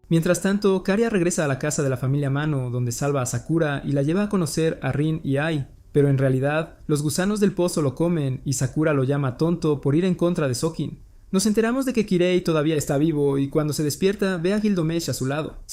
Mientras tanto, Karia regresa a la casa de la familia Mano, donde salva a Sakura y la lleva a conocer a Rin y Ai, pero en realidad, los gusanos del pozo lo comen y Sakura lo llama tonto por ir en contra de Sokin. Nos enteramos de que Kirei todavía está vivo y cuando se despierta ve a Gilgamesh a su lado.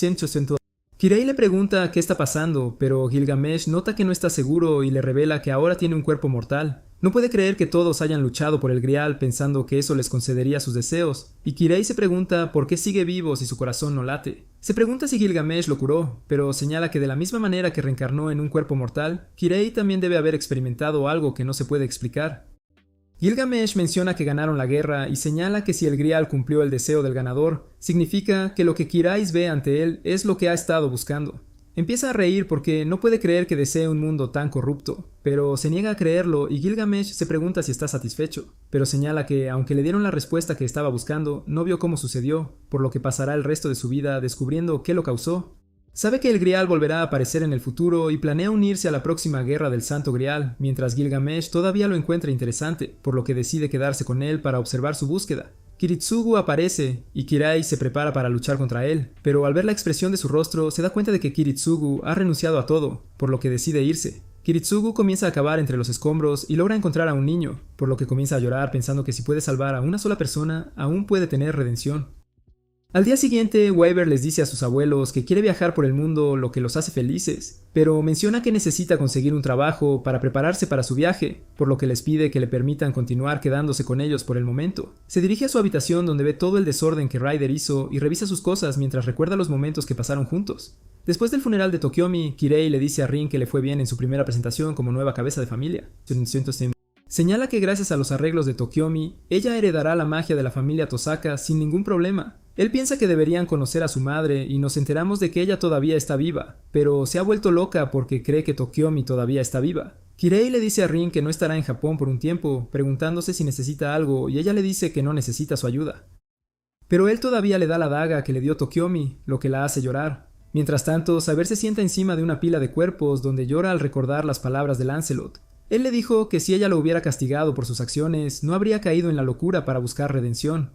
Kirei le pregunta qué está pasando, pero Gilgamesh nota que no está seguro y le revela que ahora tiene un cuerpo mortal. No puede creer que todos hayan luchado por el Grial pensando que eso les concedería sus deseos, y Kirei se pregunta por qué sigue vivo si su corazón no late. Se pregunta si Gilgamesh lo curó, pero señala que de la misma manera que reencarnó en un cuerpo mortal, Kirei también debe haber experimentado algo que no se puede explicar. Gilgamesh menciona que ganaron la guerra y señala que si el Grial cumplió el deseo del ganador, significa que lo que Kirais ve ante él es lo que ha estado buscando. Empieza a reír porque no puede creer que desee un mundo tan corrupto, pero se niega a creerlo y Gilgamesh se pregunta si está satisfecho, pero señala que aunque le dieron la respuesta que estaba buscando, no vio cómo sucedió, por lo que pasará el resto de su vida descubriendo qué lo causó. Sabe que el Grial volverá a aparecer en el futuro y planea unirse a la próxima guerra del Santo Grial, mientras Gilgamesh todavía lo encuentra interesante, por lo que decide quedarse con él para observar su búsqueda. Kiritsugu aparece y Kirai se prepara para luchar contra él, pero al ver la expresión de su rostro se da cuenta de que Kiritsugu ha renunciado a todo, por lo que decide irse. Kiritsugu comienza a cavar entre los escombros y logra encontrar a un niño, por lo que comienza a llorar pensando que si puede salvar a una sola persona, aún puede tener redención. Al día siguiente, Wyvern les dice a sus abuelos que quiere viajar por el mundo, lo que los hace felices, pero menciona que necesita conseguir un trabajo para prepararse para su viaje, por lo que les pide que le permitan continuar quedándose con ellos por el momento. Se dirige a su habitación donde ve todo el desorden que Ryder hizo y revisa sus cosas mientras recuerda los momentos que pasaron juntos. Después del funeral de Tokiomi, Kirei le dice a Rin que le fue bien en su primera presentación como nueva cabeza de familia. Señala que gracias a los arreglos de Tokiomi, ella heredará la magia de la familia Tosaka sin ningún problema. Él piensa que deberían conocer a su madre y nos enteramos de que ella todavía está viva, pero se ha vuelto loca porque cree que Tokiomi todavía está viva. Kirei le dice a Rin que no estará en Japón por un tiempo, preguntándose si necesita algo y ella le dice que no necesita su ayuda. Pero él todavía le da la daga que le dio Tokiomi, lo que la hace llorar. Mientras tanto, Saber se sienta encima de una pila de cuerpos donde llora al recordar las palabras de Lancelot. Él le dijo que si ella lo hubiera castigado por sus acciones, no habría caído en la locura para buscar redención.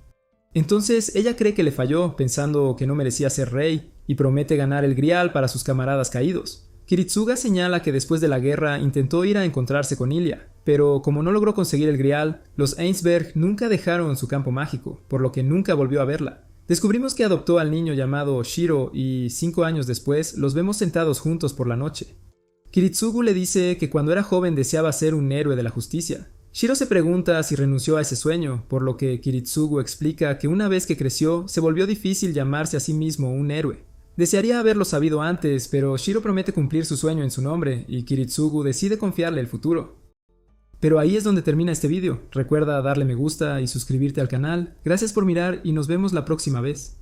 Entonces ella cree que le falló, pensando que no merecía ser rey, y promete ganar el Grial para sus camaradas caídos. Kiritsuga señala que después de la guerra intentó ir a encontrarse con Ilia, pero como no logró conseguir el Grial, los Ainsberg nunca dejaron su campo mágico, por lo que nunca volvió a verla. Descubrimos que adoptó al niño llamado Shiro y 5 años después los vemos sentados juntos por la noche. Kiritsugu le dice que cuando era joven deseaba ser un héroe de la justicia. Shiro se pregunta si renunció a ese sueño, por lo que Kiritsugu explica que una vez que creció, se volvió difícil llamarse a sí mismo un héroe. Desearía haberlo sabido antes, pero Shiro promete cumplir su sueño en su nombre, y Kiritsugu decide confiarle el futuro. Pero ahí es donde termina este vídeo. Recuerda darle me gusta y suscribirte al canal. Gracias por mirar y nos vemos la próxima vez.